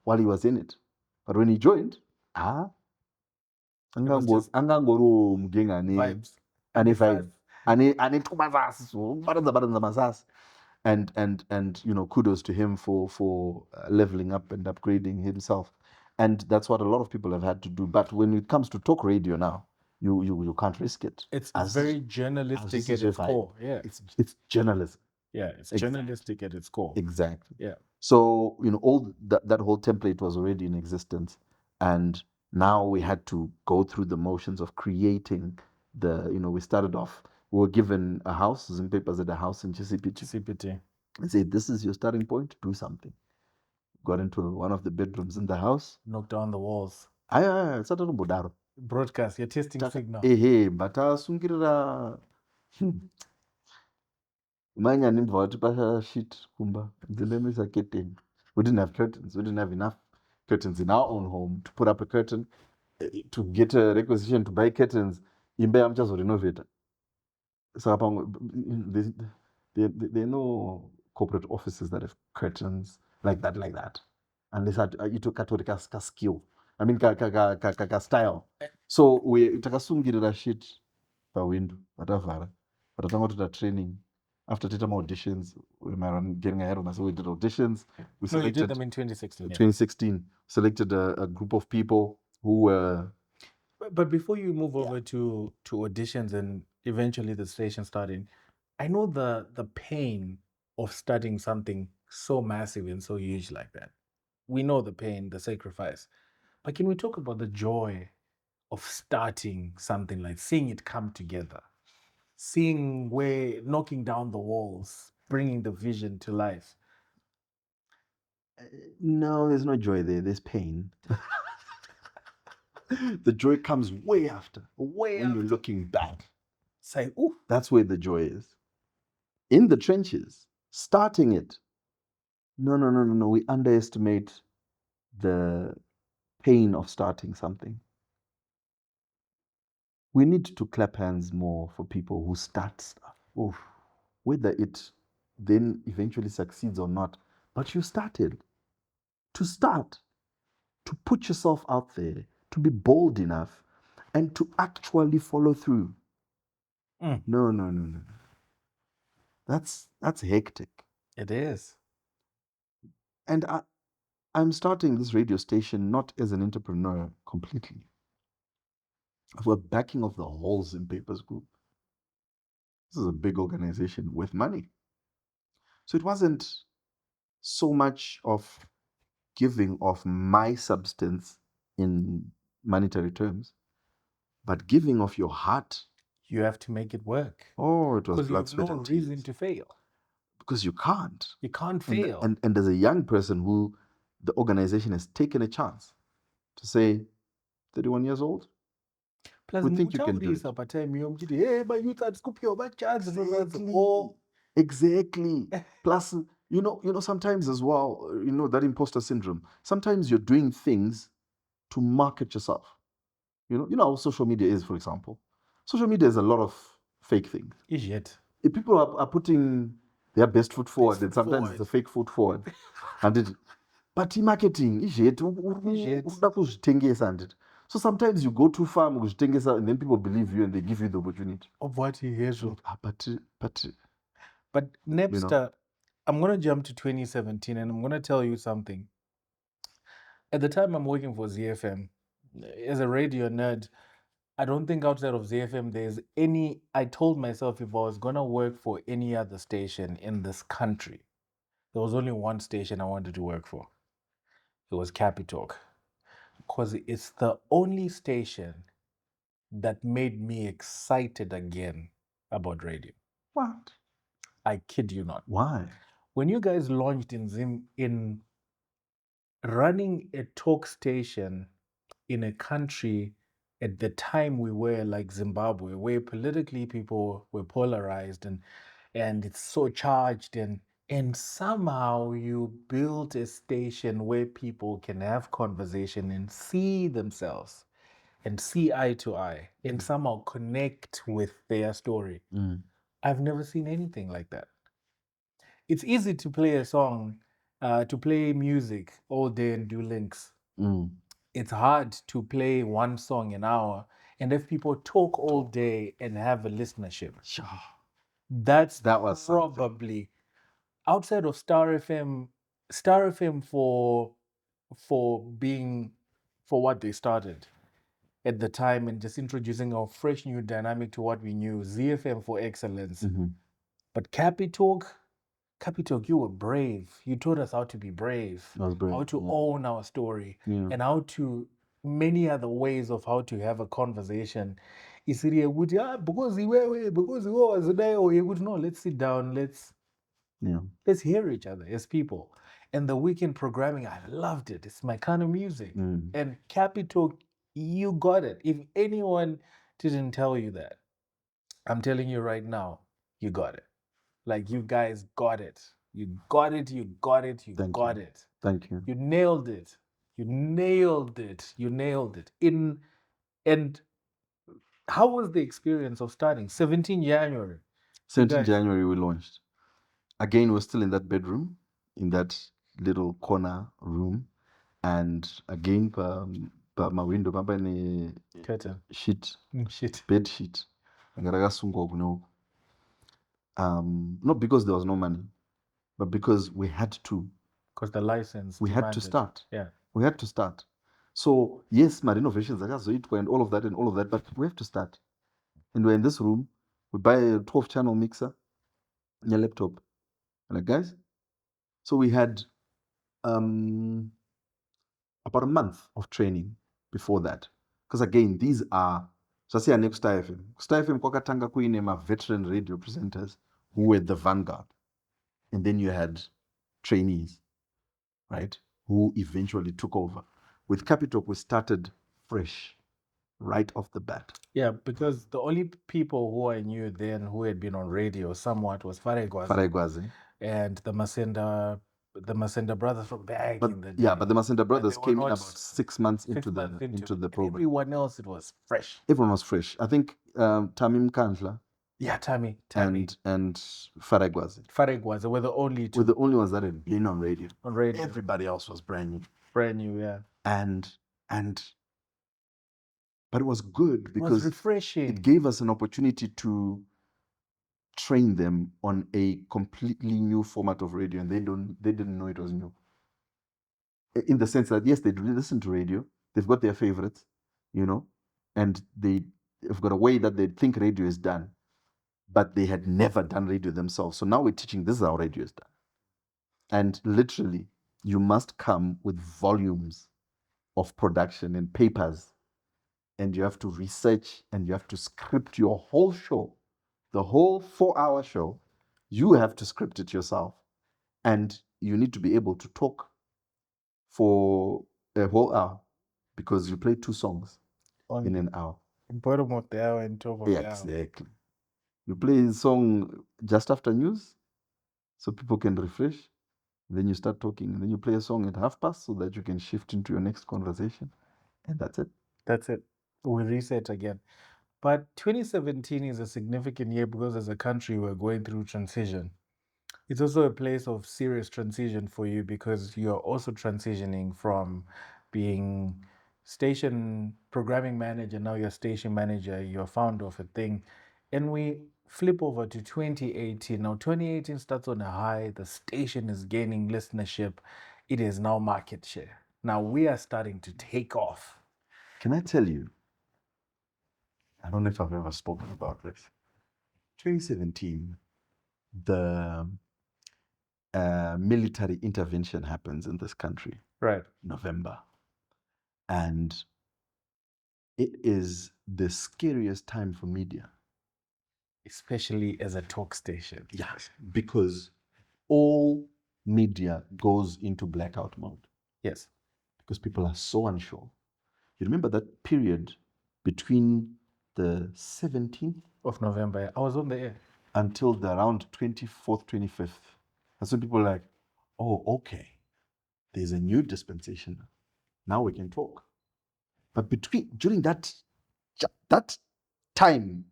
While he was in it, but when he joined, angangoro mugenga ane vibes, ane tukumazasi, baranza mazasi. And kudos to him for leveling up and upgrading himself. And that's what a lot of people have had to do. But when it comes to talk radio now, you can't risk it. It's very journalistic at its core. Yeah, it's journalism. Yeah, it's journalistic at its core. Exactly. Yeah. So all that whole template was already in existence, and now we had to go through the motions of creating we started off. We were given a house, Zimpepers at a house in Chisipiti. And said, this is your starting point, do something. Got into one of the bedrooms in the house. Knocked down the walls. Broadcast, you're testing signal. But sungirira manya nimva vati pashashit kumba dzilemisa curtain. We didn't have curtains. We didn't have enough curtains in our own home to put up a curtain. To get a requisition to buy curtains, imba yamchazo renovate. So there are no corporate offices that have curtains like that. Unless you took a skill. I mean, ka style. So we takasungirira shit per window, whatever. But I don't want training. After taking auditions, we were getting ahead of us. So we did auditions. You did them in 2016. 2016. Selected a group of people who were. But before you move over to auditions and eventually the station starting, I know the pain of starting something so massive and so huge like that. We know the pain, the sacrifice. But can we talk about the joy of starting something, like seeing it come together? Seeing where knocking down the walls, bringing the vision to life? No, there's no joy there. There's pain. The joy comes way after. When you're looking back. Say, ooh. That's where the joy is. In the trenches, starting it. No. We underestimate the pain of starting something. We need to clap hands more for people who start stuff. Oof. Whether it then eventually succeeds or not, but you started. To start, to put yourself out there, to be bold enough, and to actually follow through. No. That's hectic. It is. And I'm starting this radio station not as an entrepreneur completely. I've got backing of the Halls and Papers Group. This is a big organization with money. So it wasn't so much of giving of my substance in monetary terms, but giving of your heart. You have to make it work. Oh, it was Because you blood, have sweat, no and reason tears. to fail. Because you can't. You can't fail. And as a young person who the organization has taken a chance to say, 31 years old, Plus, we think you can do it. Exactly. Plus, sometimes as well, that imposter syndrome. Sometimes you're doing things to market yourself. You know how social media is, for example. Social media is a lot of fake things. Is it? If people are putting their best foot forward, and sometimes it's a fake foot forward. But in marketing, is it? So sometimes you go too far and then people believe you and they give you the opportunity. Of what he hears. But Napster, I'm going to jump to 2017 and I'm going to tell you something. At the time I'm working for ZFM, as a radio nerd, I don't think outside of ZFM there's any. I told myself if I was going to work for any other station in this country, there was only one station I wanted to work for. It was Capitalk. Because it's the only station that made me excited again about radio. What? I kid you not. Why? When you guys launched in running a talk station in a country at the time we were like Zimbabwe, where politically people were polarized and it's so charged and somehow you built a station where people can have conversation and see themselves and see eye to eye and somehow connect with their story. I've never seen anything like that. It's easy to play a song, to play music all day and do links. It's hard to play one song an hour and have people talk all day and have a listenership. That was probably outside of Star FM for being for what they started at the time and just introducing a fresh new dynamic to what we knew, ZFM for excellence. But Capitalk, you were brave. You taught us how to be brave, how to own our story, and how to many other ways of how to have a conversation. Because no, let's sit down, let's hear each other as people. And the weekend programming, I loved it. It's my kind of music. And Capital, you got it. If anyone didn't tell you that, I'm telling you right now, you got it. Like you guys got it. You got it. You got it. You got it. Thank you. You nailed it. You nailed it. You nailed it. And how was the experience of starting? 17 January. 17 January we launched. Again, we're still in that bedroom, in that little corner room. And again, my window, curtain sheet, shit. bed sheet. Not because there was no money, but because we had to. Because the license We had to demanded. start. Yeah. We had to start. So yes, my renovations are and all of that, but we have to start. And we're in this room. We buy a 12-channel mixer and a laptop. And like, guys, so we had about a month of training before that. Because again, these are Sasiya next Star FM. Star FM kwakatanga kuine ma veteran radio presenters who were the vanguard. And then you had trainees, right, who eventually took over. With Capitalk, we started fresh, right off the bat. Yeah, because the only people who I knew then who had been on radio somewhat was Faregwazi Faregwazi. and the Masenda the Masenda brothers from back But in the day. yeah, but the Masenda brothers were came in not about 6 months 6 into months the program. Everyone else, it was fresh. Everyone was fresh. I think Tamim Kanjla Yeah, Tammy. and Faragwazi Fareg was were the only two were the only ones that had been on radio. on radio. Everybody else was brand new. Brand new, yeah. And but it was good It was because refreshing. it gave us an opportunity to train them on a completely new format of radio, and they didn't know it was new. In the sense that yes, they do listen to radio, they've got their favorites, you know, and they've got a way that they think radio is done, but they had never done radio themselves. So now we're teaching this is how radio is done. And literally, you must come with volumes of production and papers, and you have to research and you have to script your whole show, the whole 4-hour show. You have to script it yourself, and you need to be able to talk for a whole hour because you play 2 songs in an hour. Bottom of the hour and top of the hour. Exactly. You play a song just after news so people can refresh. Then you start talking, and then you play a song at 1:30 so that you can shift into your next conversation. And that's it. That's it. We reset again. But 2017 is a significant year because as a country we're going through transition. It's also a place of serious transition for you because you're also transitioning from being station programming manager, now you're station manager, you're founder of a thing. And we flip over to 2018. Now 2018 starts on a high, the station is gaining listenership, it is now market share. Now we are starting to take off. Can I tell you? I don't know if I've ever spoken about this. 2017, the military intervention happens in this country. Right. November. And it is the scariest time for media. Especially as a talk station. Yeah, because all media goes into blackout mode. Yes. Because people are so unsure. You remember that period between the 17th of November. I was on the air. Until the around 24th, 25th. That's when people are like, oh, okay, there's a new dispensation. Now we can talk. But during that time,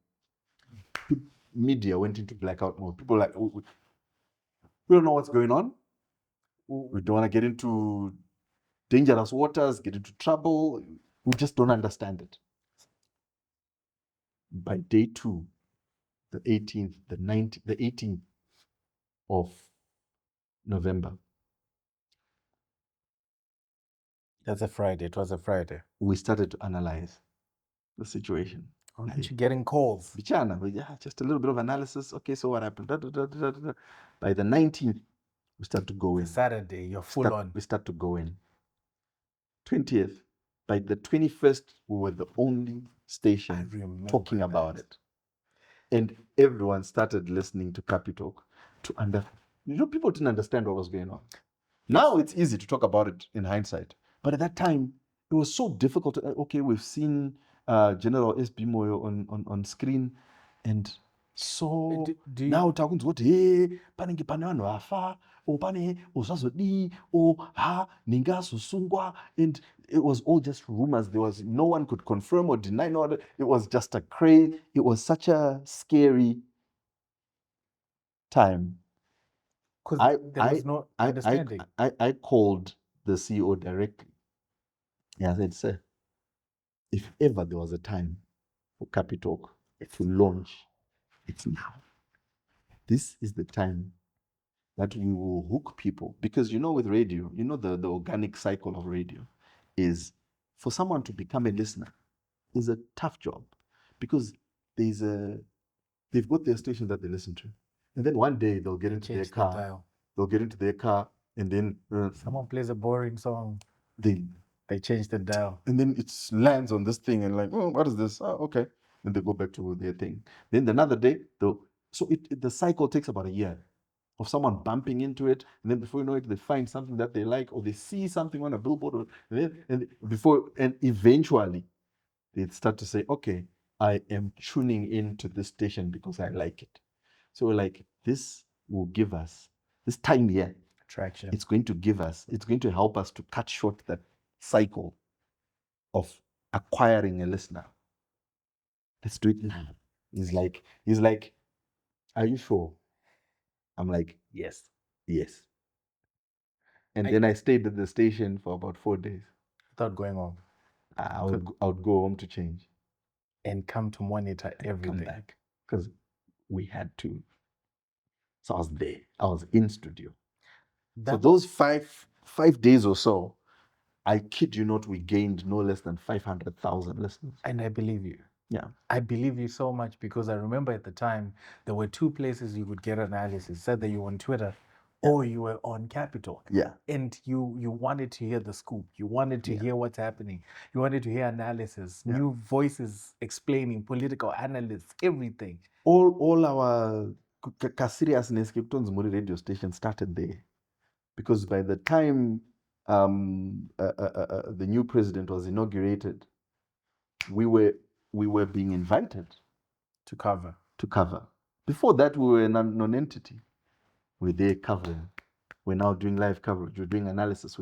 media went into blackout mode. People were like, oh, we don't know what's going on. We don't want to get into dangerous waters, get into trouble. We just don't understand it. By day 2, the 18th, the 19th, the 18th of November. That's a Friday. It was a Friday. We started to analyze the situation. Aren't you getting calls? Yeah, just a little bit of analysis. Okay, so what happened? By the 19th, we start to go in. Saturday, you're full on. We start to go in. 20th, by the 21st, we were the only station talking about it. And everyone started listening to Capitalk people didn't understand what was going on. Now it's easy to talk about it in hindsight. But at that time, it was so difficult. Okay, we've seen General S.B. Moyo on screen, and so now talking to what hey panenge pane vanhu vafa or pane uzvazodi or ha ningasosungwa, and it was all just rumors. There was no one could confirm or deny. No, it was just a craze. It was such a scary time. Because there was no understanding. I called the CEO directly. Yeah, I said, sir, if ever there was a time for Capitalk to launch, it's now. This is the time that we will hook people. Because with radio, the organic cycle of radio is for someone to become a listener is a tough job. Because they've got their station that they listen to. And then one day they'll get into their car. They'll get into their car and then someone plays a boring song. They change the dial. And then it lands on this thing and like, oh, what is this? Oh, okay. Then they go back to their thing. Then another day, the cycle takes about a year of someone bumping into it. And then before you know it, they find something that they like, or they see something on a billboard. And eventually they start to say, okay, I am tuning into this station because I like it. So we're like, this will give us this time here. Traction. It's going to help us to cut short that cycle of acquiring a listener. Let's do it now. He's like, are you sure? I'm like, yes. And then I stayed at the station for about 4 days. Without going home. I would go home to change. And come to monitor everything. Come back. Because we had to. So I was there. I was in studio. So those five days or so, I kid you not, we gained no less than 500,000 listeners. And I believe you. Yeah. I believe you so much because I remember at the time there were two places you could get analysis. Said that you were on Twitter or you were on Capitalk. Yeah. And you wanted to hear the scoop. You wanted to hear what's happening. You wanted to hear analysis, new voices explaining, political analysts, everything. All our seriousness radio station started there. Because by the time the new president was inaugurated, we were being invited to cover. Before that, we were a non-entity. We're there covering. We're now doing live coverage. We're doing analysis.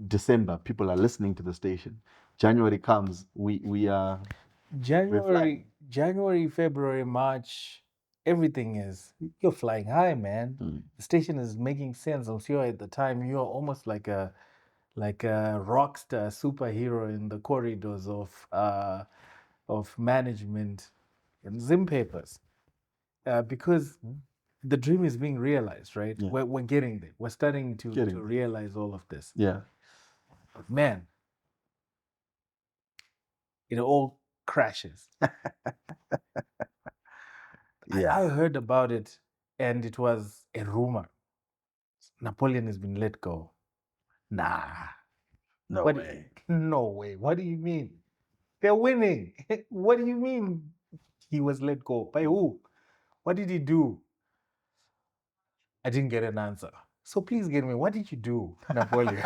December, people are listening to the station. January comes, we are. January, February, March, everything you're flying high, man. The station is making sense. I'm sure at the time you're almost like a rock star superhero in the corridors of management and Zim papers. Because the dream is being realized, right? Yeah. We're getting there. We're starting to realize all of this. Yeah. But man, it all crashes. Yeah. I heard about it, and it was a rumor. Napoleon has been let go. Nah. No way. No way. What do you mean? They're winning. What do you mean he was let go? By who? What did he do? I didn't get an answer. So please get me, what did you do, Napoleon?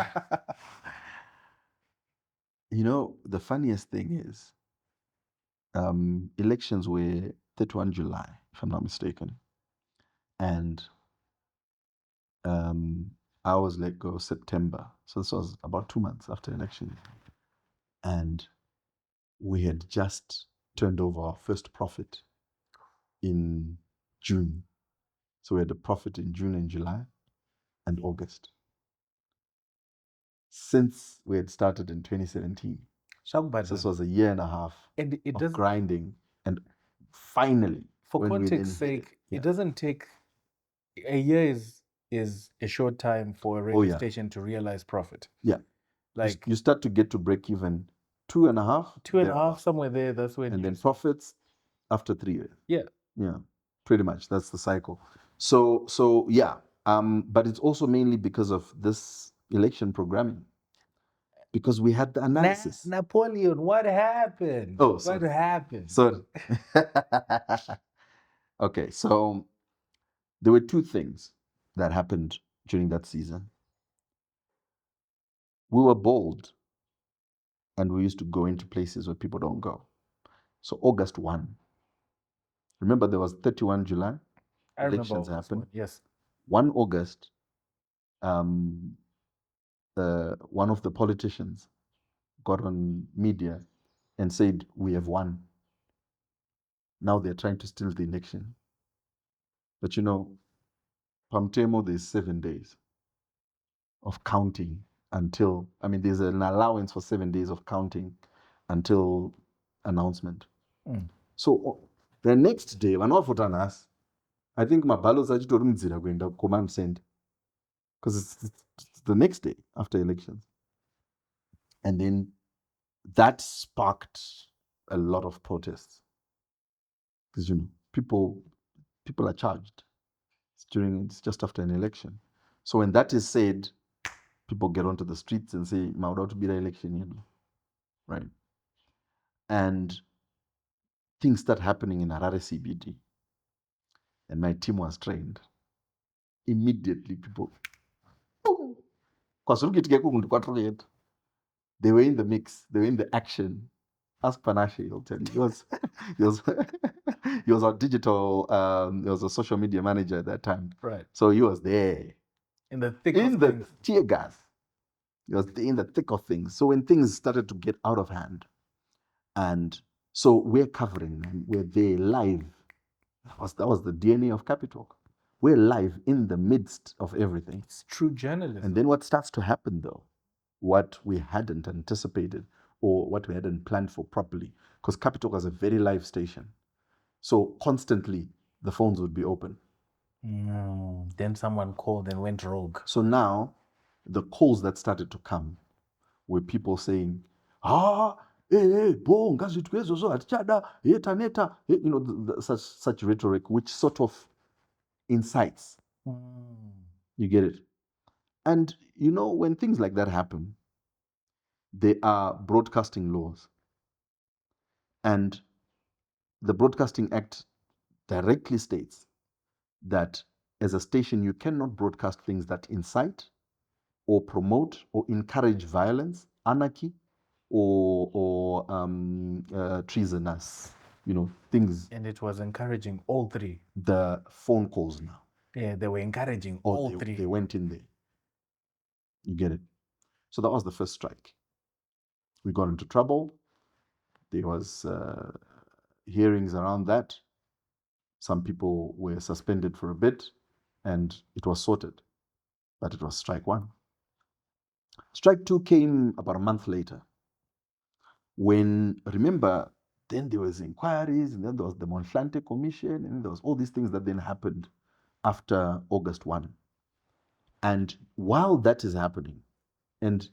You know, the funniest thing is, elections were 31 July, if I'm not mistaken. And I was let go September. So this was about 2 months after election. And we had just turned over our first profit in June. So we had a profit in June and July and August. Since we had started in 2017. So this was a year and a half of grinding. And finally, for context sake, it doesn't take a year is a short time for a radio station to realize profit. Yeah. Like you start to get to break even 2.5, somewhere there. That's when. And then profits after 3 years. Yeah. Yeah. Pretty much. That's the cycle. So yeah. But it's also mainly because of this election programming. Because we had the analysis. Napoleon, what happened? Oh, sorry. What happened? Sorry. Okay, so there were two things that happened during that season. We were bold, and we used to go into places where people don't go. So August 1. Remember, there was 31 July. Elections happened. Yes. 1 August, one of the politicians got on media and said, we have won. Now they're trying to steal the election. But you know, Pamtemo, there's 7 days of counting until, there's an allowance for 7 days of counting until announcement. So the next day, us, I think Mabalo's going to command send. Because it's the next day after elections. And then that sparked a lot of protests. Because, you know, people are charged. It's just after an election. So when that is said, people get onto the streets and say, Mauda to be the election, you know. Right? And things start happening in Harare CBD. And my team was trained. Immediately, people, boom! They were in the mix. They were in the action. Ask Panache, he'll tell you. He was our digital, he was a social media manager at that time. Right. So he was there. In the thick in of the things. tear gas. It was in the thick of things. So when things started to get out of hand, and so we're covering, and we're there live. That was the DNA of Capitalk. We're live in the midst of everything. It's true journalism. And then what starts to happen, though, what we hadn't anticipated or what we hadn't planned for properly, because Capitalk was a very live station. So constantly the phones would be open. Then someone called and went rogue. So now the calls that started to come were people saying, bo ngazvitwe izvozvo hatichada taneta, such rhetoric which sort of incites. You get it? And when things like that happen, there are broadcasting laws, and the Broadcasting Act directly states that as a station you cannot broadcast things that incite or promote or encourage violence, anarchy, or treasonous, things. And it was encouraging all three. The phone calls now. Yeah, they were encouraging all three. They went in there. You get it? So that was the first strike. We got into trouble. There was hearings around that. Some people were suspended for a bit, and it was sorted. But it was strike one. Strike two came about a month later. When, remember, then there was inquiries, and then there was the Mhandire Commission, and then there was all these things that then happened after August 1. And while that is happening, and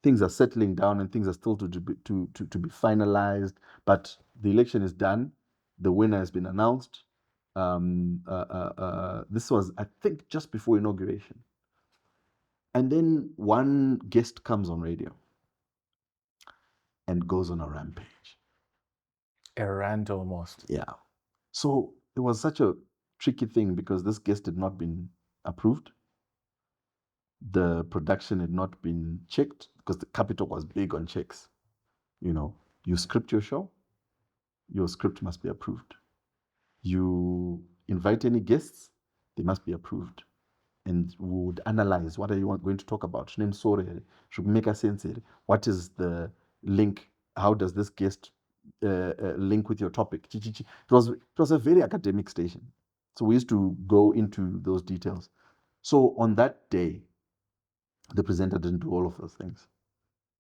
things are settling down and things are still to be finalized, but the election is done, the winner has been announced. This was, I think, just before inauguration. And then one guest comes on radio and goes on a rampage. A rant almost. Yeah. So it was such a tricky thing because this guest had not been approved. The production had not been checked because the Capitalk was big on checks. You script your show, your script must be approved. You invite any guests, they must be approved. And we would analyze, what are you going to talk about? Should make a sense. What is the link? How does this guest link with your topic? It was a very academic station. So we used to go into those details. So on that day, the presenter didn't do all of those things.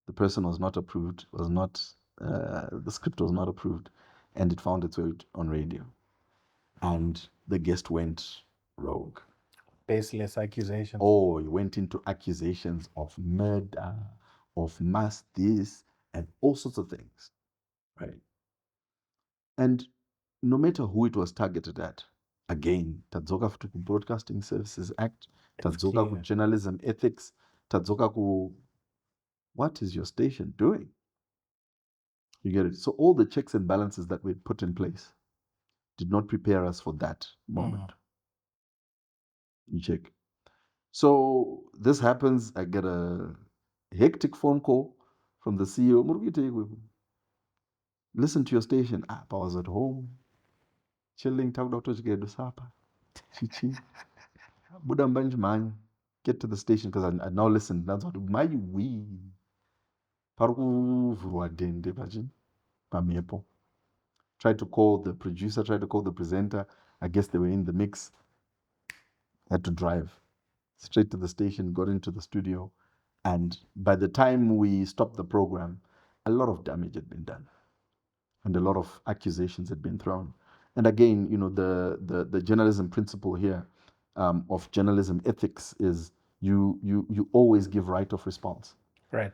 The person was not approved, the script was not approved, and it found its way on radio. And the guest went rogue. Baseless accusations. Oh, he went into accusations of murder, of mass this, and all sorts of things, right? And no matter who it was targeted at, again, tadzoka futi ku Broadcasting Services Act, tadzoka ku journalism ethics, tadzoka ku what is your station doing? You get it? So all the checks and balances that we put in place did not prepare us for that moment. You check. So this happens. I get a hectic phone call from the CEO. Listen to your station. I was at home, chilling, talk Dr. Chigedu Sapa. Chichi. Buddha Mbanjman. Get to the station because I now listened. That's what my we. Paru vurwa dende bajin. Pamiepo. Tried to call the producer, tried to call the presenter. I guess they were in the mix. Had to drive straight to the station, got into the studio. And by the time we stopped the program, a lot of damage had been done. And a lot of accusations had been thrown. And again, the journalism principle here of journalism ethics is you always give right of response. Right.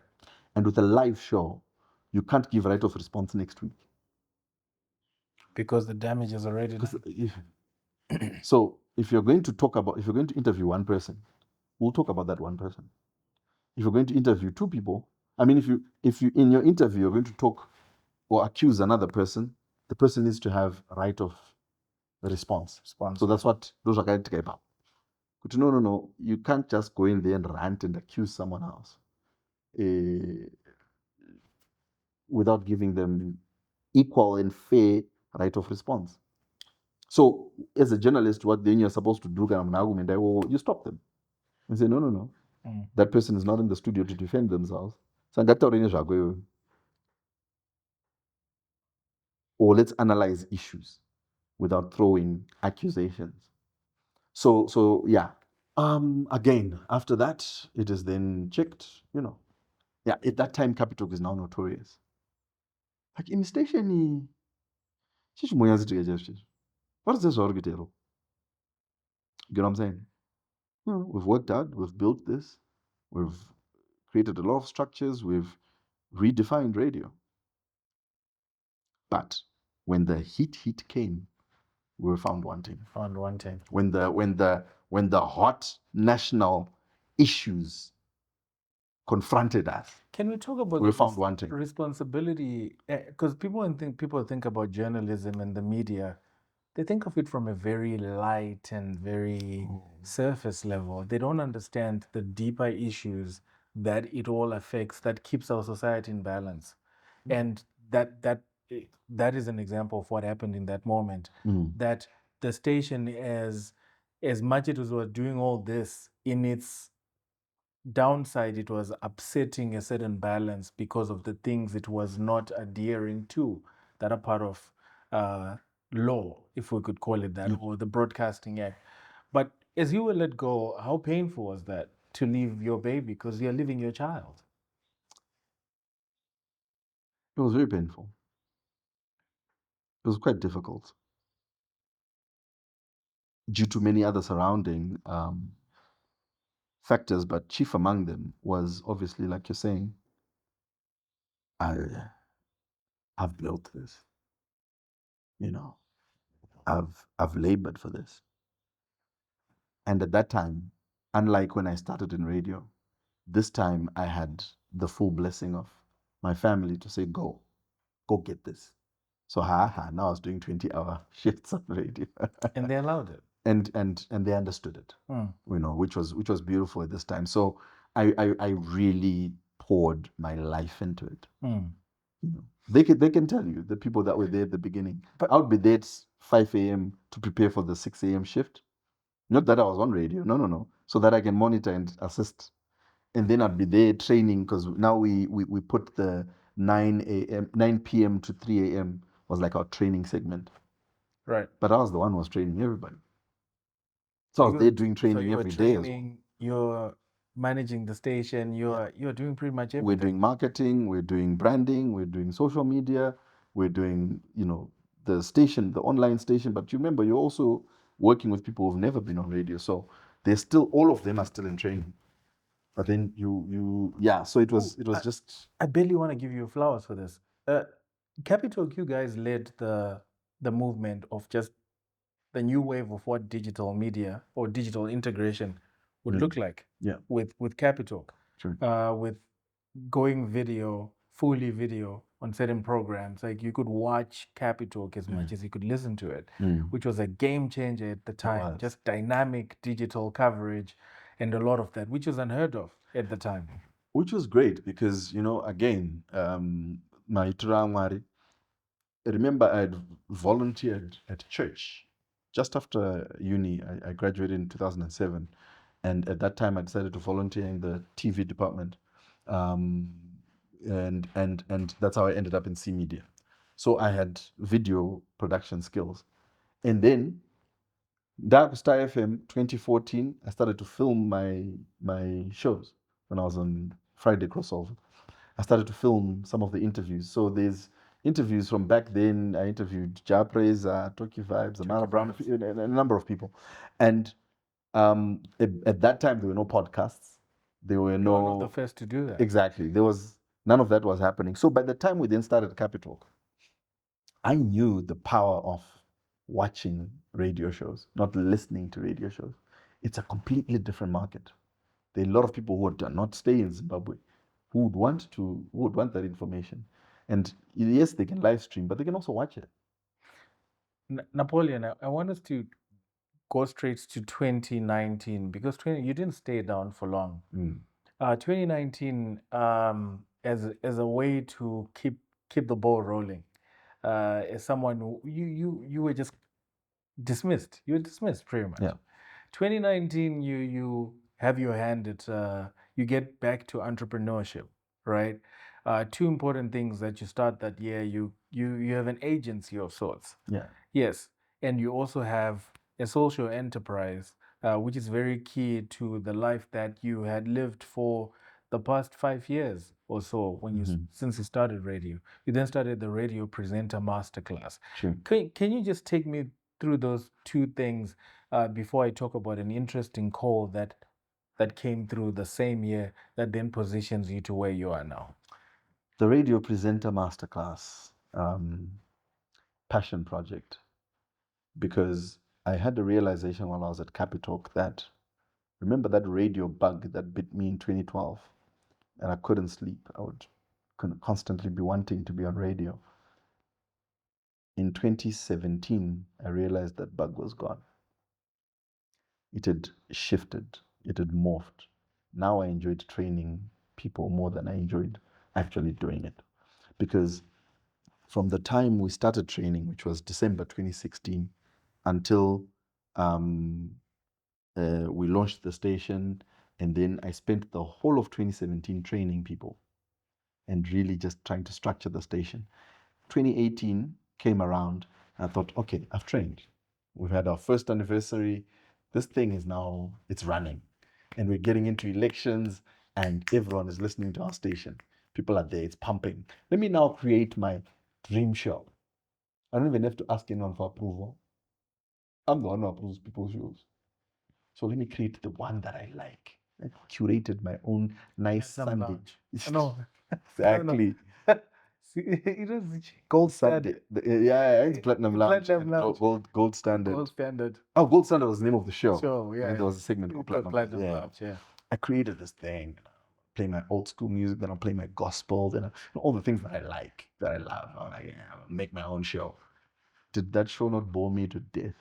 And with a live show, you can't give right of response next week. Because the damage is already done. So if you're going to interview one person, we'll talk about that one person. If you're going to interview two people, I mean, if you in your interview you're going to talk or accuse another person, the person needs to have right of response. So that's what those are going to get about. But no, you can't just go in there and rant and accuse someone else without giving them equal and fair right of response. So as a journalist, what then you're supposed to do, you stop them. and say, no. That person is not in the studio to defend themselves. So or let's analyze issues without throwing accusations. So yeah. Again, after that, it is then checked, Yeah, at that time, Capitalk is now notorious. Like in station, what is this? You get what I'm saying? We've worked out, we've built this, we've created a lot of structures, we've redefined radio. But when the heat came, we were found wanting. Found wanting. When the hot national issues confronted us, can we talk about we were found wanting. Responsibility? Because people think about journalism and the media, they think of it from a very light and very surface level. They don't understand the deeper issues that it all affects, that keeps our society in balance. And that is an example of what happened in that moment. That the station, as much as it was doing all this, in its downside, it was upsetting a certain balance because of the things it was not adhering to that are part of law, if we could call it that, or the Broadcasting Act. But as you were let go, how painful was that to leave your baby, because you're leaving your child? It was very painful. It was quite difficult due to many other surrounding factors, but chief among them was obviously, like you're saying, I've built this. I've labored for this. And at that time, unlike when I started in radio, this time I had the full blessing of my family to say, go get this. So now I was doing 20-hour shifts on radio. And they allowed it. And they understood it, which was beautiful at this time. So I really poured my life into it. They can tell you, the people that were there at the beginning. But I would be there at 5 a.m. to prepare for the 6 a.m. shift. Not that I was on radio, no. So that I can monitor and assist. And then I'd be there training, because now we put the 9 p.m. to 3 a.m. was like our training segment. Right. But I was the one who was training everybody. So I was there doing training every day as well. You're managing the station, you're doing pretty much everything. We're doing marketing, we're doing branding, we're doing social media, we're doing, the station, the online station. But you remember, you're also working with people who've never been on radio. So they're still, all of them are still in training. But then so it was just. I barely want to give you flowers for this. Capitalk, you guys led the movement of just the new wave of what digital media or digital integration would look like. Yeah. With Capitalk. Sure. With going fully video on certain programs. Like you could watch Capitalk as much as you could listen to it, which was a game changer at the time. Just dynamic digital coverage and a lot of that, which was unheard of at the time. Which was great because, again, my Turamari, remember I had volunteered at church just after uni. I graduated in 2007. And at that time, I decided to volunteer in the TV department. And that's how I ended up in C Media. So I had video production skills. And then, Dark Star FM 2014, I started to film my shows when I was on Friday Crossover. I started to film some of the interviews. So there's interviews from back then. I interviewed Ja Preza, Toki Vibes, Amara Brown, a number of people. And at that time, there were no podcasts. There were no. One of the first to do that. Exactly. There was none of that was happening. So by the time we then started Capitalk, I knew the power of watching radio shows, not listening to radio shows. It's a completely different market. There are a lot of people who do not stay in Zimbabwe who would want that information. And yes, they can live stream, but they can also watch it. Napoleon, I want us to go straight to 2019 because you didn't stay down for long. 2019, as a way to keep the ball rolling, as someone who you were just dismissed. You were dismissed pretty much. Yeah. 2019, you have your hand at, you get back to entrepreneurship, right? Two important things that you start that year. You have an agency of sorts. Yeah. Yes, and you also have a social enterprise, which is very key to the life that you had lived for the past 5 years or so when since you started radio. You then started the radio presenter masterclass. Sure. Can you just take me through those two things before I talk about an interesting call that came through the same year that then positions you to where you are now? The radio presenter masterclass, passion project, because I had the realization while I was at Capitalk that, remember that radio bug that bit me in 2012, and I couldn't sleep. I would constantly be wanting to be on radio. In 2017, I realized that bug was gone. It had shifted, it had morphed. Now I enjoyed training people more than I enjoyed actually doing it. Because from the time we started training, which was December 2016, until we launched the station, and then I spent the whole of 2017 training people and really just trying to structure the station. 2018 came around, and I thought, okay, I've trained. We've had our first anniversary. This thing is now, it's running. And we're getting into elections, and everyone is listening to our station. People are there, it's pumping. Let me now create my dream show. I don't even have to ask anyone for approval. I'm the one who approves people's shows. So let me create the one that I like. I curated my own nice Sunday. No, Exactly. it is gold Sunday. standard. Yeah, it's Platinum Lounge. Platinum and Lounge. Gold Standard. Gold standard. Oh, Gold Standard was the name of the show. Show, yeah. And there was a segment called Platinum. Platinum Yeah. Lounge, yeah. I created this thing. Play my old school music, then I'll play my gospel, then all the things that I like, that I love. I'm like, yeah, I'll make my own show. Did that show not bore me to death?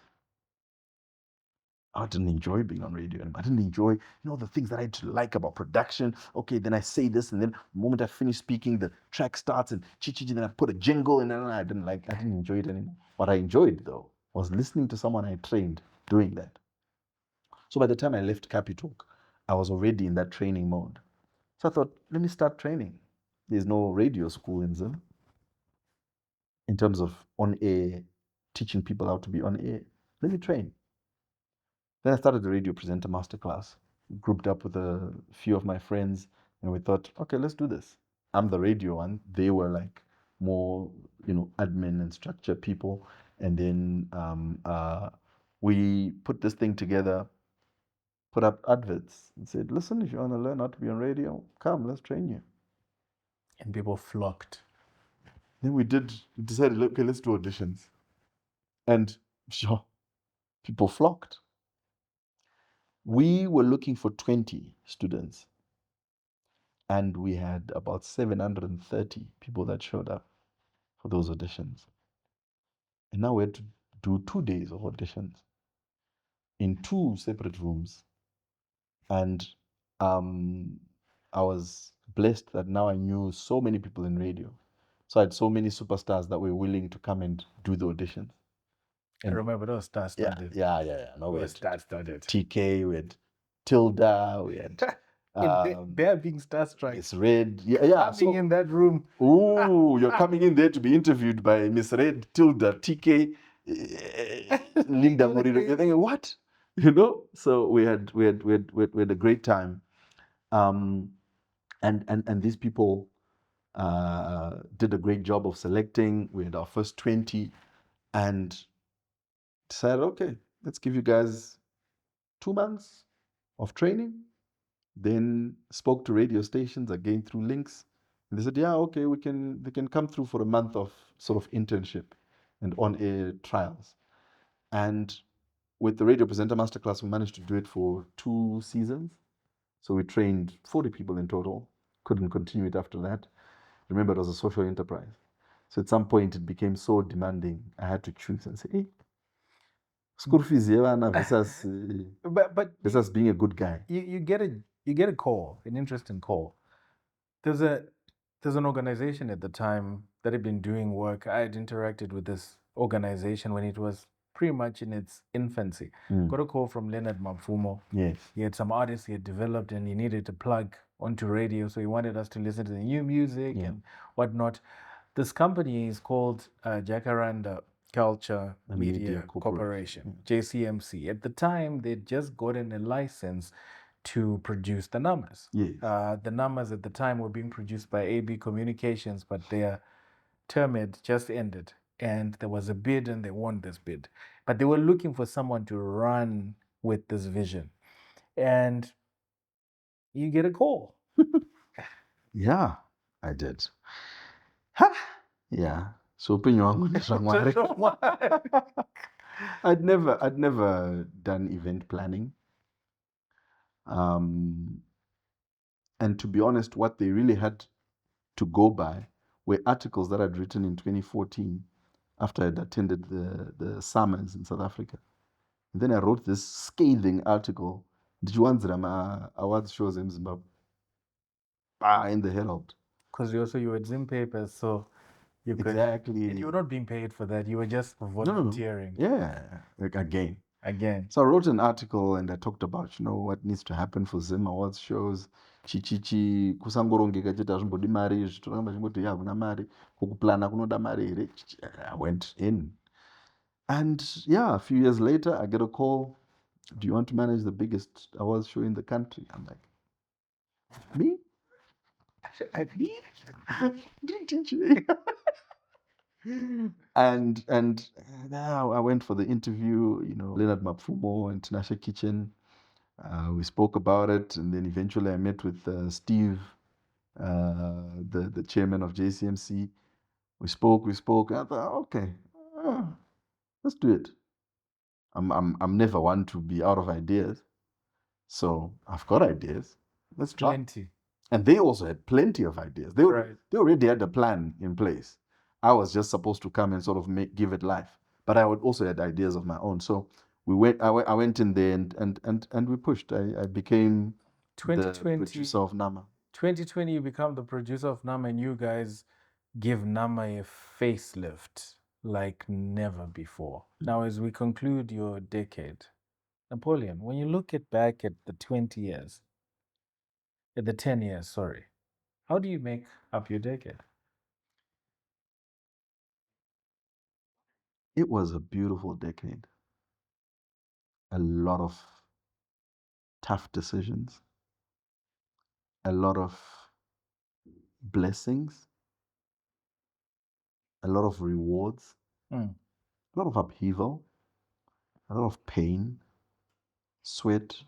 I didn't enjoy being on radio anymore. I didn't enjoy, the things that I like about production. Okay, then I say this, and then the moment I finish speaking, the track starts, and then I put a jingle, and then I didn't enjoy it anymore. What I enjoyed, though, was listening to someone I trained doing that. So by the time I left Capitalk, I was already in that training mode. So I thought, let me start training. There's no radio school in Zim in terms of on air, teaching people how to be on air. Let me train. Then I started the radio presenter masterclass, grouped up with a few of my friends, and we thought, okay, let's do this. I'm the radio one. They were like more, admin and structure people. And then we put this thing together, put up adverts, and said, listen, if you want to learn how to be on radio, come, let's train you. And people flocked. Then we decided, okay, let's do auditions. And sure, people flocked. We were looking for 20 students, and we had about 730 people that showed up for those auditions. And now we had to do 2 days of auditions in 2 separate rooms. And I was blessed that now I knew so many people in radio. So I had so many superstars that were willing to come and do the auditions. I remember those star-studded. Yeah. No, we had Star-studded. TK, we had Tilda, we had they're being starstruck. Miss Red. Yeah. Coming in that room. Oh, you're coming in there to be interviewed by Miss Red, Tilda, TK, Linda Moriro. You're thinking, what? So we had a great time. And these people did a great job of selecting. We had our first 20 and decided, okay, let's give you guys 2 months of training. Then spoke to radio stations again through links. And they said, yeah, okay, they can come through for a month of sort of internship and on-air trials. And with the Radio Presenter Masterclass, we managed to do it for 2 seasons. So we trained 40 people in total. Couldn't continue it after that. Remember, it was a social enterprise. So at some point, it became so demanding. I had to choose and say, hey, school fees versus versus being a good guy. You get a call, an interesting call. There's an organization at the time that had been doing work. I had interacted with this organization when it was pretty much in its infancy. Got a call from Leonard Mapfumo. Yes. He had some artists he had developed and he needed to plug onto radio. So he wanted us to listen to the new music and whatnot. This company is called Jacaranda Culture Media Corporation, JCMC. At the time, they'd just gotten a license to produce the numbers. Yes. The numbers at the time were being produced by AB Communications, but their term had just ended. And there was a bid and they won this bid. But they were looking for someone to run with this vision. And you get a call. Yeah, I did. Ha! Yeah. So upenyu wangu ni shamwari. I'd never done event planning. And to be honest, what they really had to go by were articles that I'd written in 2014 after I'd attended the summers in South Africa. And then I wrote this scathing article. Ndichiwanzira awards shows in Zimbabwe. In the Herald. Because you were Zim papers, so you could. Exactly. And you were not being paid for that. You were just volunteering. No. Yeah, like again. So I wrote an article and I talked about, what needs to happen for Zim Awards shows. Chichichi kusangorongeka chete hazvimbodi mari zvitoramba chingoti hakuna mari kukuplana kunoda mari here. I went in. And yeah, a few years later, I get a call. Do you want to manage the biggest awards show in the country? I'm like, me? I mean, and now I went for the interview. Leonard Mapfumo and Tinashe Kitchen. We spoke about it, and then eventually I met with Steve, the chairman of JCMC. We spoke. And I thought, okay, let's do it. I'm never one to be out of ideas, so I've got ideas. Let's try. Plenty. And they also had plenty of ideas. They already had a plan in place. I was just supposed to come and sort of give it life. But I also had ideas of my own. So I went in there and we pushed. I became the producer of Nama. 2020, you become the producer of Nama, and you guys give Nama a facelift like never before. Now, as we conclude your decade, Napoleon, when you look back at the 10 years, sorry, how do you make up your decade? It was a beautiful decade. A lot of tough decisions, a lot of blessings, a lot of rewards, a lot of upheaval, a lot of pain, sweat.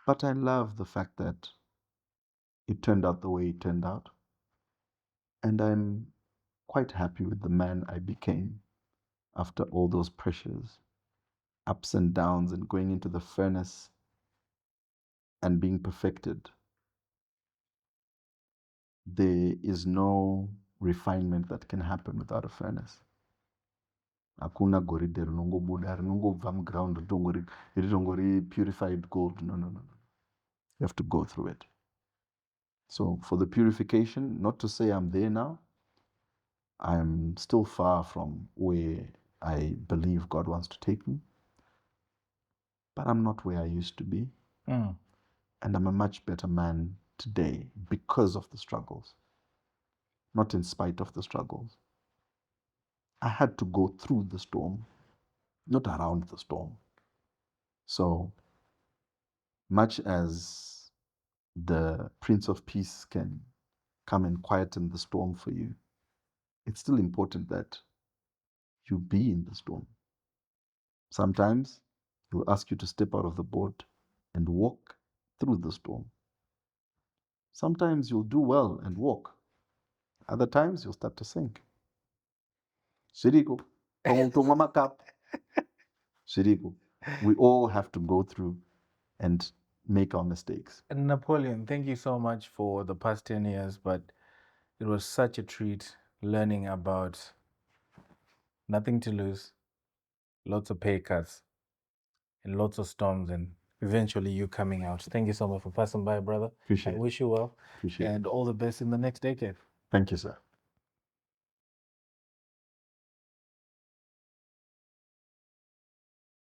But I love the fact that it turned out the way it turned out. And I'm quite happy with the man I became after all those pressures, ups and downs, and going into the furnace and being perfected. There is no refinement that can happen without a furnace. Hakuna goridhe rinongobuda rinongobva muground ritongori purified gold. No. You have to go through it. So for the purification, not to say I'm there now, I'm still far from where I believe God wants to take me. But I'm not where I used to be. And I'm a much better man today because of the struggles, not in spite of the struggles. I had to go through the storm, not around the storm. So much as the Prince of Peace can come and quieten the storm for you, it's still important that you be in the storm. Sometimes he'll ask you to step out of the boat and walk through the storm. Sometimes you'll do well and walk. Other times you'll start to sink. Shiriko. Shiriko. We all have to go through and make our mistakes. And Napoleon, thank you so much for the past 10 years, but it was such a treat learning about nothing to lose, lots of pay cuts, and lots of storms, and eventually you coming out. Thank you so much for passing by, brother. Appreciate it. I wish you well. Appreciate it. And all the best in the next decade. Thank you, sir.